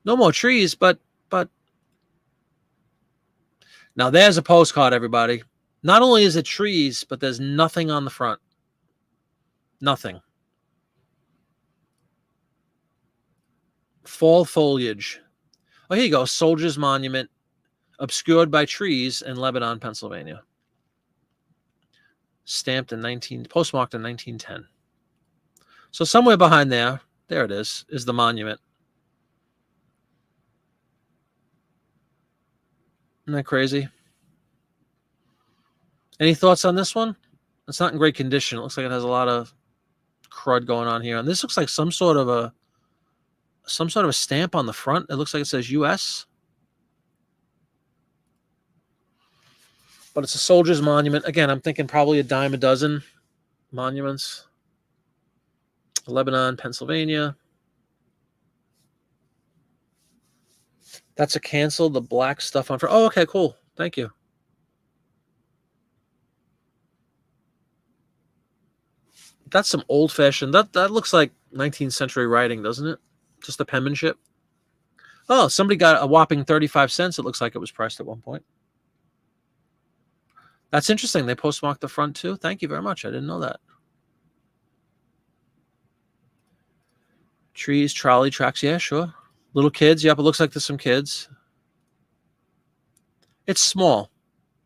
No more trees, but now there's a postcard, everybody. Not only is it trees, but there's nothing on the front. Nothing. Fall foliage. Oh, here you go. Soldiers Monument, obscured by trees in Lebanon, Pennsylvania. Stamped in postmarked in 1910. So somewhere behind there it is the monument. Isn't that crazy? Any thoughts on this one? It's not in great condition. It looks like it has a lot of crud going on here. And this looks like some sort of a stamp on the front. It looks like it says US. But it's a soldier's monument. Again, I'm thinking probably a dime a dozen monuments. Lebanon, Pennsylvania. That's a cancel. The black stuff on front. Oh, okay, cool. Thank you. That's some old-fashioned. That looks like 19th century writing, doesn't it? Just the penmanship. Oh, somebody got a whopping 35 cents. It looks like it was priced at one point. That's interesting. They postmarked the front too. Thank you very much. I didn't know that. Trees, trolley tracks. Yeah, sure. Little kids. Yep, it looks like there's some kids. It's small,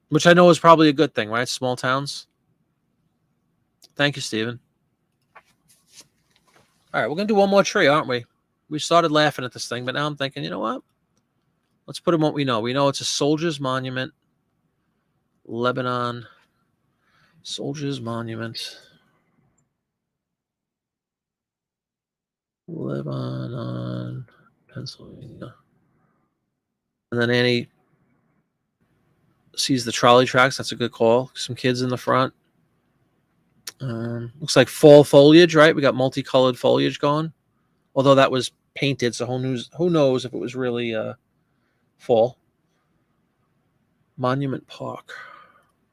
which I know is probably a good thing, right? Small towns. Thank you, Stephen. All right, we're going to do one more tree, aren't we? We started laughing at this thing, but now I'm thinking, you know what? Let's put in what we know. We know it's a soldier's monument. Lebanon. Soldier's monument. Lebanon, Pennsylvania. And then Annie sees the trolley tracks. That's a good call. Some kids in the front. Looks like fall foliage, right? We got multicolored foliage going. Although that was painted, so who knows if it was really fall. Monument Park.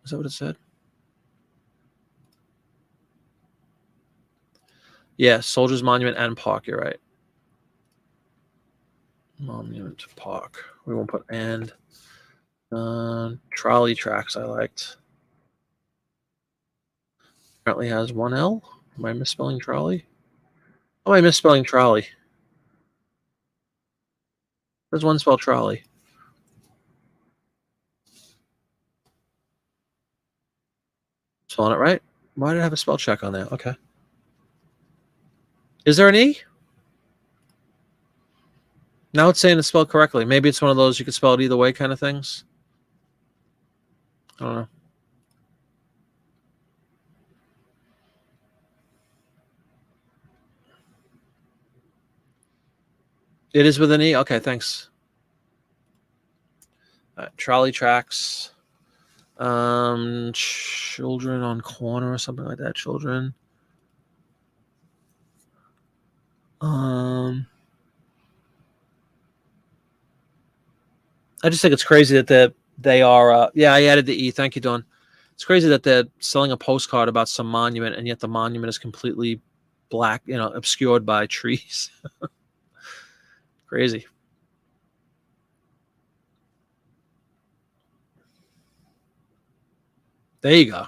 Is that what it said? Yeah, Soldiers Monument and Park. You're right. Monument Park. We won't put and. Trolley tracks I liked. Apparently has one L. Am I misspelling trolley? Oh, am I misspelling trolley? There's one spell trolley. Spelling it right? Why did I have a spell check on that? Okay. Is there an E? Now it's saying it's spelled correctly. Maybe it's one of those you could spell it either way kind of things. I don't know. It is with an E? Okay, thanks. Trolley tracks. Children on corner or something like that. Children. I just think it's crazy that they are. Yeah, I added the E. Thank you, Dawn. It's crazy that they're selling a postcard about some monument, and yet the monument is completely black, obscured by trees. Crazy. There you go.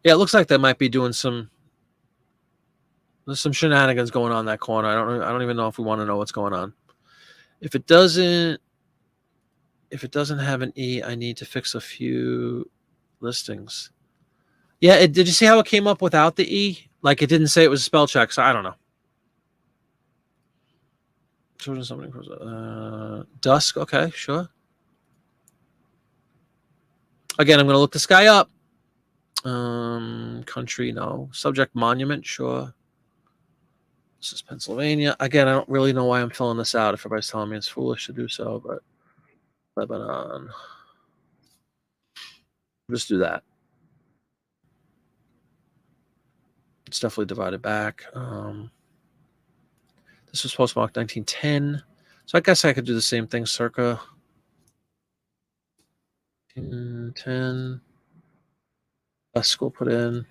Yeah, it looks like they might be doing there's some shenanigans going on in that corner. I don't even know if we want to know what's going on. If it doesn't, If it doesn't have an E, I need to fix a few listings. Yeah, did you see how it came up without the E? Like it didn't say it was a spell check, so I don't know. Children, something. Dusk. Okay, sure. Again, I'm going to look this guy up. Country, no. Subject, monument, sure. This is Pennsylvania. Again, I don't really know why I'm filling this out. If everybody's telling me it's foolish to do so, but Lebanon. Just do that. It's definitely divided back. This was postmarked 1910. So I guess I could do the same thing circa 10. School put in.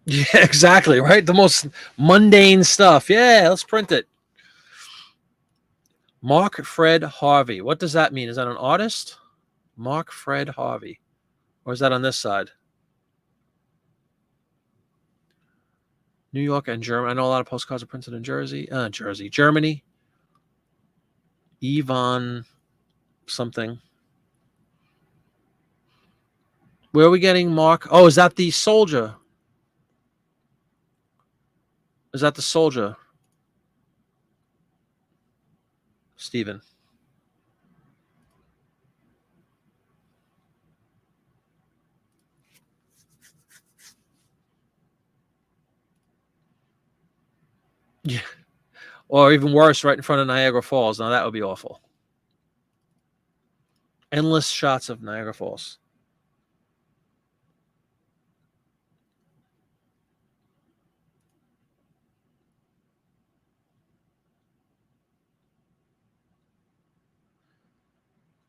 Yeah, exactly, right? The most mundane stuff. Yeah, let's print it. Mark Fred Harvey. What does that mean? Is that an artist? Mark Fred Harvey. Or is that on this side? New York and Germany. I know a lot of postcards are printed in Germany. Yvonne something. Where are we getting Mark? Oh, is that the soldier? Is that the soldier? Stephen. Yeah. Or even worse, right in front of Niagara Falls. Now that would be awful. Endless shots of Niagara Falls.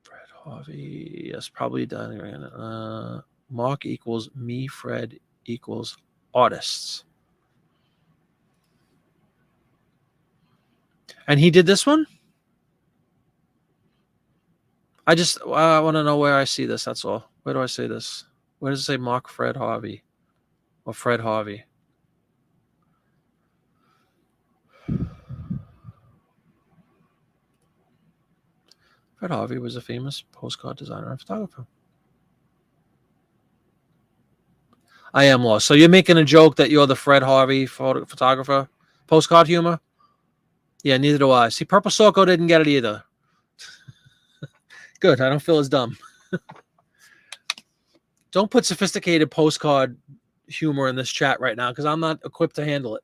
Fred Harvey. Yes, probably done. Mark equals me, Fred equals artists. And he did this one? I just want to know where I see this. That's all. Where do I see this? Where does it say Mark Fred Harvey? Or Fred Harvey? Fred Harvey was a famous postcard designer and photographer. I am lost. So you're making a joke that you're the Fred Harvey photographer? Postcard humor? Yeah, neither do I. See, Purple Sorko didn't get it either. Good. I don't feel as dumb. Don't put sophisticated postcard humor in this chat right now because I'm not equipped to handle it.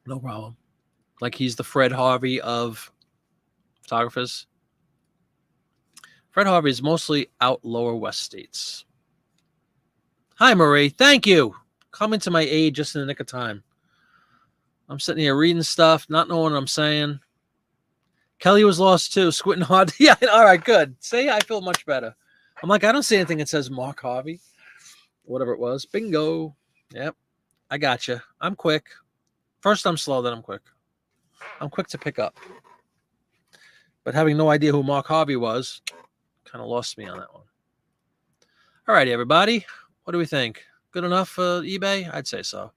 No problem. Like he's the Fred Harvey of photographers. Fred Harvey is mostly out lower west states. Hi, Marie. Thank you. Coming to my aid just in the nick of time. I'm sitting here reading stuff, not knowing what I'm saying. Kelly was lost too, squinting hard. Yeah, all right, good. See, I feel much better. I'm like, I don't see anything that says Mark Harvey. Whatever it was. Bingo. Yep. I got you. I'm quick. First, I'm slow, then I'm quick. I'm quick to pick up. But having no idea who Mark Harvey was kind of lost me on that one. All righty, everybody. What do we think? Good enough for eBay? I'd say so.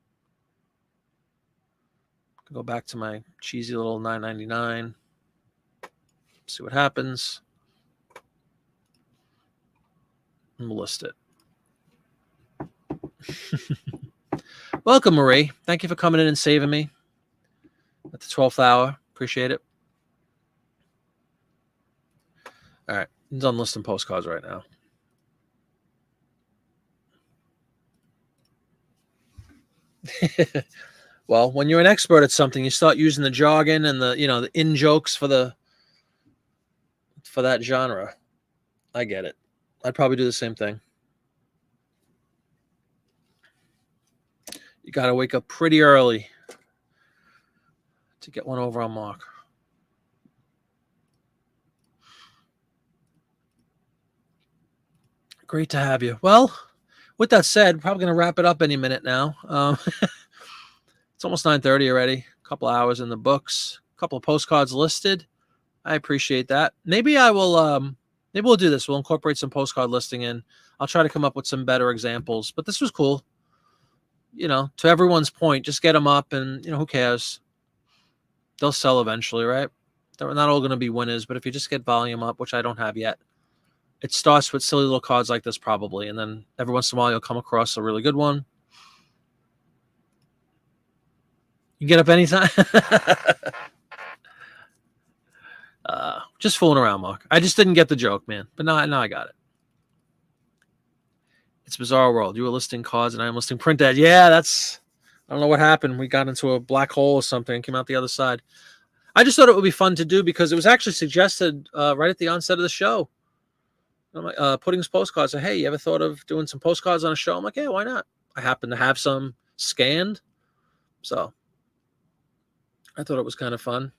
Go back to my cheesy little $9.99. See what happens. And we'll list it. Welcome, Marie. Thank you for coming in and saving me at the 12th hour. Appreciate it. All right. I'm done listing postcards right now. Well, when you're an expert at something, you start using the jargon and the in jokes for that genre. I get it. I'd probably do the same thing. You got to wake up pretty early to get one over on Mark. Great to have you. Well, with that said, probably going to wrap it up any minute now. It's almost 9:30 already. A couple hours in the books. A couple of postcards listed. I appreciate that. Maybe I will. Maybe we'll do this. We'll incorporate some postcard listing in. I'll try to come up with some better examples. But this was cool. To everyone's point, just get them up, and who cares? They'll sell eventually, right? They're not all going to be winners, but if you just get volume up, which I don't have yet, it starts with silly little cards like this probably, and then every once in a while you'll come across a really good one. You get up anytime. Just fooling around, Mark. I just didn't get the joke, man. But now I got it. It's a bizarre world. You were listing cards and I'm listing print ads. Yeah, I don't know what happened. We got into a black hole or something and came out the other side. I just thought it would be fun to do because it was actually suggested right at the onset of the show. I'm like, Pudding's postcards. Hey, you ever thought of doing some postcards on a show? I'm like, yeah, why not? I happen to have some scanned. So I thought it was kind of fun.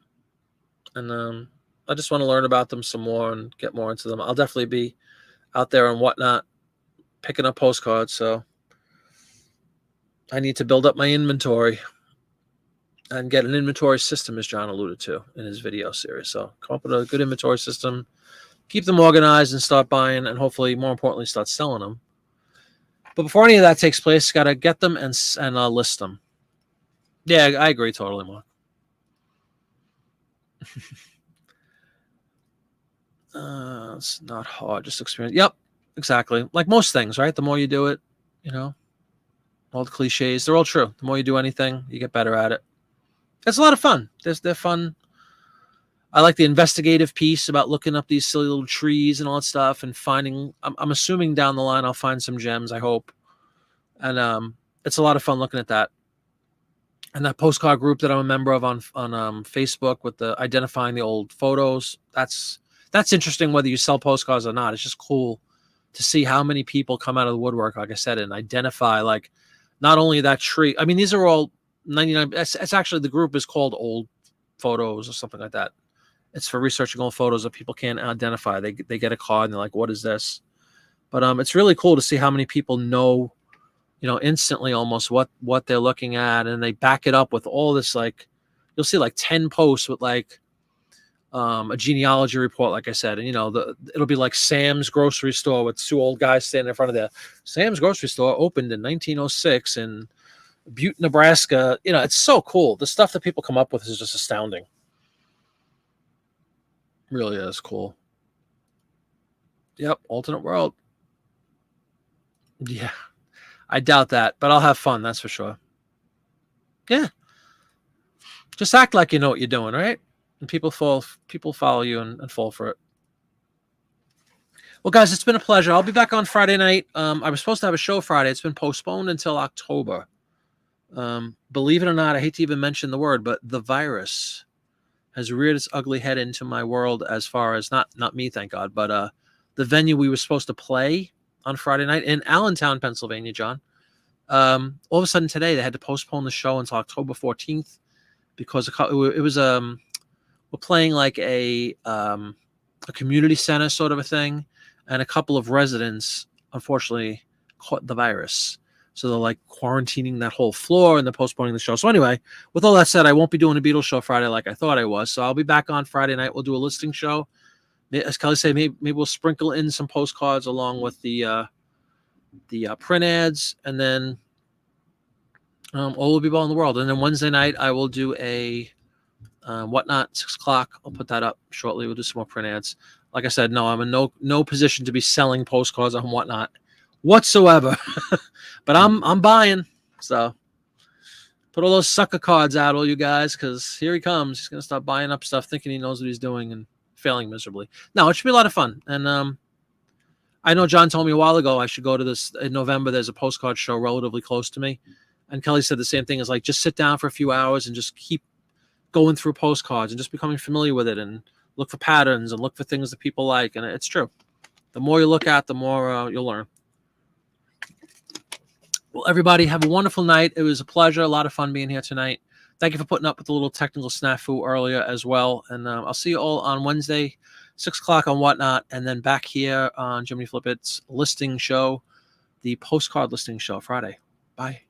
And I just want to learn about them some more and get more into them. I'll definitely be out there and whatnot picking up postcards. So I need to build up my inventory and get an inventory system, as John alluded to in his video series. So come up with a good inventory system, keep them organized and start buying, and hopefully, more importantly, start selling them. But before any of that takes place, got to get them and list them. Yeah, I agree totally, Mark. It's not hard, just experience. Yep, exactly. Like most things, right? The more you do it, all the cliches, they're all true. The more you do anything, you get better at it. It's a lot of fun. They're fun. I like the investigative piece about looking up these silly little trees and all that stuff and finding. I'm assuming down the line I'll find some gems. I hope, and it's a lot of fun looking at that. And that postcard group that I'm a member of on Facebook with the identifying the old photos. That's interesting whether you sell postcards or not. It's just cool to see how many people come out of the woodwork, like I said, and identify like not only that tree. I mean, these are all 99. It's actually the group is called Old Photos or something like that. It's for researching old photos that people can't identify. They get a card and they're like, "What is this?" But it's really cool to see how many people know, instantly almost what they're looking at, and they back it up with all this. Like, you'll see like 10 posts with like a genealogy report, like I said, and it'll be like Sam's grocery store with two old guys standing in front of there. Sam's grocery store opened in 1906 in Butte, Nebraska. It's so cool. The stuff that people come up with is just astounding. Really is cool. Yep, alternate world. Yeah, I doubt that, but I'll have fun. That's for sure. Yeah, just act like you know what you're doing, right? And people follow you and fall for it. Well, guys, it's been a pleasure. I'll be back on Friday night. I was supposed to have a show Friday. It's been postponed until October. Believe it or not, I hate to even mention the word, but the virus has reared its ugly head into my world as far as not me, thank God, but the venue we were supposed to play on Friday night in Allentown, Pennsylvania, John. All of a sudden today they had to postpone the show until October 14th because it was we're playing like a community center sort of a thing, and a couple of residents unfortunately caught the virus. So they're like quarantining that whole floor and they're postponing the show. So anyway, with all that said, I won't be doing a Beatles show Friday like I thought I was. So I'll be back on Friday night. We'll do a listing show. As Kelly said, maybe we'll sprinkle in some postcards along with the print ads, and then all will be well in the world. And then Wednesday night, I will do a whatnot 6 o'clock. I'll put that up shortly. We'll do some more print ads. Like I said, no, I'm in no position to be selling postcards on whatnot whatsoever. But I'm buying. So put all those sucker cards out, all you guys, because here he comes. He's gonna start buying up stuff, thinking he knows what he's doing and failing miserably. No, it should be a lot of fun. And I know John told me a while ago I should go to this in November. There's a postcard show relatively close to me, and Kelly said the same thing. Is like just sit down for a few hours and just keep going through postcards and just becoming familiar with it and look for patterns and look for things that people like. And it's true. The more you look at, the more you'll learn. Well, everybody, have a wonderful night. It was a pleasure. A lot of fun being here tonight. Thank you for putting up with a little technical snafu earlier as well. And I'll see you all on Wednesday, 6 o'clock on Whatnot, and then back here on Jiminy Flip It's listing show, the postcard listing show Friday. Bye.